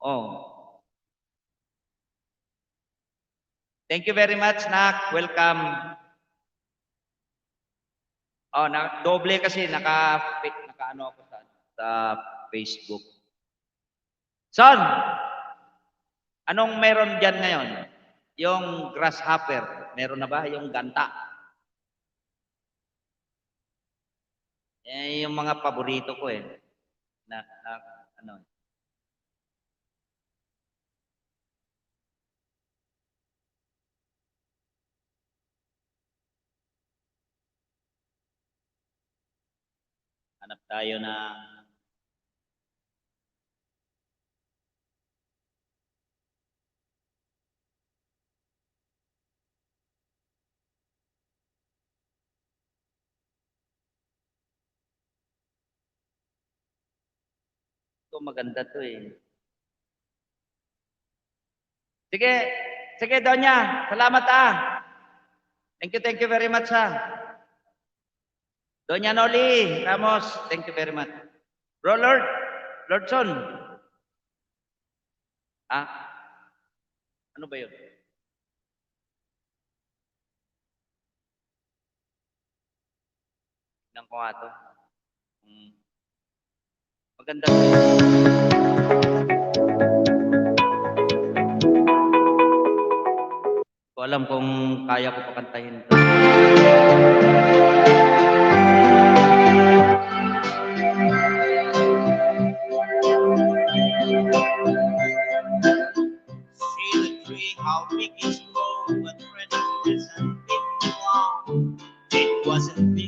Oh. Thank you very much, Nak. Welcome. Oh, doble kasi naka-ano ako sa Facebook. Son, anong meron dyan ngayon? Yung grasshopper, meron na ba? Yung ganta? Yung mga paborito ko ano. Hanap tayo na ito, maganda to eh. Sige, Donya. Salamat Thank you very much Donya Noli Ramos, thank you very much. Bro Lordson. Ano ba yun? Tignan ko nga to. Maganda. ko alam kung kaya ko pakantahin to. See the tree, how big it's grown, but when it wasn't big long, it wasn't big.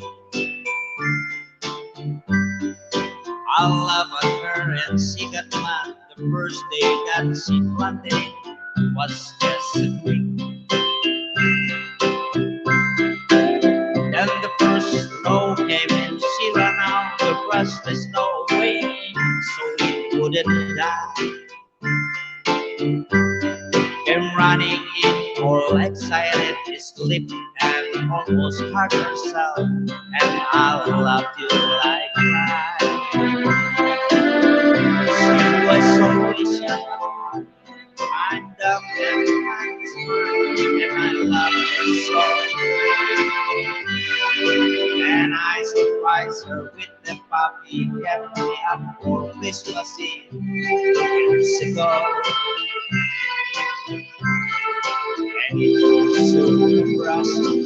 I laughed at her and she got mad. The first day that she planted was just a twig. Then the first snow came and she ran out to brush the snow away so it wouldn't die. Came running in all excited, she slipped and almost hurt herself, and I laughed till I cried. She was so patient, I'm dumb and I'm smart, and I love her so. And I surprised her with the puppy, kept me up for Christmas Eve years ago. And it was so embarrassing,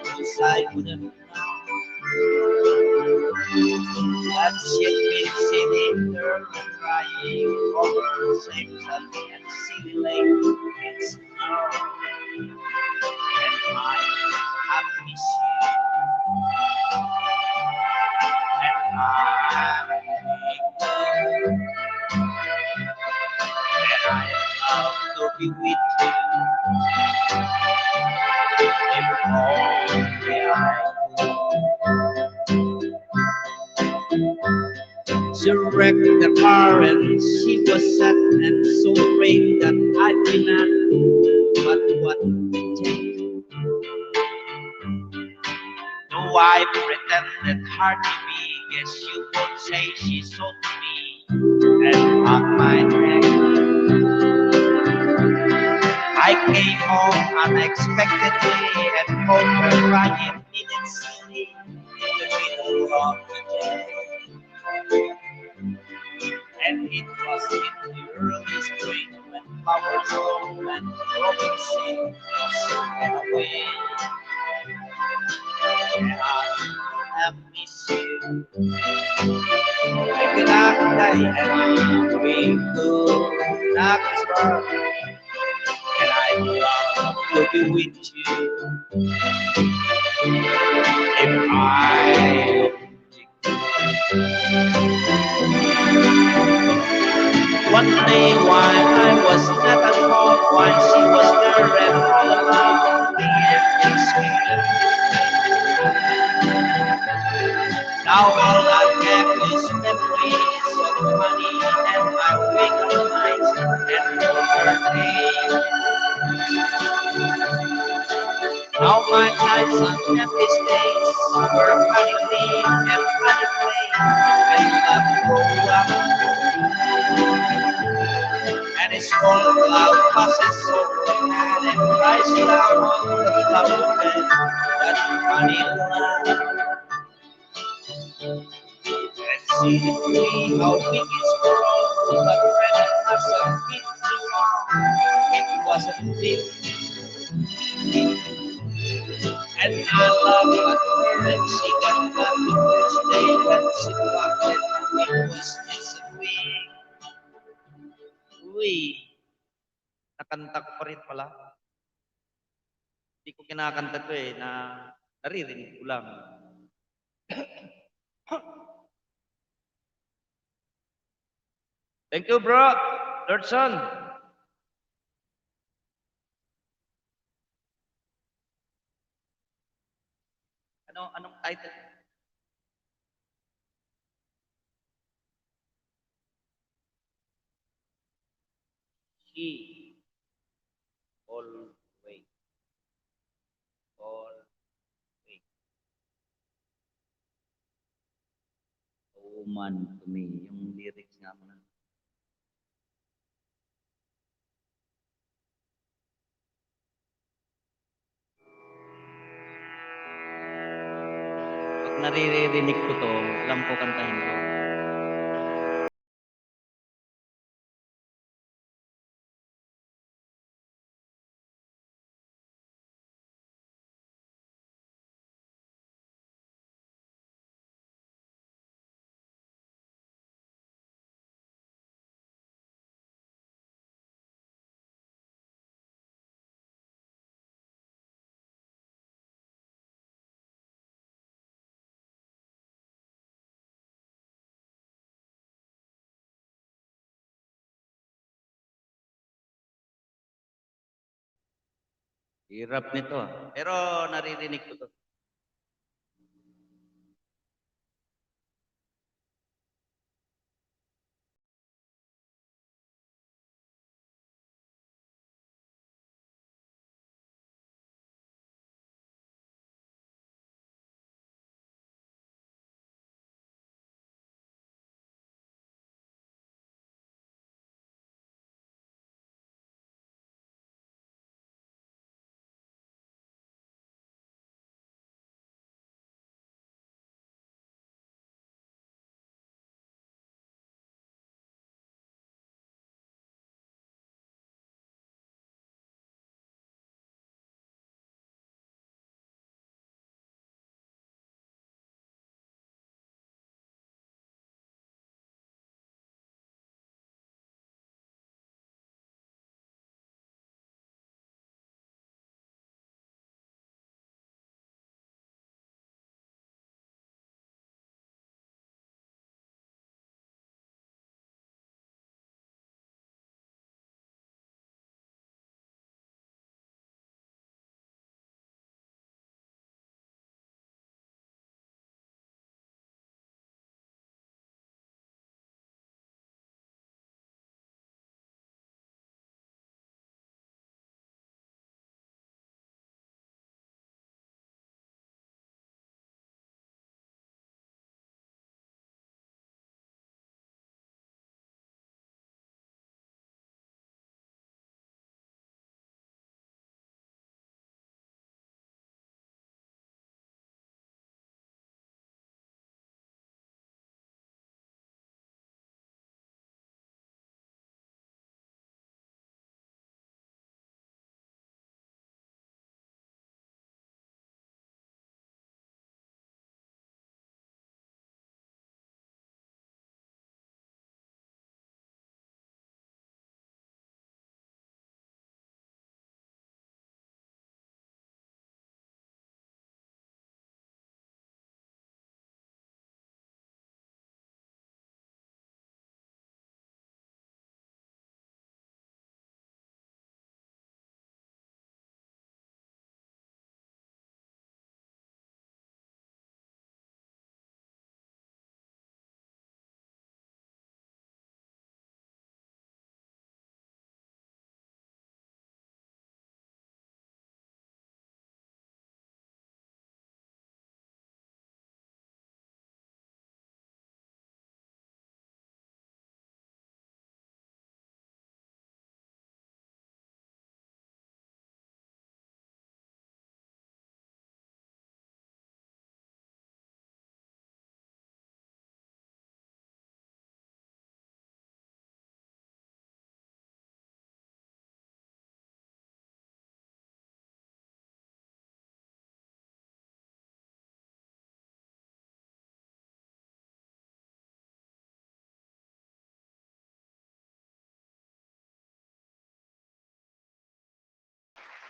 because I would have known that she'd been sitting there and crying over the same sunny and silly lake in snow. And I miss you, and I'm thinking, and I love to be with you. If only I could. She wrecked the car and she was sad and so afraid that I'd be mad. But what would it take? No, I pretended hard to be. Guess you could say she sold me and hugged my neck. I came home unexpectedly and called her crying innocently in the middle of the day. And it was in the early spring when flowers bloom and robins sing and away. And I have missed you. Waking up day and we go knock and I love to be with you. If I one day while I was not at home, while she was there and all alone, the evening's came. Now all I have is memories of money, and I wake up nights and call her name. Now my nights on happiest days were funny leave and funny play, and love grow up. And it's full of love, passes so and it cries down on the flower bed. That funny love. And see the tree, how big it's grown, but when it hasn't been too long, it wasn't big. And I love her, and she got that the first day when she walked in, it was just a week. Uy, nakanta ko pa rin pala. Hindi ko kinakanta to na naririnig ko lang. Thank you, bro. Lordson. Anong title? She always. Always. A woman to me. Yung lyrics nga mo na. Pag naririnig ko to, alam ko kantahin ko. Hirap nito. Pero naririnig ko to.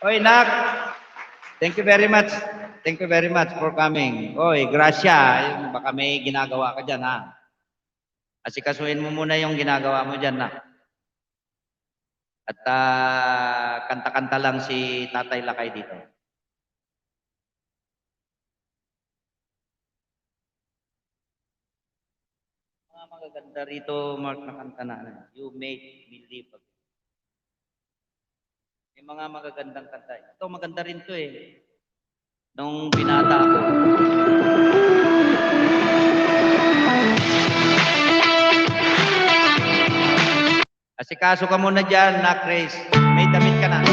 Oy, Nak. Thank you very much. Thank you very much for coming. Oy, Gracia, baka may ginagawa ka dyan, ha? Asikasuhin mo muna yung ginagawa mo dyan, Nak. At kanta-kanta lang si Tatay Lakay dito. Mga magaganda rito, Mark, na kanta na. You make me live again. May mga magagandang kanta. Ito, maganda rin to eh. Nung binata ako. Asikaso ka muna dyan, Nak Grace. May damit ka na.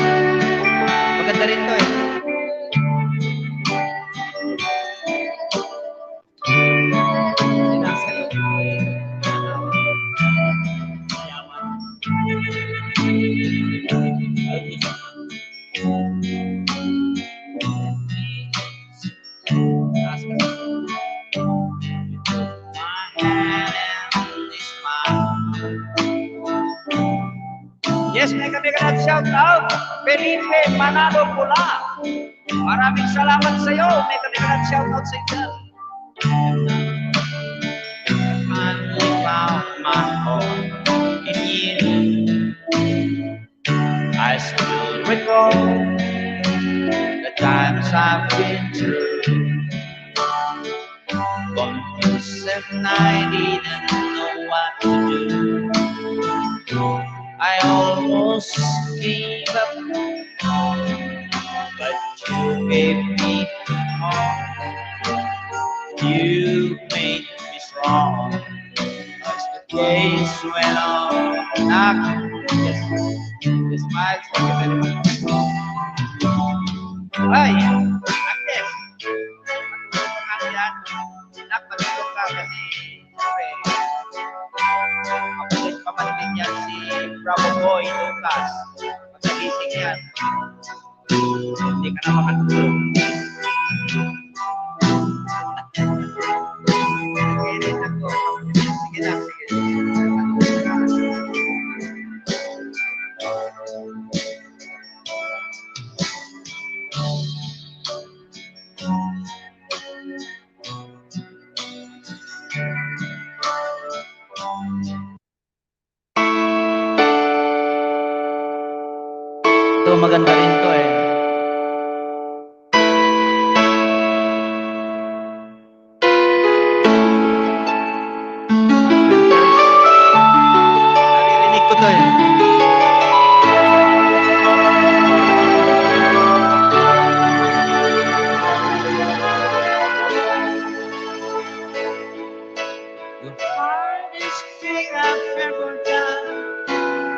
Maganda rin to eh. Yes, may kami ka shout out. Felipe Manalo Pula. Maraming salamat sa iyo. May kami ka shout out sa iyo. I found my home in you. I still recall times I've been through, confused and I didn't know what to do. I almost gave up, but you gave me hope. You made me strong as the days went on. Yes, smiles. Thank you very much. Ay, Agnes. Matulog yan. Nakatulog ka kasi, siyempre, makulit pamangkin yan si Bravo Boy Lucas. Magagising yan. Hindi ka na makatulog. Nakikinig ako. Sige na, sige. Ito, maganda rin to eh. Naririnig ko to eh. The hardest thing I've ever done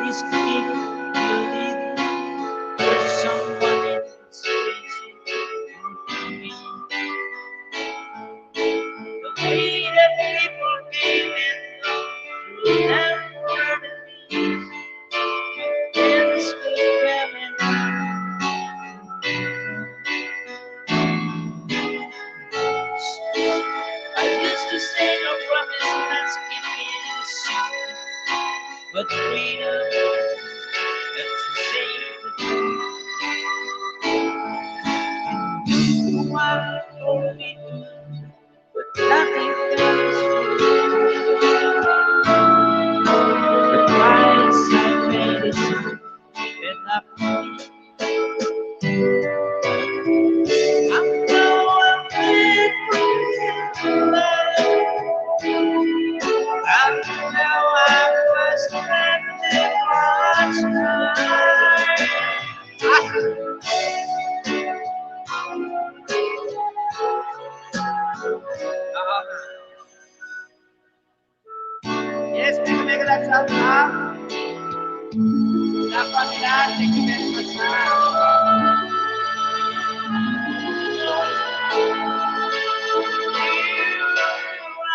is keep believing there's someone else facing me. The way that people came and gone through that word of me, and still coming. I used to say no promise, let's keep it secret, but freedom, that's to say the truth. You do what you told me to, but nothing comes from the price I paid is enough for me. I know I've been broken love. I know I was nothing much time. Yes, make that sound now. Dapat nila, thank you very much.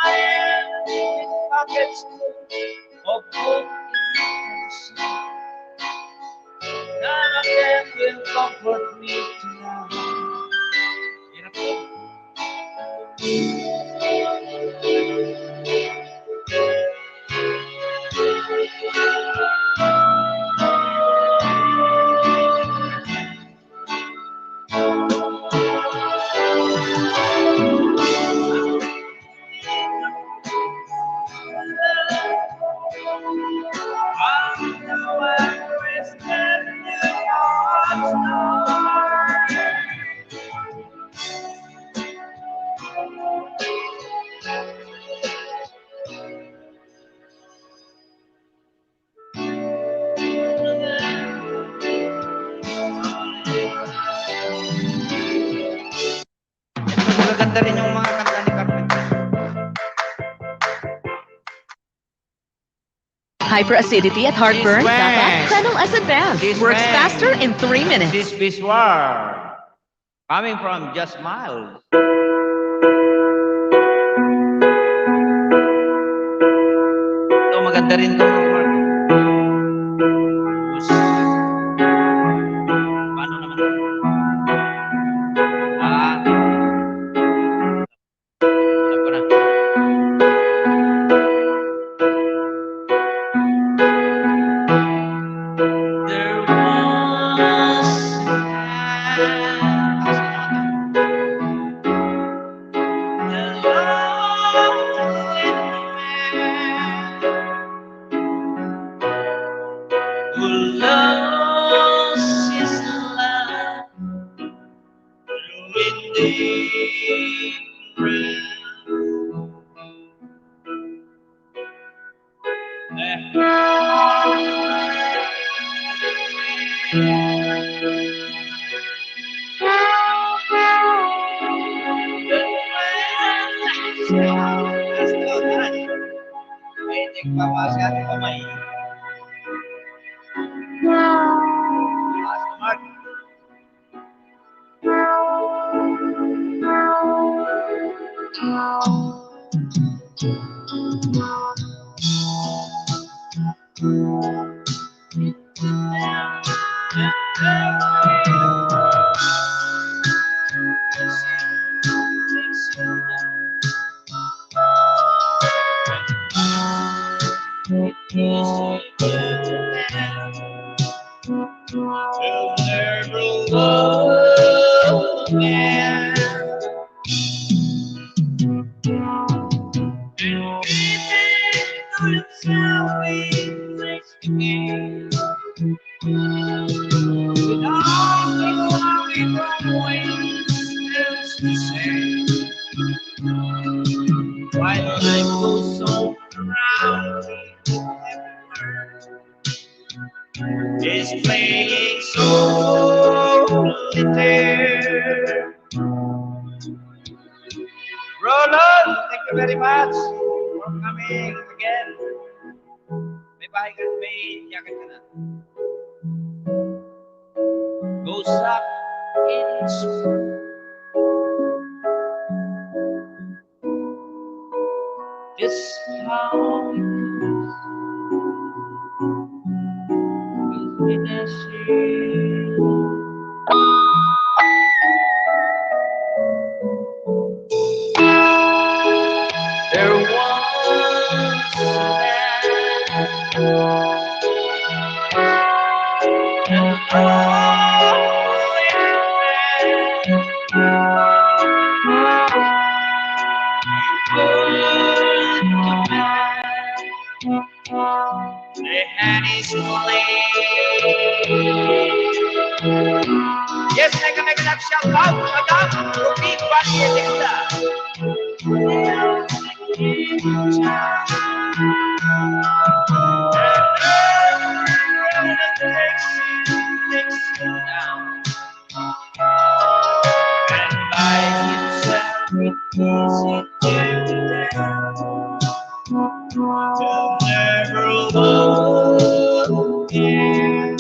I am in pockets of hope. None of them will comfort me tonight. Magaganda rin yung mga kanta ni Carpenter. Hyperacidity at heartburn? This Dapat way. Prenol S Advance. This Works way. faster in 3 minutes. This Biswar, coming from Just Miles. Ito, maganda rin ito. Paano naman? Alam ko na. There was who lost his love Roland, thank you very much for coming again. Bye-bye, Ganmay. Yakin ka na. Goes up in spring. This how it goes. With a there was a they had his yes, I can make that shout out, Madam, repeat what you down. And by himself it easy to down. He'll never love again.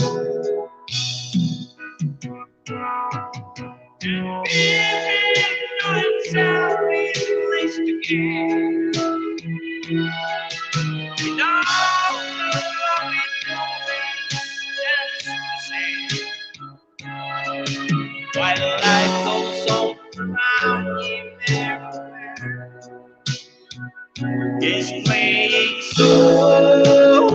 And if himself is placed again, we don't know it always ends the same. While life goes on around him everywhere, he's playing solitaire.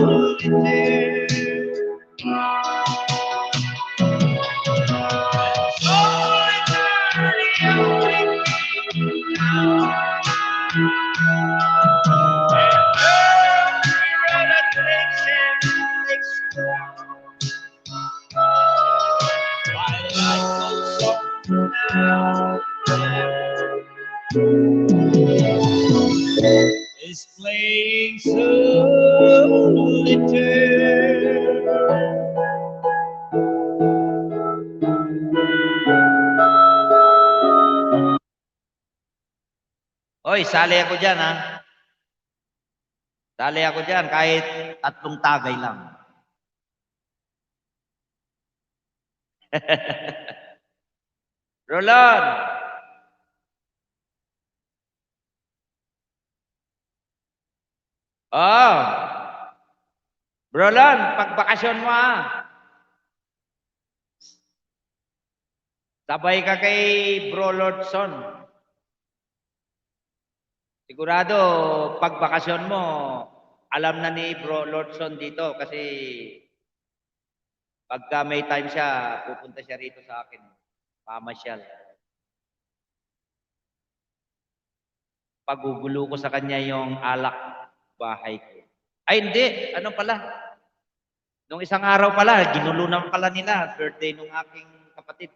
Is playing solitaire. Oy, sali ako dyan, ha? Sali ako dyan, kahit 3 tagay lang. Roland! Oh! Roland, pagbakasyon mo, ha? Sabay ka kay Bro Lordson. Sigurado, pagbakasyon mo, alam na ni Bro Lordson dito kasi pagka may time siya, pupunta siya rito sa akin. Pamasyal. Pagugulo ko sa kanya yung alak bahay ko. Ay, hindi. Ano pala? Nung isang araw pala, ginulo naman pala nila. Birthday nung aking kapatid.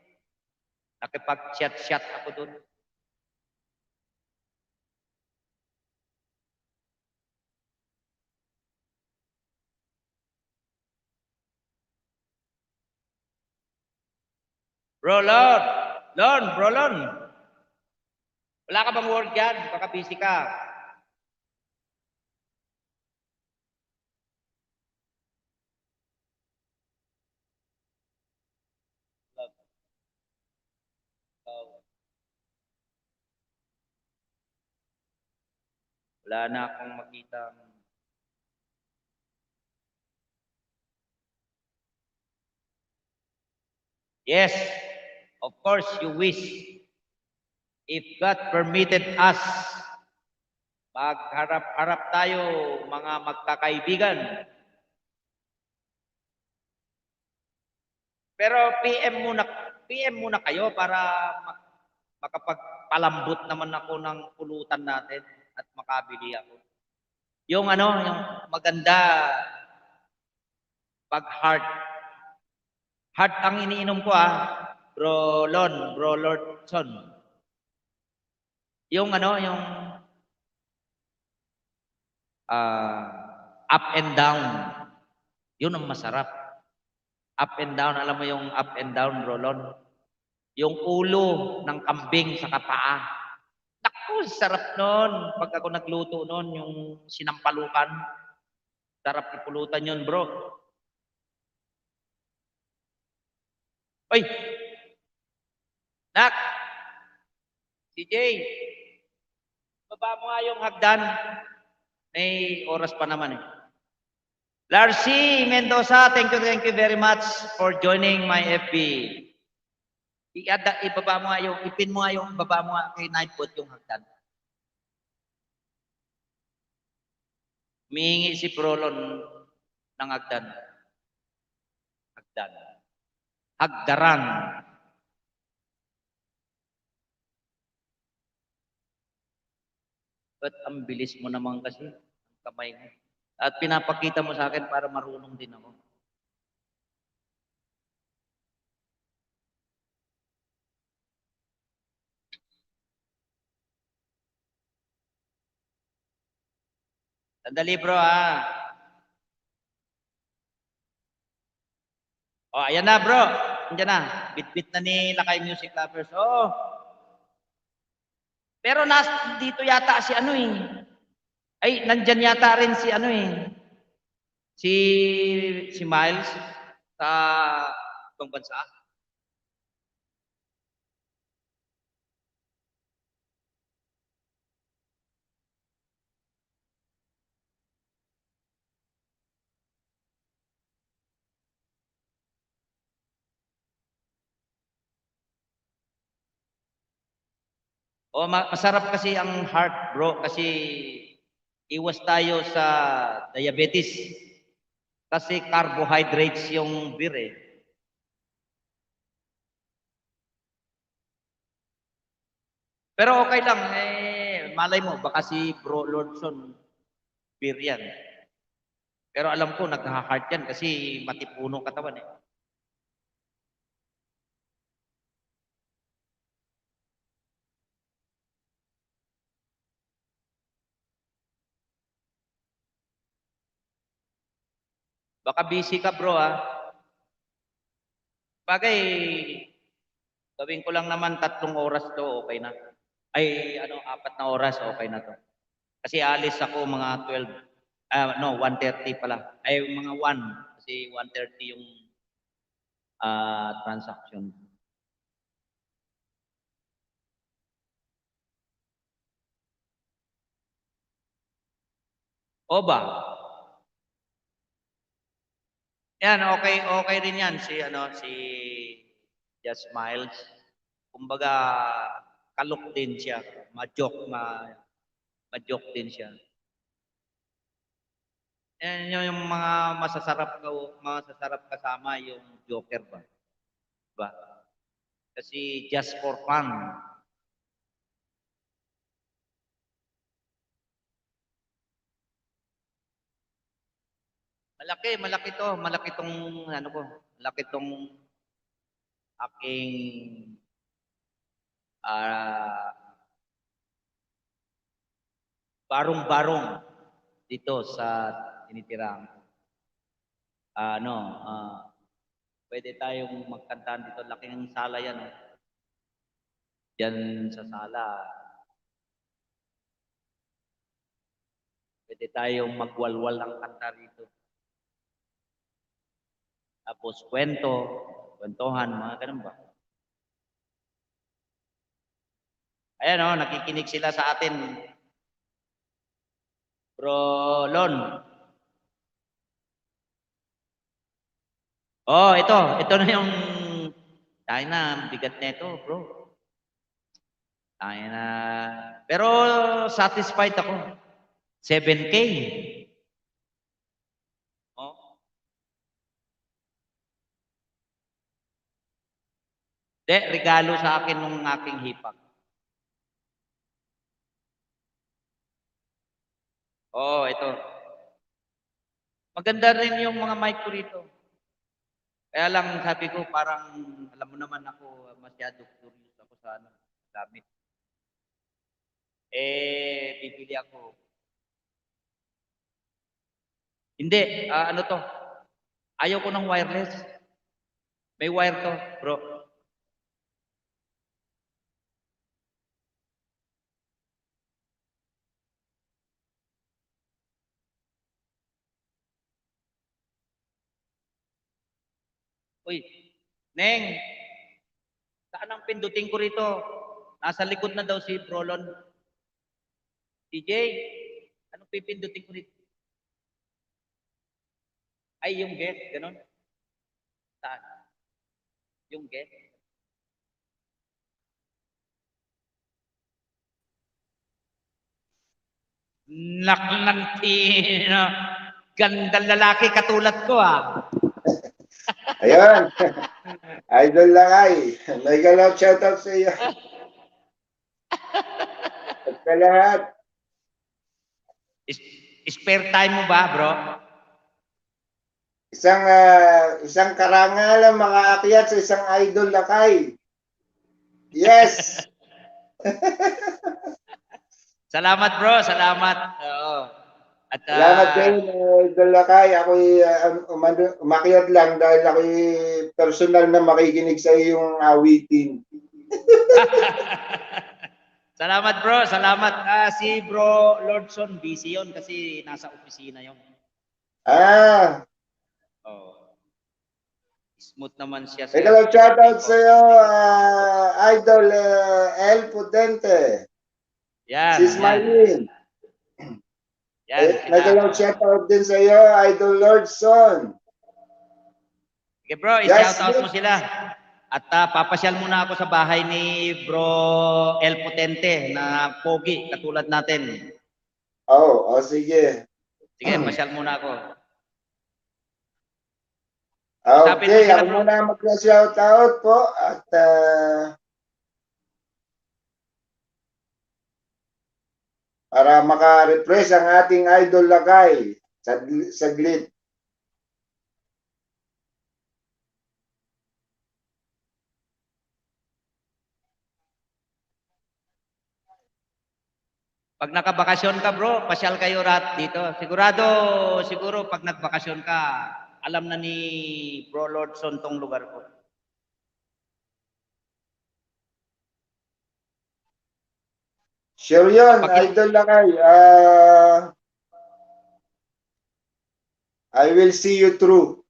Nakipag-chat-chat ako doon. Bro, Lon. Lon, bro, Lon. Wala ka bang work yan? Baka busy ka. Wala na akong makita. Yes, of course you wish. If God permitted us, magharap-harap tayo mga magkakaibigan. Pero PM muna kayo para makapagpalambot naman ako ng pulutan natin at makabili ako. Yung yung maganda pag heart. Heart ang iniinom ko Bro Lordson. Yung yung up and down. Yun ang masarap. Up and down, alam mo yung up and down, Bro Lord? Yung ulo ng kambing sa kapaa. Naku, sarap nun. Pag ako nagluto nun, yung sinampalukan. Sarap ipulutan yun, bro. Oy! Nak! Si Jay! Baba mo nga yung hagdan. May oras pa naman eh. Larcy Mendoza, thank you very much for joining my FB. Ibaba mo nga ipin mo nga yung baba mo nga kay Nightbot yung hagdan. Humihingi si Prolon ng hagdan. Hagdan. Hagdaran. But ang bilis mo naman kasi, ang kamay mo. At pinapakita mo sa akin para marunong din ako. Sandali bro Oh, ayan na bro. Andiyan na. Bit-bit na ni Lakay Music Lovers. Oh. Pero dito yata si Ay, nandyan yata rin si Si Miles sa ibang bansa. Oh, masarap kasi ang heart, bro, kasi iwas tayo sa diabetes. Kasi carbohydrates yung beer eh. Pero okay lang, malay mo, baka si Bro Lordson, beer yan. Pero alam ko, nagha-heart yan kasi matipunong katawan eh. Baka busy ka bro Bagay, gawin ko lang naman 3 oras to, okay na. Ay, 4 na oras, okay na to. Kasi alis ako mga 12, 1:30 pala. Ay, mga 1, kasi 1:30 yung transaction. O ba? Yan, okay rin yan si Just Miles. Kumbaga kalok din siya, ma-joke din siya. Yan yung mga masasarap kasama yung Joker ba? Diba? Kasi just for fun. Malaki tong aking barong-barong dito sa tinitirahan. Pwede tayong magkantahan dito. Laking sala yan. Oh. Diyan sa sala. Pwede tayong magwalwal ng kanta rito. Tapos kwentuhan, mga ganun ba? Ayan oh, nakikinig sila sa atin. Bro Lon. Oh, ito na yung tayo na, bigat na ito, bro. Tayo na. Pero satisfied ako. 7K. Oh. Regalo sa akin ng aking hipag. Oh, ito. Maganda rin yung mga mic ko rito. Kaya lang sabi ko parang alam mo naman ako masyado curious ako sa gamit. Bibili ako. Hindi, ano to? Ayaw ko ng wireless. May wire to, bro. Uy, Neng, saan ang pindutin ko rito? Nasa likod na daw si Brolon. DJ, anong pipindutin ko rito? Ay, yung guest, ganun? Saan? Yung guest? Naklantina. Gandang lalaki katulad ko ah. Ayun. Idol Lakay. May galaw shoutout sa iyo. At sa lahat. Spare time mo ba, bro? Isang karangalan mga akyat sa isang Idol Lakay. Yes. Salamat, bro. Salamat. Oo. At, Salamat din, Idol Lakay. Ako'y umakyat lang dahil ako'y personal na makikinig sa iyong awitin. Salamat, bro. Salamat. Si Bro Lordson, busy yun kasi nasa opisina yun. Oh. Smooth naman siya. May galaw shoutout sa iyo, Idol El Potente. Yan. Si Smiling. Yan. May galaw shoutout din sa iyo, Idol Lordson. Okay, bro. I-shoutout mo sila. At papasyal muna ako sa bahay ni Bro El Potente na pogi, katulad natin. Sige. Sige, pasyal muna ako. Okay, ako muna mag-shoutout po at para maka-refresh ang ating Idol Lakay saglit. Pag nakabakasyon ka, bro, pasyal kayo dito. Siguro pag nagbakasyon ka, alam na ni Bro Lordson tong lugar ko. Sure yun, Idol Lakay. I will see you through.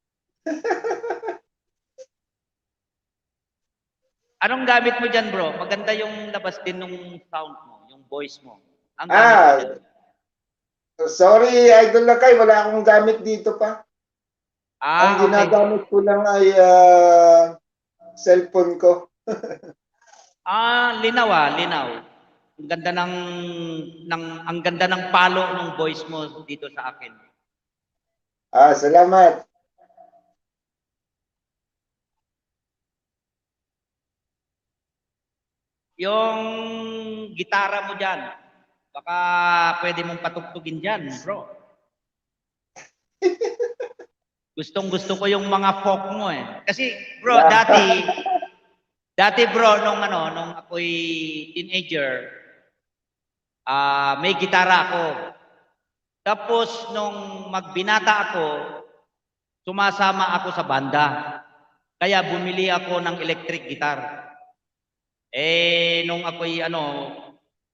Anong gamit mo dyan, bro? Maganda yung labas din ng sound mo, yung voice mo. Ang gamit mo dyan. Sorry, Idol Lakay, wala akong gamit dito pa. Ang ginagamit ko lang ay cellphone ko. Linaw. Ang ganda ng palo ng voice mo dito sa akin. Salamat. Yung gitara mo dyan, baka pwede mong patugtugin dyan, bro. Gustong-gusto ko yung mga folk mo eh. Kasi bro, dati bro, nung ako'y teenager, may gitara ako. Tapos nung magbinata ako, sumasama ako sa banda. Kaya bumili ako ng electric guitar. Nung ako'y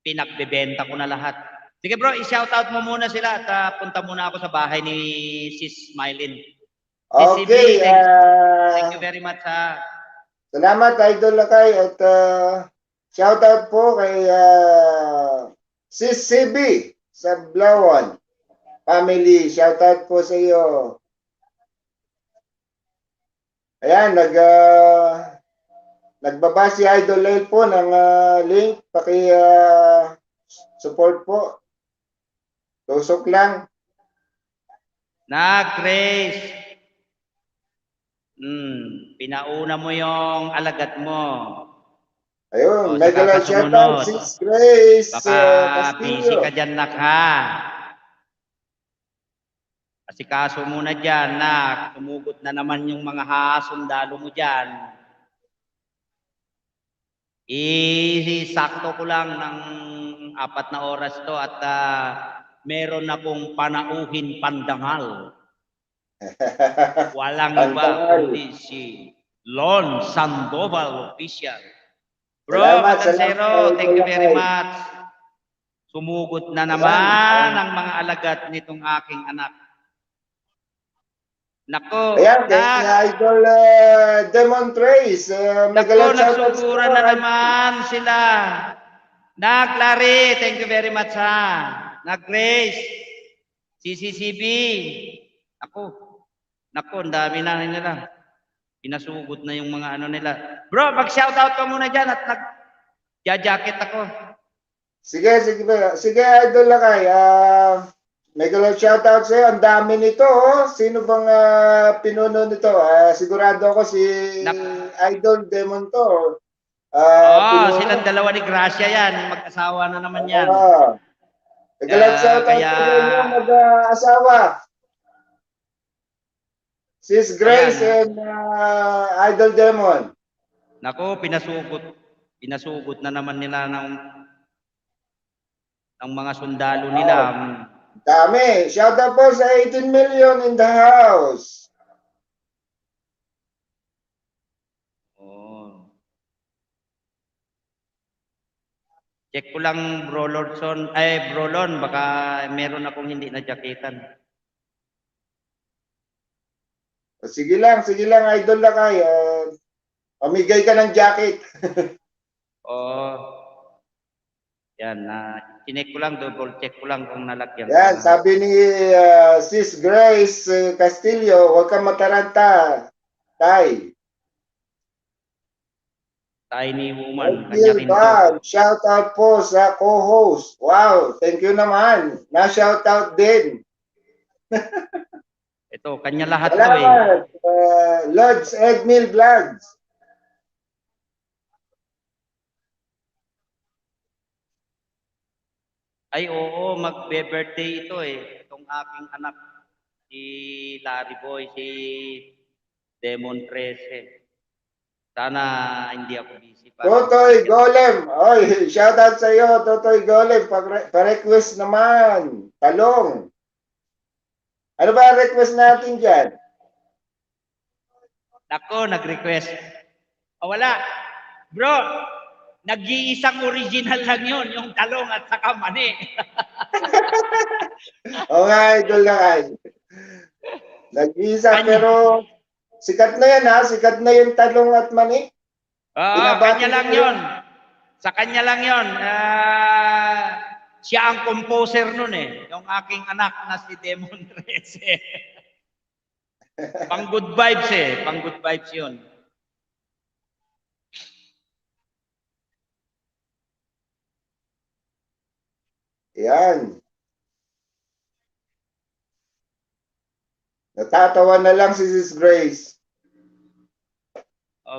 pinagbebenta ko na lahat. Sige bro, i-shoutout mo muna sila at punta muna ako sa bahay ni Sis Mylene. Okay, Thank you very much ha. salamat Idol Lakay at shoutout po kay Sis CB sa Blawan family. Shoutout po sa iyo. Ayan, nagbaba si Idol Lay po ng link. Support po. Tusok lang. Grace. Pinauna mo yung alagad mo. Ayun, O, mega saka love shoutout, kasunod. Sis Grace Baka busy Castillo. ka dyan, nak, ha? Kasi kaso muna dyan, nak. Tumugot na naman yung mga hasundalo mo dyan. Sakto ko lang ng 4 na oras to at meron akong panauhin pandangal. Walang iba Pandangal. kundi si Lon Sandoval Official. Bro, Salamat, Matansero, salamat, thank you very Idol. much. Sumugot na naman ang mga alagad nitong aking anak. Nako, Ayan, kay Idol Demon Trace. Mega nako, love shoutout nagsuguran na naman sila. Clary, thank you very much ha. Grace, CCCB. Nako, ang dami na nila. Pinasugot na yung mga nila. Bro, mag-shoutout ka muna dyan at nag-jacket ako. Sige, Idol Lakay. Mega love shoutout sa'yo. Ang dami nito. Oh. Sino bang pinuno nito? Sigurado ako si Idol Demon to. Silang dalawa ni Gracia yan. Mag-asawa na naman yan. Mega love shoutout kaya- sa inyo mag-asawa. Sis Grace and Idol Demon. Nako, pinasugot na naman nila ng mga sundalo nila. Dami. Shoutout po sa 18 million in the house. Check ko lang Bro Lon, baka meron akong hindi na jaketan. Sige lang, Idol Lakay. Pamigay ka ng jacket. Yan, chinek ko lang, double check ko lang kung nalagyan. Yan, sabi ni Sis Grace Castillo, huwag kang mataranta. Tay. Tiny woman, kanya rin to. Shout out po sa co-host. Wow, thank you naman. Na-shout out din. Ito, kanya lahat to eh. Salamat. Lods Edmil Vlogs. Ay oo, magbe-birthday ito eh. Itong aking anak, si Larry Boy, si Demon 13. Sana hindi ako busy pa. Totoy Golem. Oy, shout out sa iyo, Totoy Golem. Pa-request naman. Talong. Ano ba ang request natin dyan? Nako, nag-request. Wala. Bro, nag-iisang original lang yun, yung talong at saka mani. Oo nga, Idol Lakay. Nag-iisa, pero sikat na yan ha. Sikat na yung talong at mani. Kanya lang yun. Sa kanya lang yun. Siya ang composer nun eh. Yung aking anak na si Demon 13. Pang good vibes eh. Pang good vibes yun. Yan. Natatawa na lang si Sis Grace.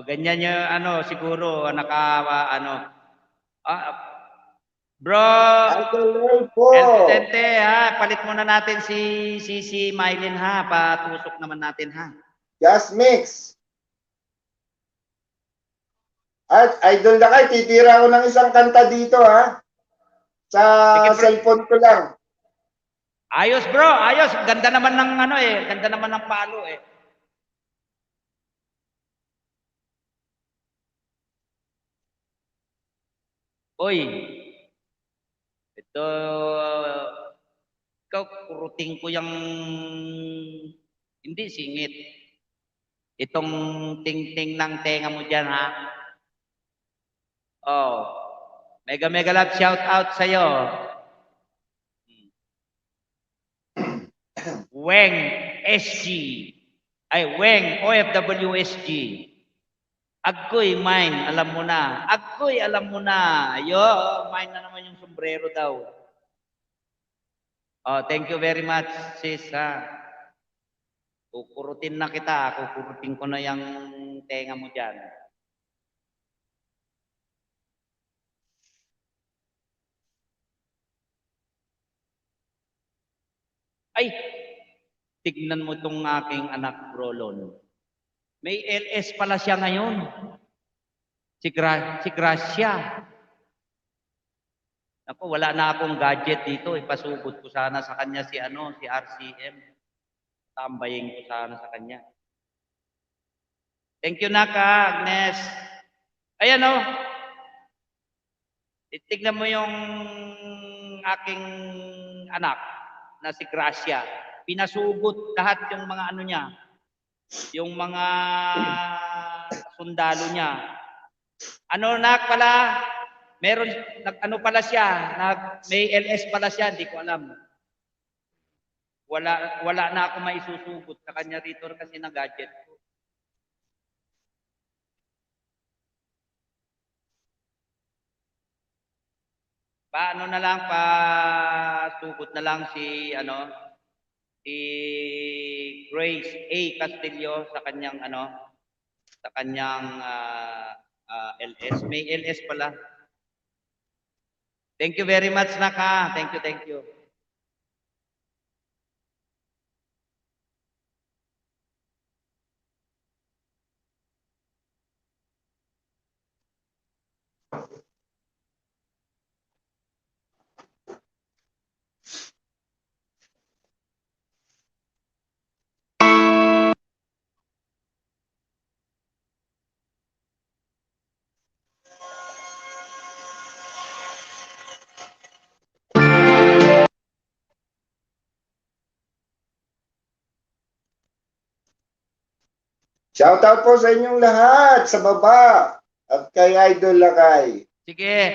Ganyan yung siguro bro, Presidente ha, palit muna natin si Mylene ha, patusok naman natin ha. Just mix. At Idol Lakay, titira ko ng isang kanta dito ha. Sa cellphone ko lang. Ayos bro, ayos. Ganda naman ng ganda naman ng palo eh. Oy, ito, ikaw, kuruting ko yung, hindi singit. Itong ting-ting ng tenga mo dyan, ha? Oh, mega love shout out sa'yo. Weng SG. Ay, Weng OFW SG. Agkoy, mine, alam mo na. Agkoy, alam mo na. Ayo, mine na naman yung sombrero daw. Oh, thank you very much, sis, ha. Kukurutin na kita. Kukurutin ko na yung tenga mo dyan. Ay, tignan mo tong aking anak, Rolon. May LS pala siya ngayon. Si Gracia. Ako, wala na akong gadget dito. Ipasubot ko sana sa kanya si RCM. Tambayin ko sana sa kanya. Thank you, Naka, Agnes. Ayan, oh. Tignan mo yung aking anak na si Gracia. Pinasubot lahat yung mga ano niya. Yung mga sundalo niya. Ano na pala? Meron, ano pala siya? May LS pala siya, hindi ko alam. Wala na ako maisusubot sa kanya rito kasi na gadget ko. Paano na lang, pasubot na lang si Grace A. Castillo sa kanyang LS. May LS pala. Thank you very much, Naka. Thank you. Shoutout po sa inyong lahat sa baba at kay Idol Lakay. Sige,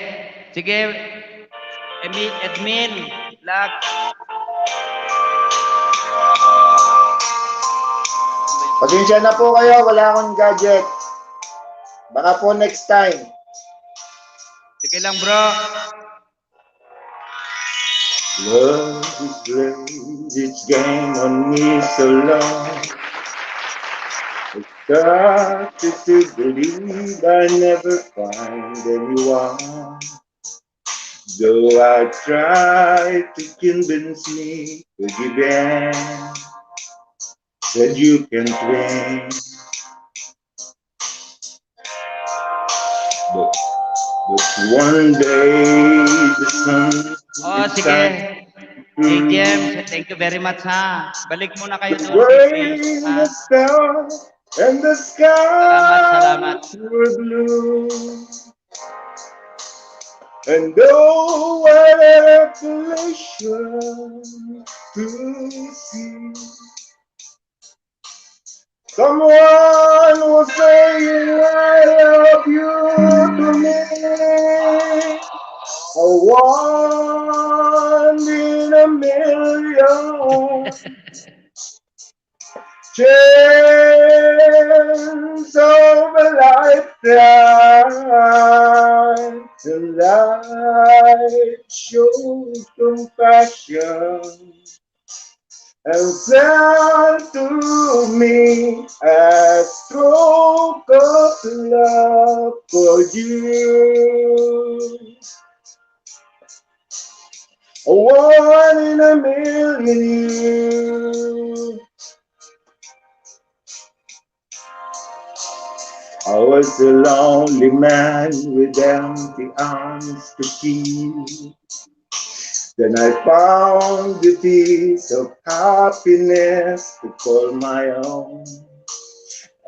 admin, Lak. Pasensya na po kayo, wala akong gadget. Baka po next time. Sige lang, bro. Love is played its game on me so long. I started to believe I never find anyone. Though I tried to convince me to give in, said you can't win. But one day the sun Oh, sige. JGM, thank you very much, ha. Balik muna kayo doon. Rain the star and the Salamat. skies were blue. And oh, what a pleasure to see someone was saying I love you to me. A one in a million. Chance of a lifetime. The light shows compassion and sent to me a stroke of love for you. A one in a million. I was a lonely man with empty arms to keep. Then I found the peace of happiness to call my own.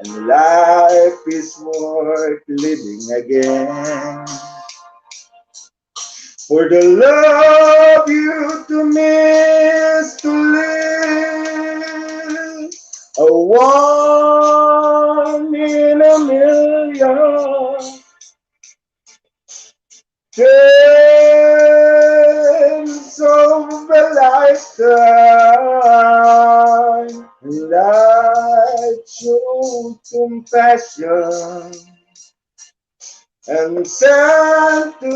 And life is worth living again. For the love you to miss to live, a one in a million chance of a lifetime, and I show compassion and sent to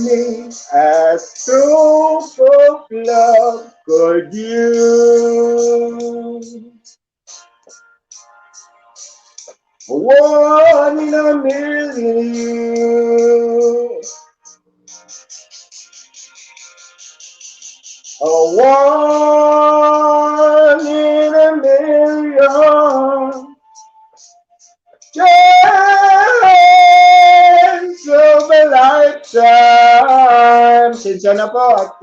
me as proof of love for you. One in a million, a one in a million chance of a lifetime. Sinsya na po at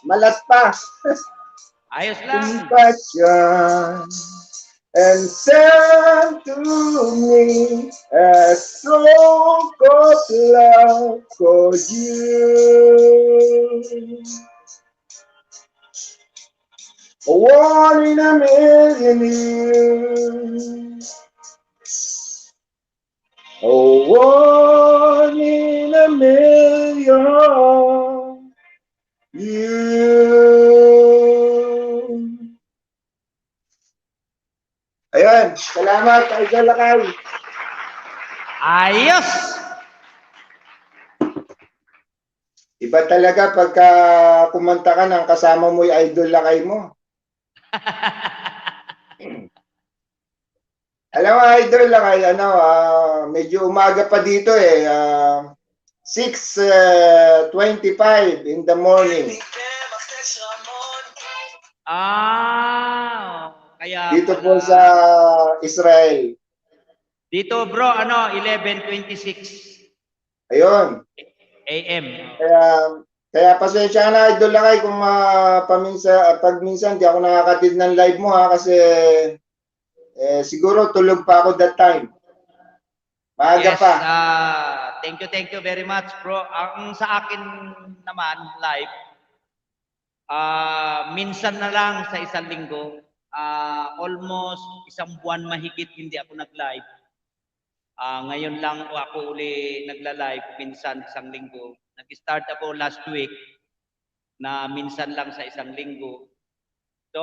malat pa. Ayos lang. Compassion and sent to me a stroke of love for you. A one in a million years. A one in a million years. Ayan, salamat, Idol Lakay. Ayos! Iba talaga pagka kumanta ka ng kasama mo yung Idol Lakay mo. Alam mo, Idol Lakay, medyo umaga pa dito eh. 6:25 in the morning. Kaya Dito pala. po sa Israel. Dito bro, 11:26 Ayun. AM. Kaya pasensya ka na, Idol Lakay, kung pag minsan di ako nakakatid ng live mo ha, kasi siguro tulog pa ako that time. Maaga Yes, pa. thank you very much bro. Ang sa akin naman live, minsan na lang sa isang linggo, almost isang buwan mahigit hindi ako nag-live. Ngayon lang ako uli nagla-live, minsan isang linggo. Nag-start ako last week na minsan lang sa isang linggo. So,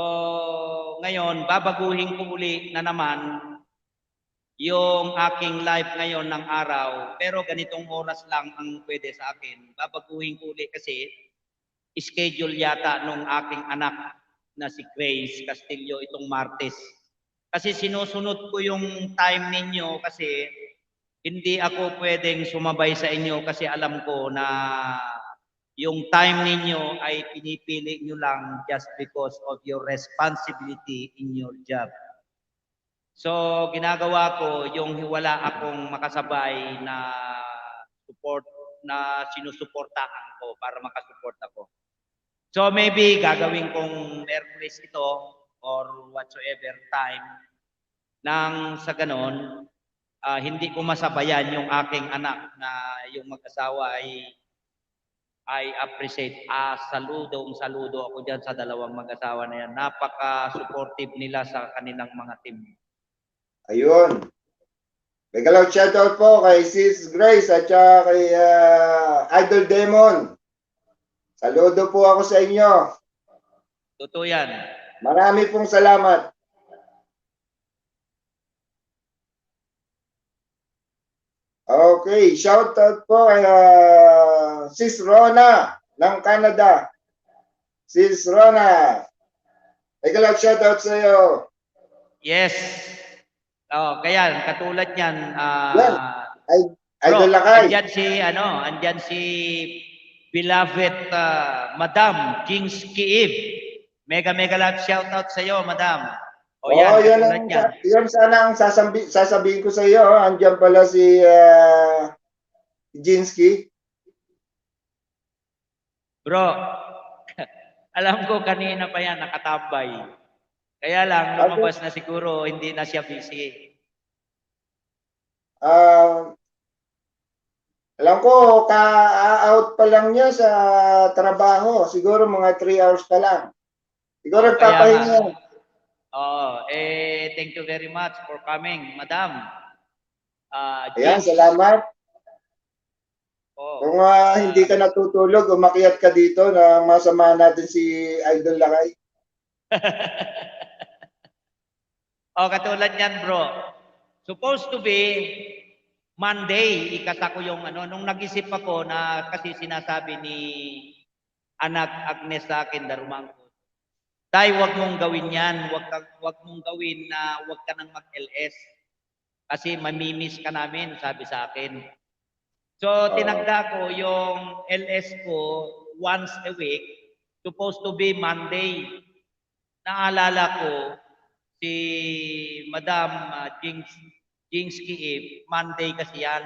ngayon, babaguhin ko uli na naman yung aking live ngayon ng araw. Pero ganitong oras lang ang pwede sa akin. Babaguhin ko uli kasi schedule yata nung aking anak na si Grace Castillo itong Martes. Kasi sinusunod ko yung time ninyo kasi hindi ako pwedeng sumabay sa inyo kasi alam ko na yung time ninyo ay pinipili nyo lang just because of your responsibility in your job. So, ginagawa ko yung wala akong makasabay na support na sinusuportahan ko para makasupport ako. So, maybe gagawin kong Merkulis ito or whatsoever time nang sa ganon, hindi ko masabayan yung aking anak na yung mag-asawa ay appreciate. Saludo ako dyan sa dalawang mag-asawa na yan. Napaka-supportive nila sa kanilang mga team. Ayun. May galaw shoutout po kay Sis Grace at saka kay Idol Demon. Saludo po ako sa inyo. Totoo yan. Marami pong salamat. Okay, shoutout po kay Sis Rona ng Canada. Sis Rona. May galaw shoutout sa iyo. Yes. Kaya katulad niyan, Idol Lakay. andyan si beloved Madam Kings Kiib. Mega love shout out sa iyo, Madam. Yan sana ang sasabihin ko sa iyo. Andiyan pala si Jinsky. Bro, alam ko kanina pa yan nakatambay. Kaya lang, lumabas na siguro, hindi na siya busy. Alam ko, ka-out pa lang niya sa trabaho. Siguro mga 3 hours pa lang. Siguro Kaya nagpapahinga nga. yan. Thank you very much for coming, Madam. Ayan, Jinx. salamat. Oh, Kung hindi ka natutulog, umakyat ka dito na masama natin si Idol Lakay. katulad yan, bro. Supposed to be Monday, ikasa ko yung nung nag-isip ako na kasi sinasabi ni anak Agnes sa akin, Darumangko, Tay, wag mong gawin yan. Wag mong gawin na wag ka nang mag-LS. Kasi mamimiss ka namin, sabi sa akin. So, tinagda ko yung LS ko once a week. Supposed to be Monday. Naalala ko si Madam Jinx Kiib, Monday kasi yan.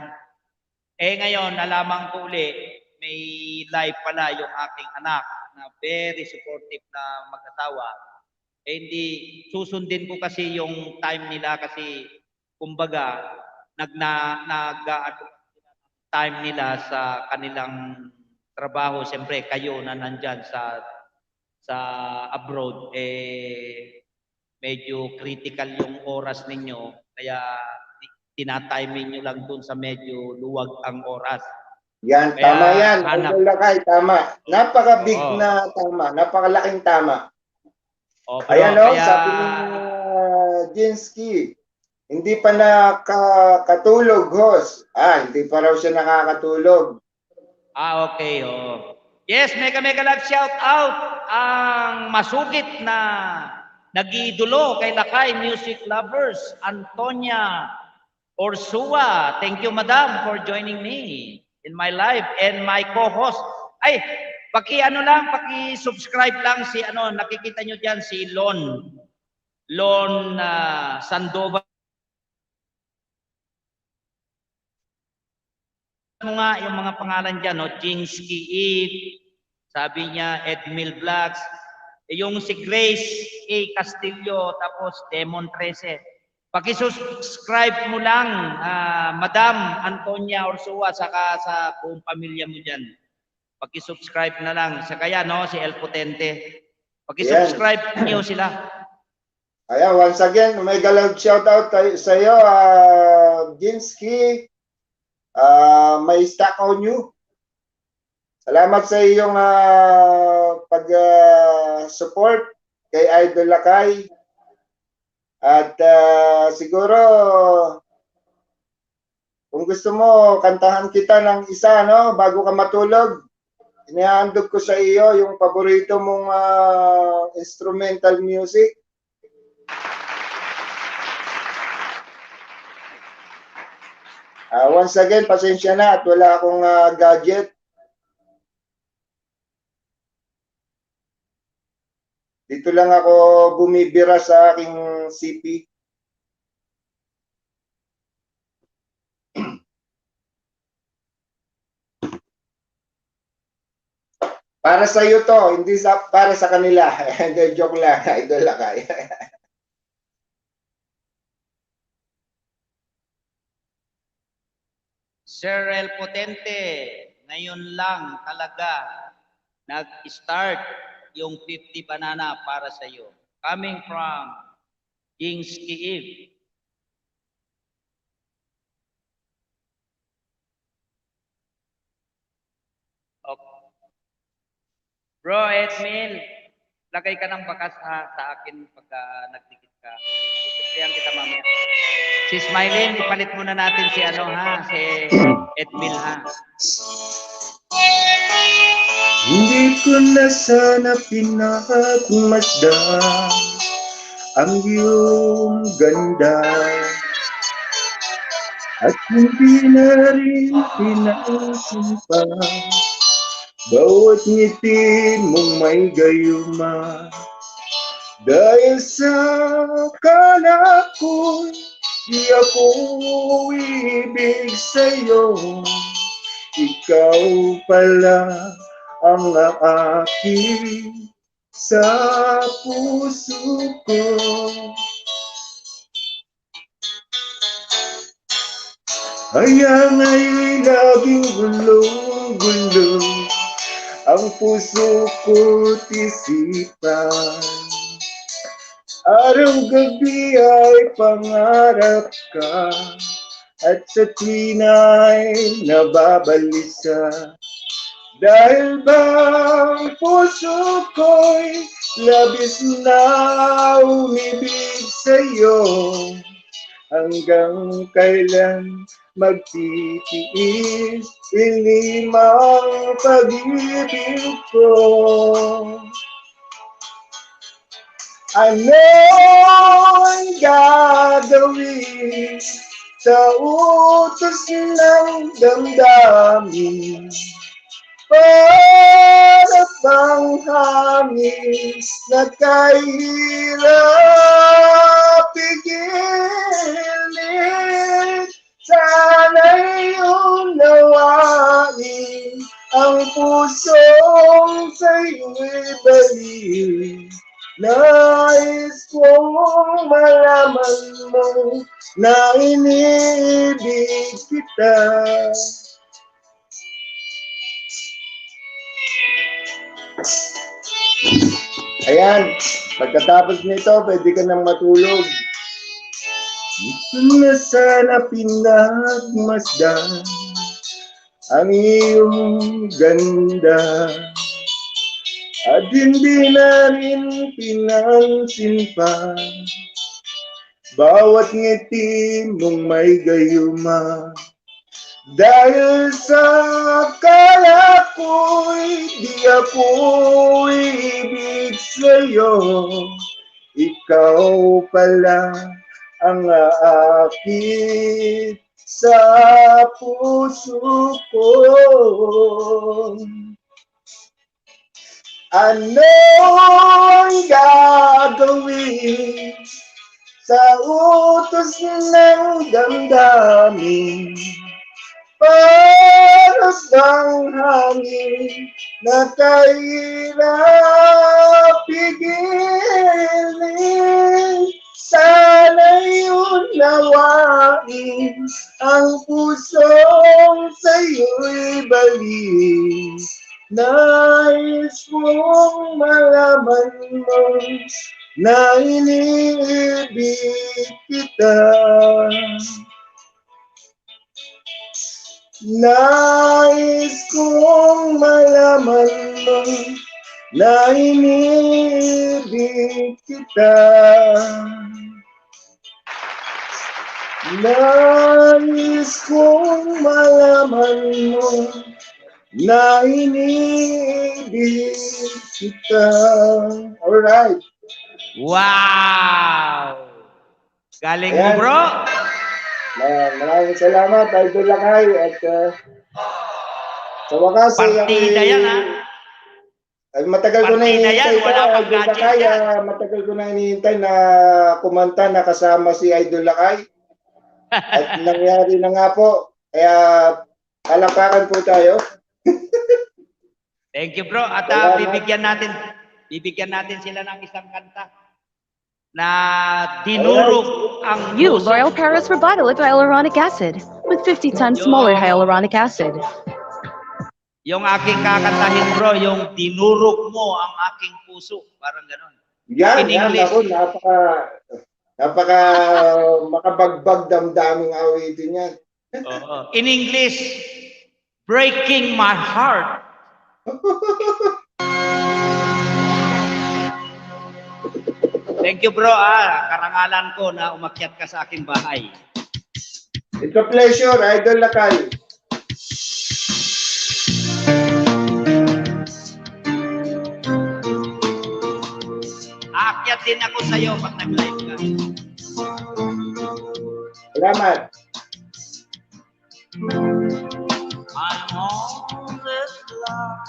Ngayon, nalaman ko uli, may live pala yung aking anak na very supportive na mag-asawa. Hindi, susundin ko kasi yung time nila kasi kumbaga, time nila sa kanilang trabaho. Siyempre, kayo na nandyan sa abroad, medyo critical yung oras ninyo. Kaya tinatiming nyo lang dun sa medyo luwag ang oras. Yan, Kaya, tama yan. hanap. Idol Lakay, tama. Napaka-big na tama. Napakalaking tama. Ayan o, sabi ni Jinsky, hindi pa nakakatulog, host. Hindi pa raw siya nakakatulog. Okay, Yes, mega love shout out ang masugid na nag-iidolo kay Lakay Music Lovers, Antonia Orsua. Thank you, Madam, for joining me in my live and my co-host. Paki-subscribe lang si nakikita nyo diyan si Lon Sandoval. Yung mga pangalan diyan, Jinsky Eve, sabi niya Edmil Vlogs, yung si Grace A. Castillo, tapos Demon 13. Paki-subscribe mo lang, Madam Antonia Orsua, saka sa buong pamilya mo dyan. Paki-subscribe na lang. Saka yan, si El Potente. Paki-subscribe niyo sila. Ayan, once again, may galaw shout out sa iyo, Jinsky. May stock on you. Salamat sa iyong pag-support kay Idol Lakay. At siguro, kung gusto mo, kantahan kita ng isa, bago ka matulog. Inihandog ko sa iyo yung paborito mong instrumental music. Once again, pasensya na at wala akong gadget. Dito lang ako bumibira sa aking CP. Para sa iyo to, hindi para sa kanila. Hindi, joke lang, Idol Lakay. Sir El Potente, ngayon lang talaga nag-start yung 50 banana para sa iyo. Coming from Jinsky Eve. Okay. Bro, Edmil, lagay ka ng bakas sa akin pagka nagdikit ka. Ikuplihan kita mamaya. Si Smiley, ipalit muna natin si si Edmil Hindi ko na sana pinagmasdan ang iyong ganda at hindi na rin pinasimpa bawat ngiti mong may gayuma dahil sa kala ko di ako ibig sa'yo, ikaw pala ang aking sa puso ko. Kaya nga'y laging gulong-gulong ang puso ko't isipan. Araw-gabi ay pangarap ka at sa tuwina'y nababalisa. Dahil bang puso ko'y labis na umibig sa'yo, hanggang kailan magtitiis ilimang pag-ibig ko. Ano'y gagawin sa utos ng damdamin? Para bang hangin na kahirap pigilin? Sana'y unawain ang pusong sa'yo'y balik. Nais kong malaman mo na iniibig kita. Ayan, pagkatapos nito, pwede ka nang matulog. Gusto na sana pinagmasdan ang iyong ganda at hindi na rin pinansin pa bawat ngiti mong may gayuma. Dahil sa akala ko'y di ako ibig sa'yo, ikaw pala ang aakit sa puso ko. Ano'y gagawin sa utos ng damdamin? Para bang hangin na kahirap pigilin? Sana'y unawain ang pusong sa'yo'y balik. Nais kong malaman mo na iniibig kita. Nais kong malaman mo na iniibig kita. Nais kong malaman mo na iniibig kita. Alright. Wow! Galing mo, Ayan. bro. Maraming salamat, Idol Lakay. At sa wakas, Partida yan, ha? ay matagal ko na Partida yan, hinihintay wala pang Idol gadget Lakay. yan. Matagal ko na hinihintay na kumanta na kasama si Idol Lakay. At nangyari na nga po. Kaya palakpakan po tayo. Thank you, bro. At Salamat. bibigyan natin sila ng isang kanta na dinurog ang You, puso. L'Oreal Paris Rebottle with hyaluronic acid with 50 times smaller hyaluronic acid. Yung aking kakantahin, bro, yung dinurog mo ang aking puso. Parang ganon. Yan, In English. ako, napaka makabagbag damdaming awitin yan. Oo. In English, breaking my heart. Thank you, bro. Karangalan ko na umakyat ka sa aking bahay. It's a pleasure, Idol Lakay. Aakyat din ako sa'yo pag nag-live ka. Salamat. I'm on this line,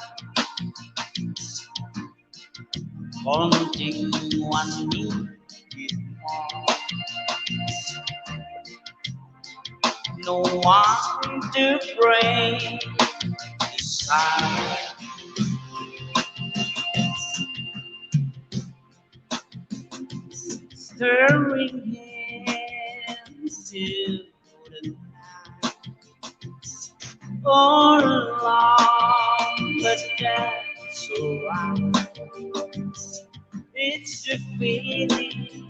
wanting one minute more. No one to break the silence. Stirring hands to the night. for long, but that's alright. It's the feeling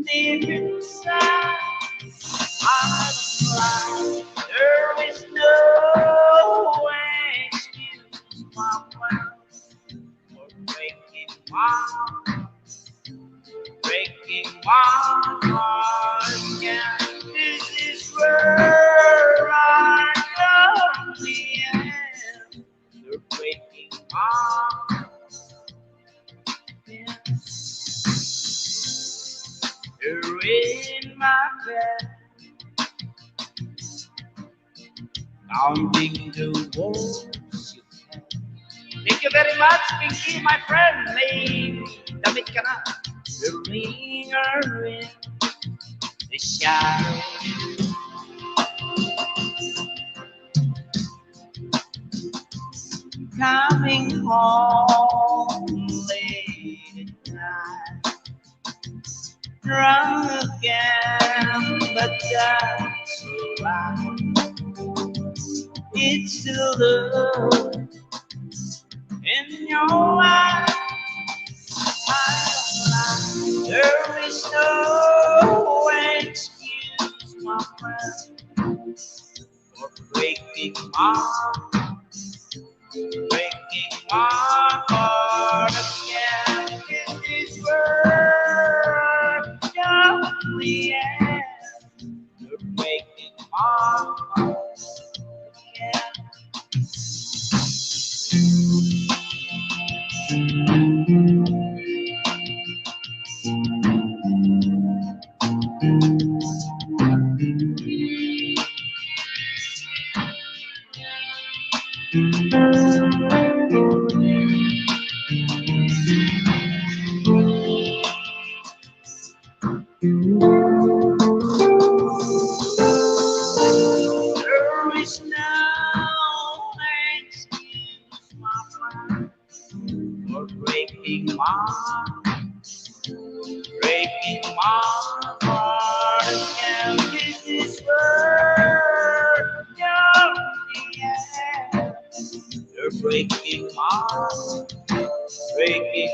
deep inside. I don't lie. There is no excuse, my friend, for breaking my heart. Yeah, this is where I only am. You're breaking my heart. Yeah. You're in my bed, counting the walls you have. Thank you very much, Pinky, my friend. May damit ka na. The ringer in the shadow. Coming home late at night. Drunk again, but that's alright. It's the love in your eyes. There is no excuse, my friend, for breaking my heart again. It is where the end. You're breaking my heart again. There is no excuse, my friend, for breaking my heart again. This is where you're the end. You're breaking my heart. Thank you.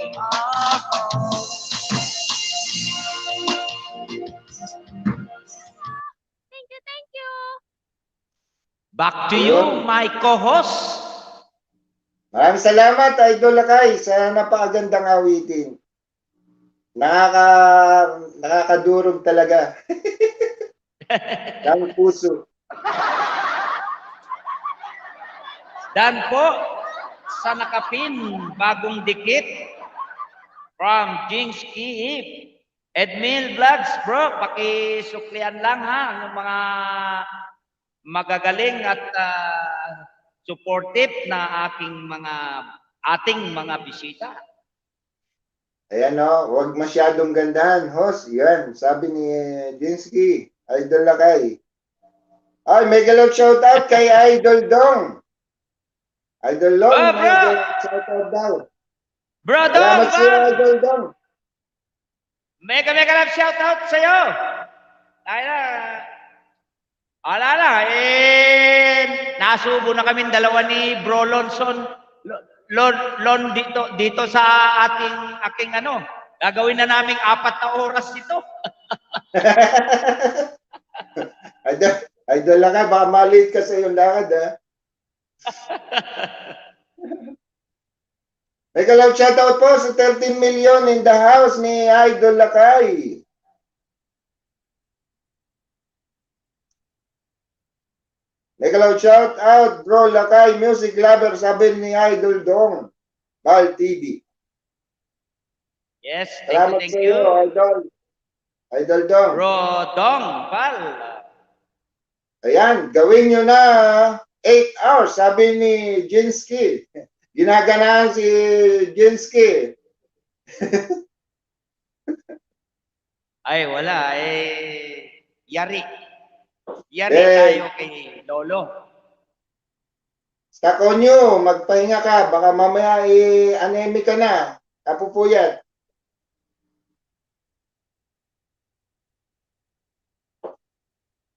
Back to you, my co-host. Maraming salamat, Idol Lakay, sa napakagandang awitin. Nakakadurog talaga. Ang puso. Dan po, sa nakapin, bagong dikit, from Jinx Kiip. Edmil Vlogs, bro, pakisuklian lang ha, yung mga magagaling at supportive na ating mga bisita. Ayan o, huwag masyadong gandahan, host. Yan, sabi ni Jinsky, Idol Lakay. Ay, may galap shoutout kay Idol Dong. Idol Dong, Oh, may bro! galap shoutout daw. Bro, Salamat Dong, sa iyo, Idol Dong. mega love shoutout sa'yo. Ala na, nasubo na kami dalawa ni Bro Lonson. Lon dito sa aking gagawin na naming 4 na oras dito. Idol Lakay, baka maliit ka sa iyong lakad, ha? May galap shoutout po sa 13 million in the house ni Idol Lakay. May galap shoutout, Bro Lakay, music lover, sabi ni Idol Dong, Bal TV. Yes, Salamat thank sa you. iyo, Idol. Idol Dong. Bro Dong, Val. Ayan, gawin nyo na 8 hours, sabi ni Jinsky. Ginaganahan si Jinsky. Ay, wala. Yari tayo kay Lolo. Sa konyo, magpahinga ka. Baka mamaya anemic ka na. Kapupuyat.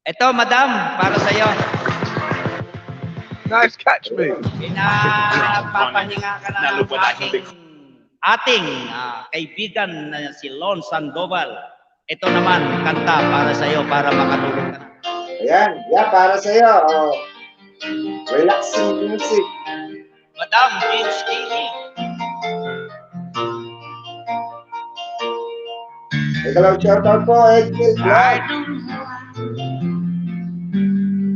Ito, madam, para sa'yo. Nice catch, mate. Pinapapahinga ka na ng ating kaibigan na si Lon Sandoval. Ito naman, kanta para sa iyo, para makatulog ka na. Ayan, para sa iyo. Oh. Relaxing music. Madam Vince TV. Ikaw, shoutout po, Edfield Vlog. I don't know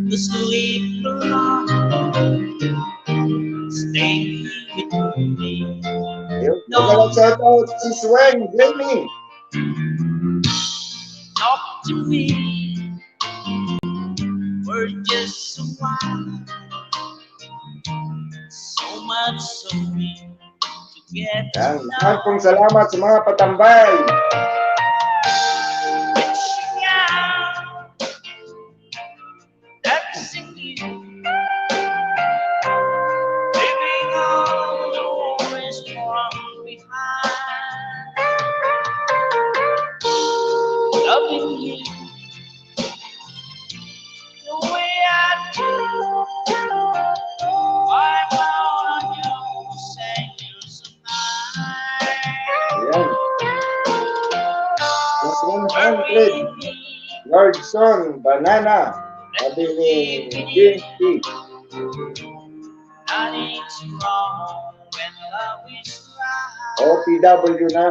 to sleep alone. Stay with me. Ikaw, shoutout si Swen, Jamie. Talk to me. We're just so wild. So much so we to get to Yan, know. maraming pong salamat sa mga patambay. Reaching out, touching you, leaving all the worries from behind. Loving you the way I do. I'm on you, say you're so nice. Ayan. Plus 100. Lordson, Banana. Sabi ni Jinky. Nothing's wrong when love is right. OPW na.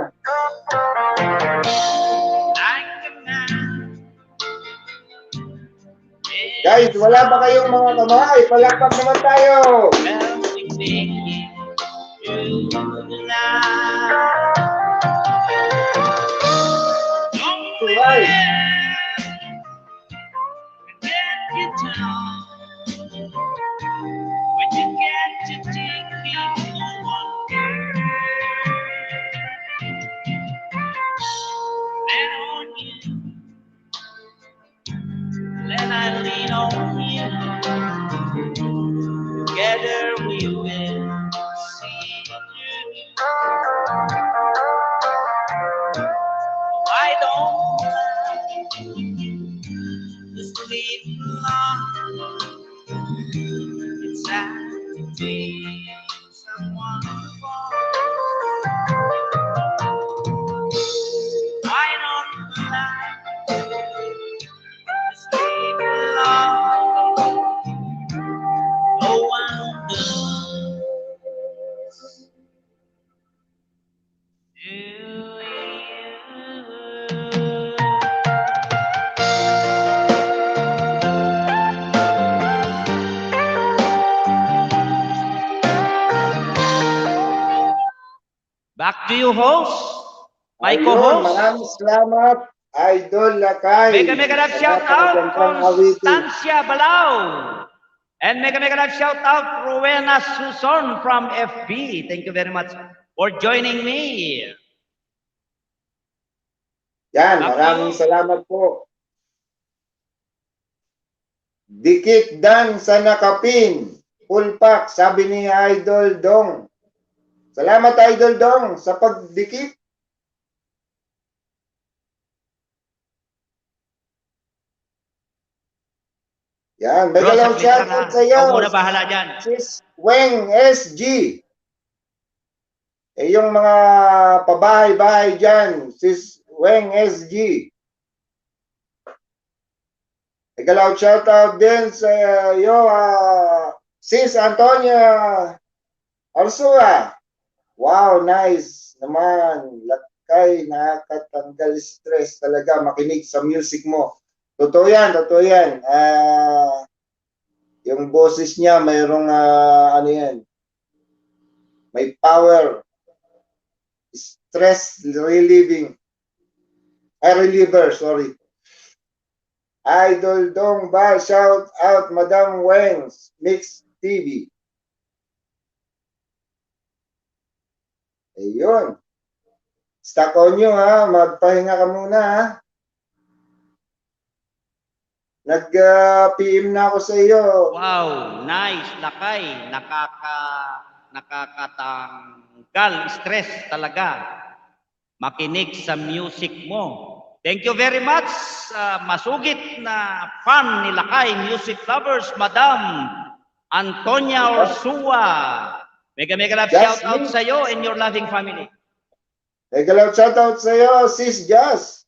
Like a man. Guys, wala ba kayong mga kamay? Palakpak naman tayo. Melting making you now. Don't Right. get you down. When you get to thinking no one cares. Then on you. Then I lean on you. Together we will see through. I don't want to sleep alone. It's sad to be someone for. I don't like to sleep alone. No one does. Do you? Back to you, host. My Ayun, co-host. maraming salamat, Idol Lakay. Mega love shout out Constancia Balao. And mega love shout out Rowena Suson from FB. Thank you very much for joining me. Yan, maraming salamat po. Dikit dan sa nakapin. Full pack, sabi ni Idol Dong. Salamat, Idol Dong, sa pagdikit. Yan, may Bro, galaw saglit shout lang, out sa iyo. Ikaw muna bahala dyan. Sis Weng SG. Eh, yung mga pabahay-bahay dyan, Sis Weng SG. May galaw shout out din sa iyo, Sis Antonia Arsua. Wow, nice naman. Lakay, nakakatanggal stress talaga makinig sa music mo. Totoo yan, totoo yan. Yung boses niya, mayroong ano yan, may power. Stress reliever, sorry. Idol Dong Ba, shout out Madam Wengs, Mix TV. Ayun. Stuck on you ha, magpahinga ka muna ha. Nag-PM na ako sa iyo. Wow, nice, Lakay. Nakakatanggal stress talaga. Makinig sa music mo. Thank you very much. Masugit na fan ni Lakay, music lovers, Madam Antonia Ursua. Mega love shout out sa iyo and your loving family. Mega love shout out sa iyo, Sis Jazz.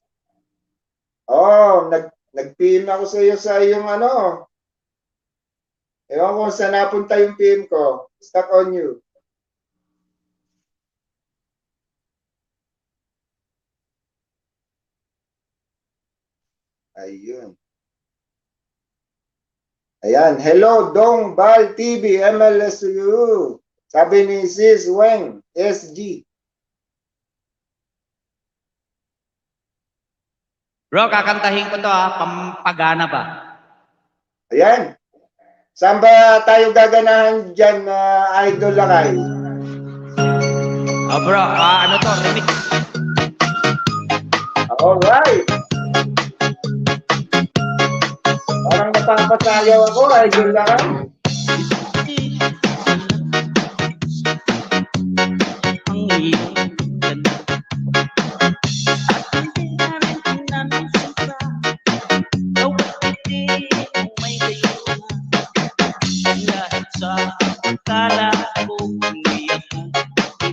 Oh, nag-PM ako sa iyo sa iyong ano. Ewan ko saan napunta yung PM ko. Stuck on you. Ayun. Ayan. Hello, Dong Bal TV, MLSU. Sabi ni Sis Weng, SG. Bro, kakantahin ko to pampagana ba? Ayan. Saan ba tayo gaganahan dyan, Idol Lakay? Bro, ano to, remix. Alright. Parang napapasayaw ako, Idol Lakay.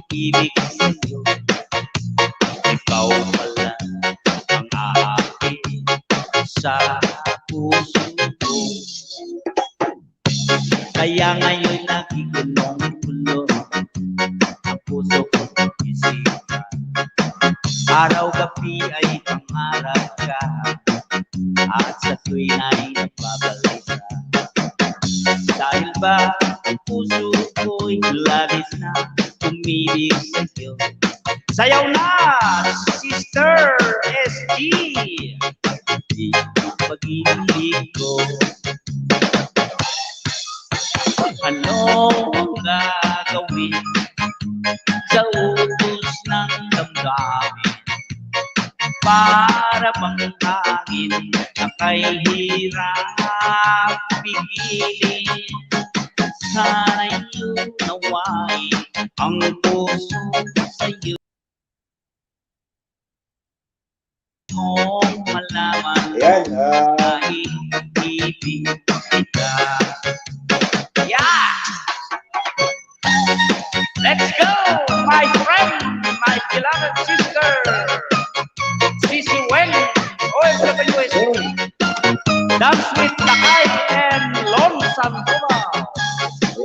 Ibig sa'yo, ikaw pala ang akin sa puso ko. Kaya ngayon nagigulong-gulong ang puso ko isipan. Araw-gabi ay pangarap ka at sa tuwin ay nagbabalik ka. Dahil ba ang puso ko'y labis na umibig sa'yo. Sayaw na, Sister SG! Pag-ibig ko, ano ang gagawin sa utos ng damdamin? Para bang hangin na kay hirap pigilin. Sana'y naway ang puso sa'yo. Kung malaman na ibig kita. Yeah! Let's go, my friend, my beloved sister, Sisi Wen, OFWSP. Dance with Lakay and Lon Sandoval.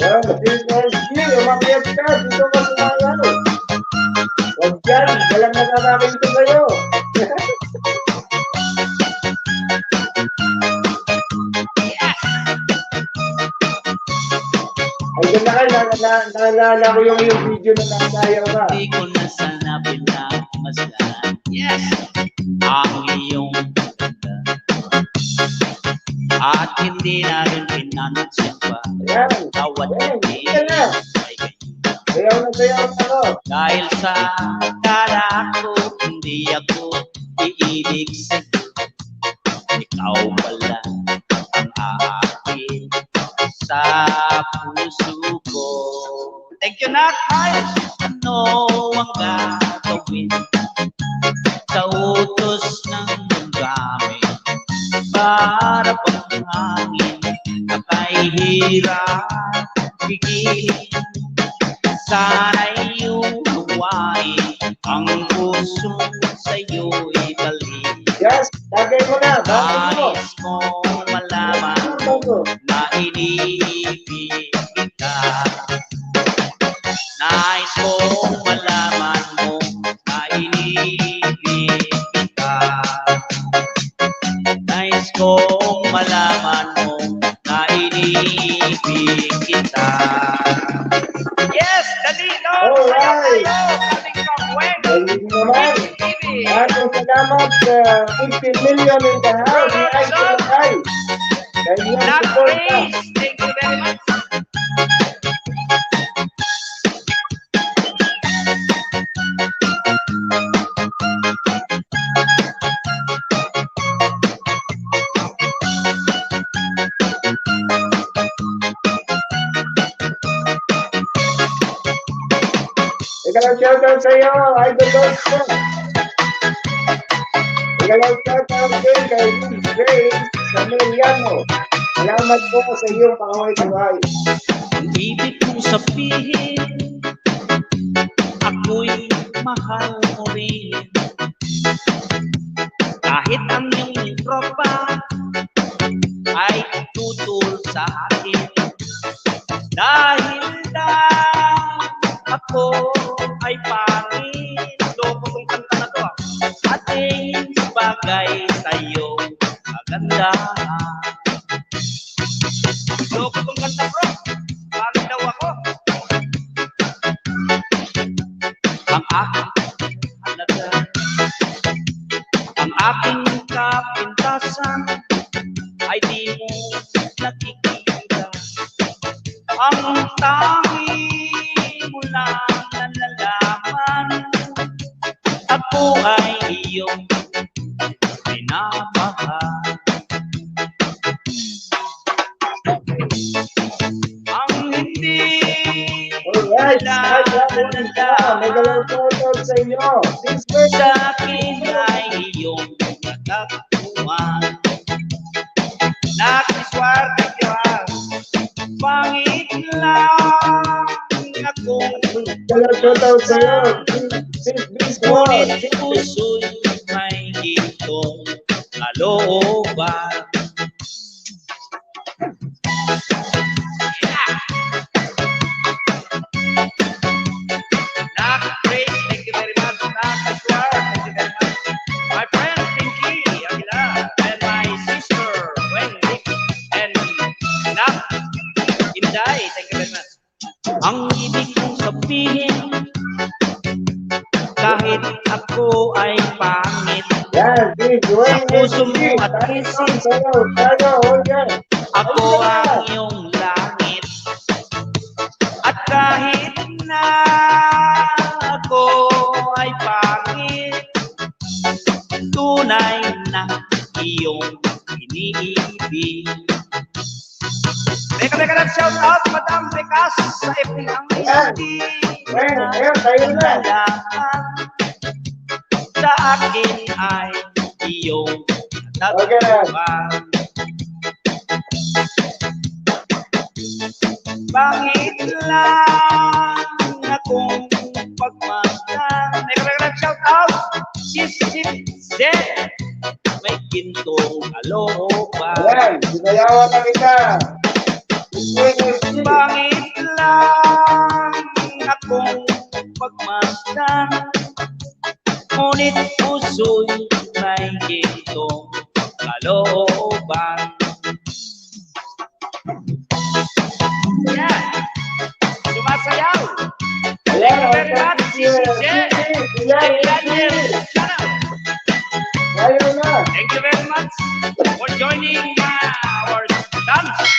Ayan, SG, umakyat ka. Dito ka sumayaw. Huwag dyan, walang nakakakita sa'yo. Ay, ganda ka, naalala ko yung video na nakasayaw ka. Hindi ko na sana pinagmasdan. Yes! Ang iyong ganda. At hindi na rin pinansin pa. Ayan, Tawad ayan, hindi hindi ka na. ay ganyan. Sayaw na ako. Dahil sa kala ko, hindi ako iibig sa'yo. Ikaw pala ang akin sa puso ko. Thank you, Nak. Ano ang gagawin sa utos ng damdamin? Para bang hangin na kay hirap pigilin. Sana'y umawain ang puso sa'yo'y dali. Yes, bagay mo na. Bagay mo. Nais mong malaman na iniibig kita. Nais mong malaman mo na iniibig kita. Nais kong malaman mo na iniibig kita. Yes, dali no. Alright. Coming from Wen. Galing naman. TV. Maraming salamat sa 50 million in the house ni Idol Lakay. Ganyan Not support ka. praise. Thank you very much. Ikaw shoutout sa iyo, Idol Lakay. Ikaw shoutout din kay Grace Camiliano. Salamat po sa iyong pakaway-kaway. Ang ibig kong sabihin, ako'y mahal mo rin. Kahit ang iyong tropa ay tutul sa akin. Dahil na ako ay pangit. Loko kong kanta na to. Ating bagay sa'yo maganda. Loko kong kanta, bro. Pangit daw ako. Ang aking halaga, ang aking kapintasan ay di mo nakikita. Ang tangi mo lang nalalaman, ako ay iyong minamahal. Ang hindi Alright, may dalawang shoutout sa inyo. Since birthday. sa akin ay iyong nagkakuhan. Nakiswerte ka, pangit lang akong Dalawang shoutout sa iyo. Since birthday. ngunit puso'y may gintong kalooban. Yeah! Nak-praise, thank you very much. Nak-aswar, thank you very much. My friend Pinky Aguilar and my sister Wendy and Nak Inday, thank you very much. Ang ibig kong sabihin, kahit ako ay pangit, Yan, sa puso mo at isip, tayo, yan. ako ang iyong langit. At kahit na ako ay pangit, tunay na iyong iniibig. Teka, shout out, Madam Bekas, sa FB ang hindi Ayun, tayo na. nalaman. Sa akin ay iyong Okay na. natatupan. Bakit lang akong pagmasdan? Teka, shout out, Sisip Zed, may gintong kalooban. Ayan, sinayawan na kita. Bakit lang akong pagmasdan? Ngunit puso'y may gintong kalooban. Yeah! Sumasayaw! Thank you very much, Sisip Zed! Tayo na. Thank you very much for joining our dance.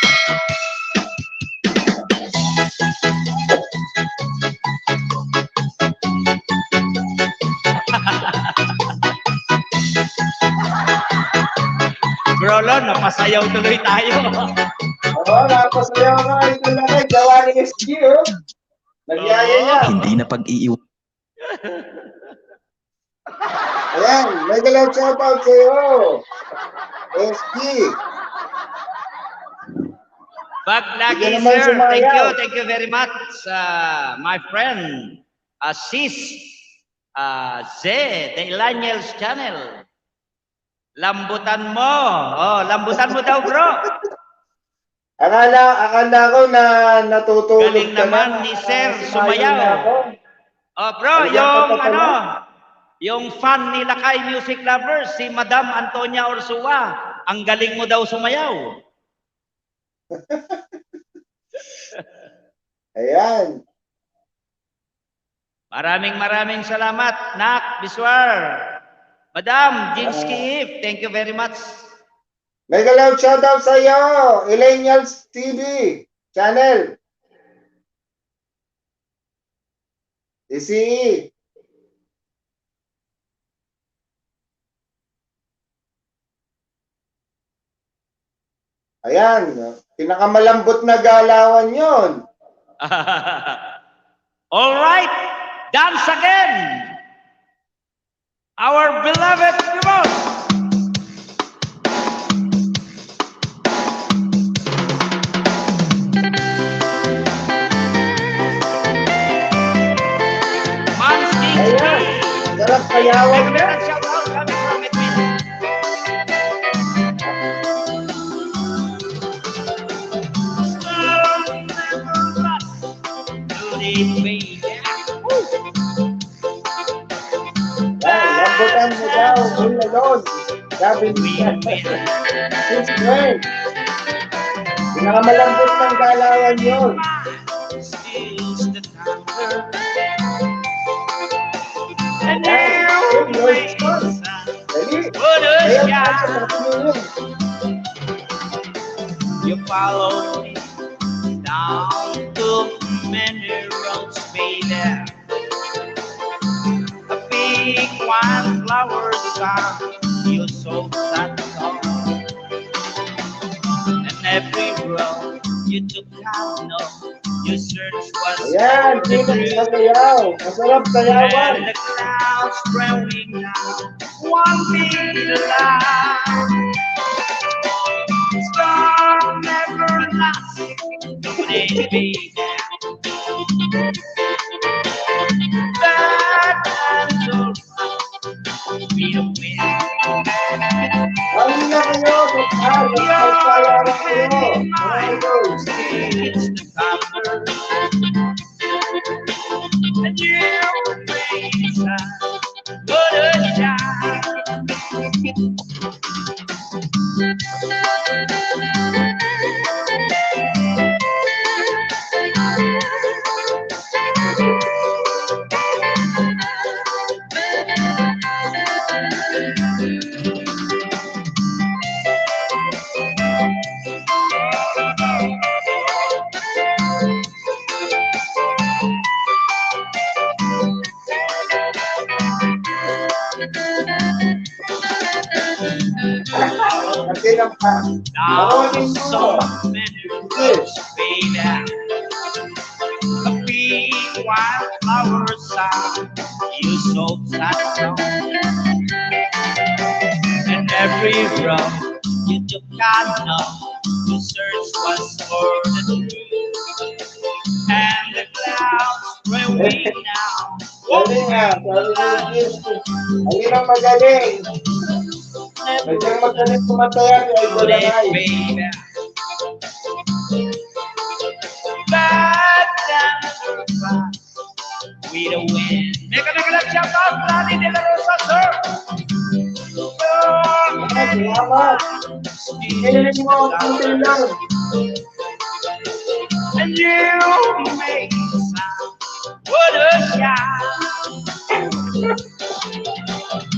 Bro, Lon, napasayaw tuloy tayo. Oo, napasayaw nga. Ito na nga, gawa ni SG, oh. Nagyaya niya. Hindi na pag-iiwan. Ayan, may dalawang shoutout sa iyo. SG. Bag lagi, Hindi naman sir. sumayaw. Thank you very much, my friend, Sis Z, the Elaniel's channel. Lambutan mo. Oh, lambutan mo daw, bro. Akala ko na natutulog Galing ka naman na. ni Sir Sumayaw Sumayaw. na ako. Oh, bro, Ay, yung dapat pala. yung fan ni Lakay Music Lovers, si Madam Antonia Ursua, ang galing mo daw sumayaw. Ayan. Maraming salamat, Nak Biswar. Madam Jinsky Eve, thank you very much. May dalawang shoutout sa iyo. Elaniel's TV channel. DCE. Ayan, pinakamalambot na galawan yon. All right, dance again. Our beloved Timos. sayawan na. Shoutout coming from Edwin. Yan, lambutan mo daw, Millalon. Sabi niya. Since when? Pinakamalambot ng galawan yun. Yan, yun, yun. Dali. Ayan, nasa sarapin yun. You follow me down to many roads, baby. A big wildflower song, you so sad song. And every road you took down, no, your search was Ayan, for the sino truth. sasayaw? Masarap sayawan. And the clouds growing now, one big lie. Storm never lasts, baby. Bad times will be the wind. Halina kayo, magsayawan kayo. Mga idol. It's the summer. And you raise a good shine. Kasi lang pa. Now Maraming so mo. many roads, baby. A big wildflower sound, you so sad song. And every road you took on, no, your search was for the truth. And the clouds growing now. Galing nga, sabi ni Jim. Halinang magaling. Nagyang magaling kumatayan kay Idol Good Anay. baby. Bad times are fast, we the win. Mega lang shout out, Lani De La Rosa, sir. Salamat. Kinilig mo ang putin lang. And you make the sound. What a shout.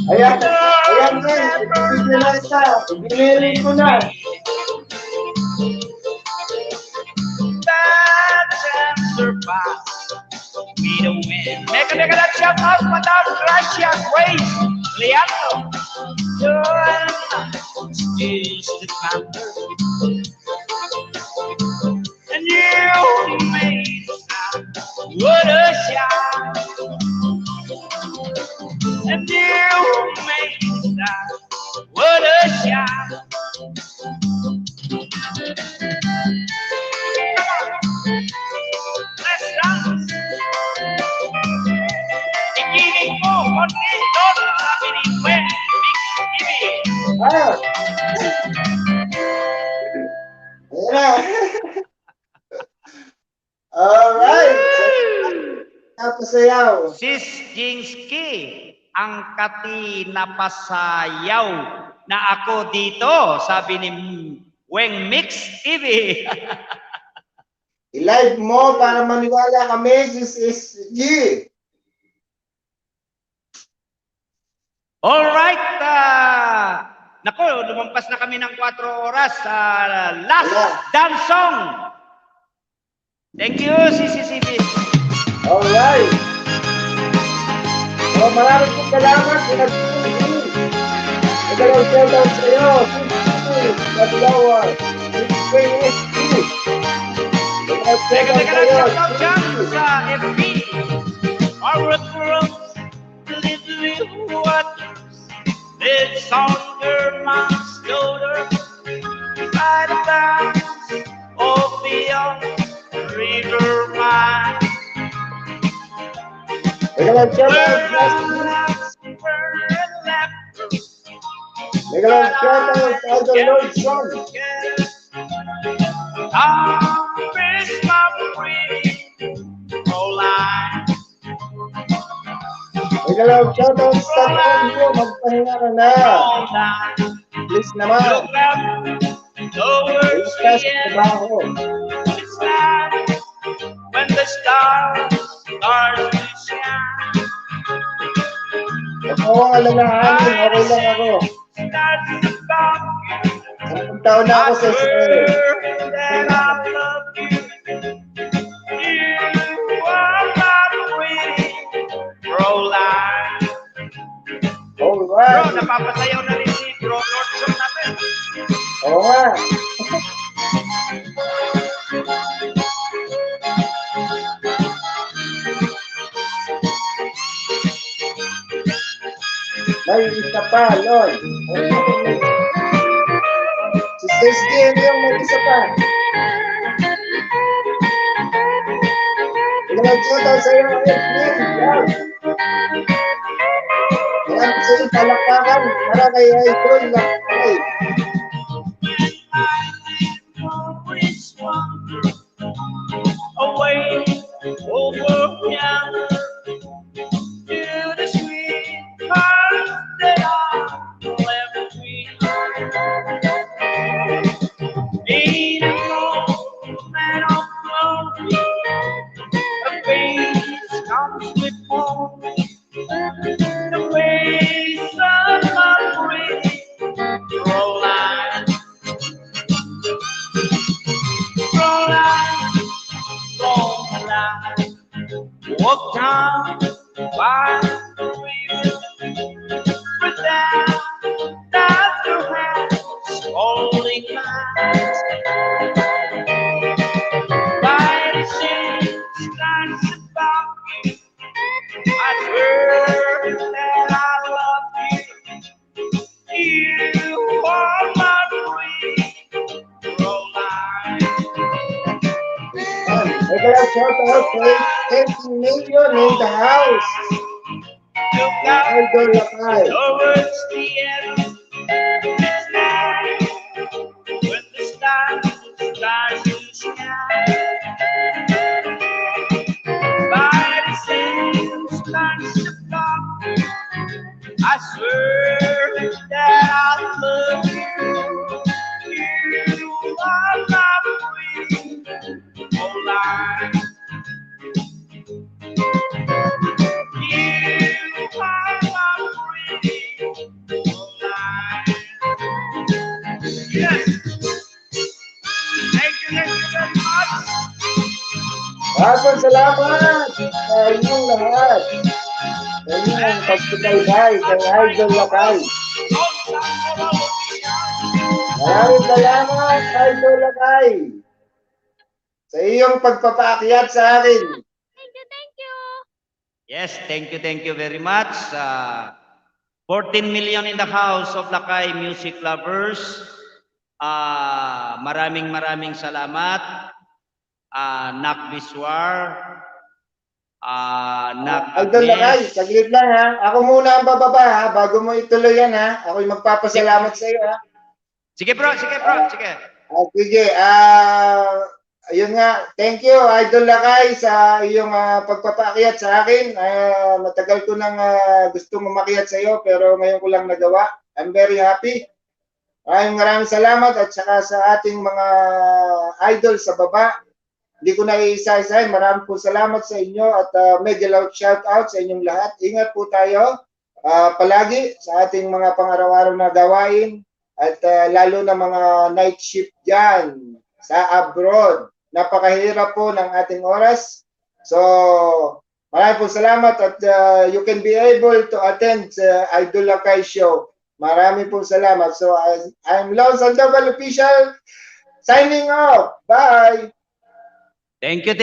Ayan, ayan din. Ibigay na isa. Ibigay ko na. Bad times are fast, we the win. Mega lang shout out, Madam Gracia Grace Leandro. You're still the thunder. And you made the sound. What a shout. And you made the sound. What a shout. Let's dance. Ikinig mo, konti doon, sabi ni Gwen, Big Ibi. Ah. Ayan na. Alright. Napasayaw. Sis Jinsky, ang kati na pasayaw na ako dito, sabi ni Weng Mix TV. I-live mo para maniwala kami. This is G. Alright, nako, lumampas na kami ng 4 oras. Last dance song. Thank you, CCCB. Alright. So, maraming pong salamat. Pinag-tuloy. Nagalaw shoutout sa iyo. Nagalawan. Teka lang, shoutout dyan sa FB. Our throats, little waters, it's on their mouths, shoulder, by the banks of the river mine. Nagalaw shoutout Where sa our lives were Mega love shoutout sa Idol Lord Son. Mega love shoutout sa Tanyo. Magpahinga ka na. Please naman. Please ka sa trabaho. When the stars start to shine, Ako ang alalahanin. Okay lang ako. that's about 10 taon na ako sa Israel. that I love you. You are my pretty Caroline. Bro, Alright. napapasayaw na rin si Bro Lordson natin. Oo nga. May isa pa, Lord. Si Sis Jen yung may isa pa. Pinag-shoutout sa'yo, Edwin. Lord. Yan, sa'yo, palakpakan. Para kay Idol Lakay. Away over yonder to the sweetheart that I'll ever be. Ain't a man on lonely, a face comes with home. The ways of my pretty Caroline. Caroline, Caroline, walk down by the river without your hands holding mine. By the same lines about you, I swear that I love you. You are my pretty Caroline. Mega love shoutout kay 10 million in the house. Look out Idol Lakay. towards the end. It's night when the stars start to shine. By the same stars above, I swear that I love you. You are my pretty Caroline. You are my pretty Caroline. Yes. Thank you very much. Maraming salamat sa inyong lahat. Sa inyong pagsubaybay kay Idol Lakay. Maraming salamat, Idol Lakay, sa iyong pagpapaakyat sa akin. Thank you, thank you. Yes, thank you very much. 14 million in the house of Lakay Music Lovers. Maraming salamat. Nak Biswar. Nak Idol Lakay, Agnes. saglit lang ha. Ako muna ang bababa ha, bago mo ituloy yan ha. Ako'y magpapasalamat sa iyo ha. Sige bro, sige bro, sige. Sige, ayun nga, thank you Idol Lakay sa iyong pagpapaakyat sa akin. Matagal ko nang gusto umakyat sa iyo pero ngayon ko lang nagawa. I'm very happy. Maraming salamat at saka sa ating mga idol sa baba. Hindi ko na iisa-isahin. Maraming po salamat sa inyo at mega loud shout out sa inyong lahat. Ingat po tayo palagi sa ating mga pang-araw-araw na gawain at lalo na mga night shift dyan sa abroad. Napakahirap po ng ating oras. So, maraming po salamat at you can be able to attend the Idol Lakay show. Maraming po salamat. So, I'm Lon Sandoval Official signing off. Bye! Thank you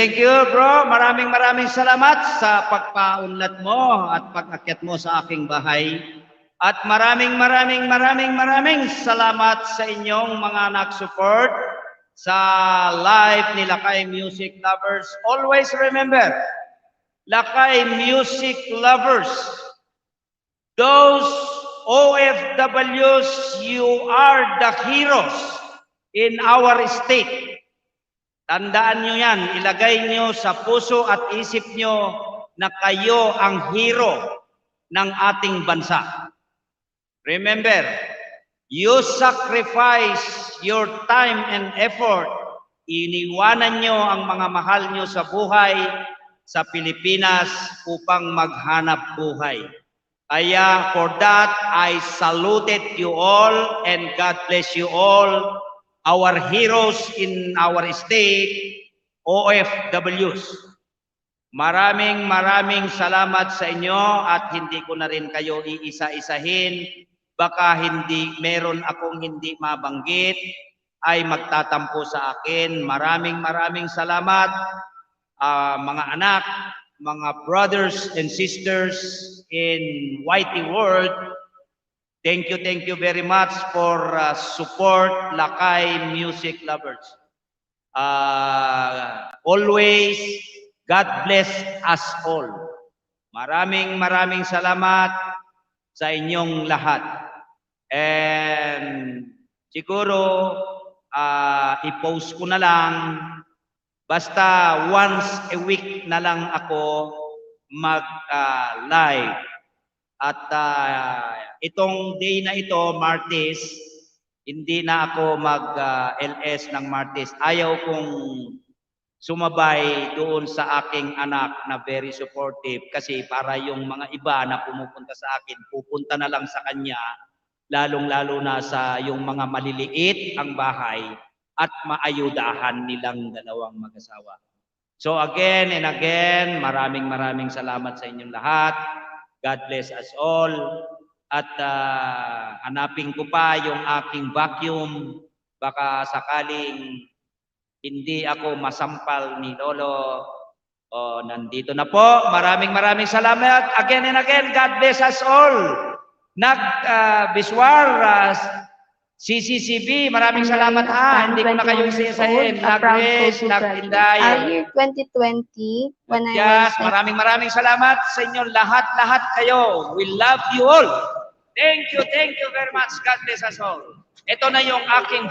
bro. Maraming salamat sa pagpaunlad mo at pag-akyat mo sa aking bahay. At maraming salamat sa inyong mga nag-support sa live ni Lakay Music Lovers. Always remember, Lakay Music Lovers, those OFWs, you are the heroes in our state. Tandaan nyo yan, ilagay nyo sa puso at isip nyo na kayo ang hero ng ating bansa. Remember, you sacrifice your time and effort. Iniwanan nyo ang mga mahal nyo sa buhay sa Pilipinas upang maghanap buhay. Kaya for that, I saluted you all and God bless you all, our heroes in our state, OFWs. Maraming salamat sa inyo at hindi ko na rin kayo iisa-isahin. Baka meron akong hindi mabanggit ay magtatampo sa akin. Maraming salamat mga anak, mga brothers and sisters in YT World. Thank you very much for support Lakay Music Lovers. Always, God bless us all. Maraming salamat sa inyong lahat. And siguro, i-post ko na lang, basta once a week na lang ako mag-live. At itong day na ito, Martes, hindi na ako mag-LS ng Martes. Ayaw kong sumabay doon sa aking anak na very supportive kasi para yung mga iba na pumupunta sa akin, pupunta na lang sa kanya, lalong-lalo na sa yung mga maliliit ang bahay at maayudahan nilang dalawang mag-asawa. So again and again, maraming salamat sa inyong lahat. God bless us all. At hanapin ko pa yung aking vacuum. Baka sakaling hindi ako masampal ni Lolo. Nandito na po. Maraming salamat. Again and again, God bless us all. Biswar, CCCB, maraming salamat ha. Hindi ko na kayo isasahin. Nag-Grace, Nag-Inday. Year 2020, when I Yes, was maraming salamat sa inyo lahat kayo. We love you all. Thank you very much. God bless us all. Ito na yung aking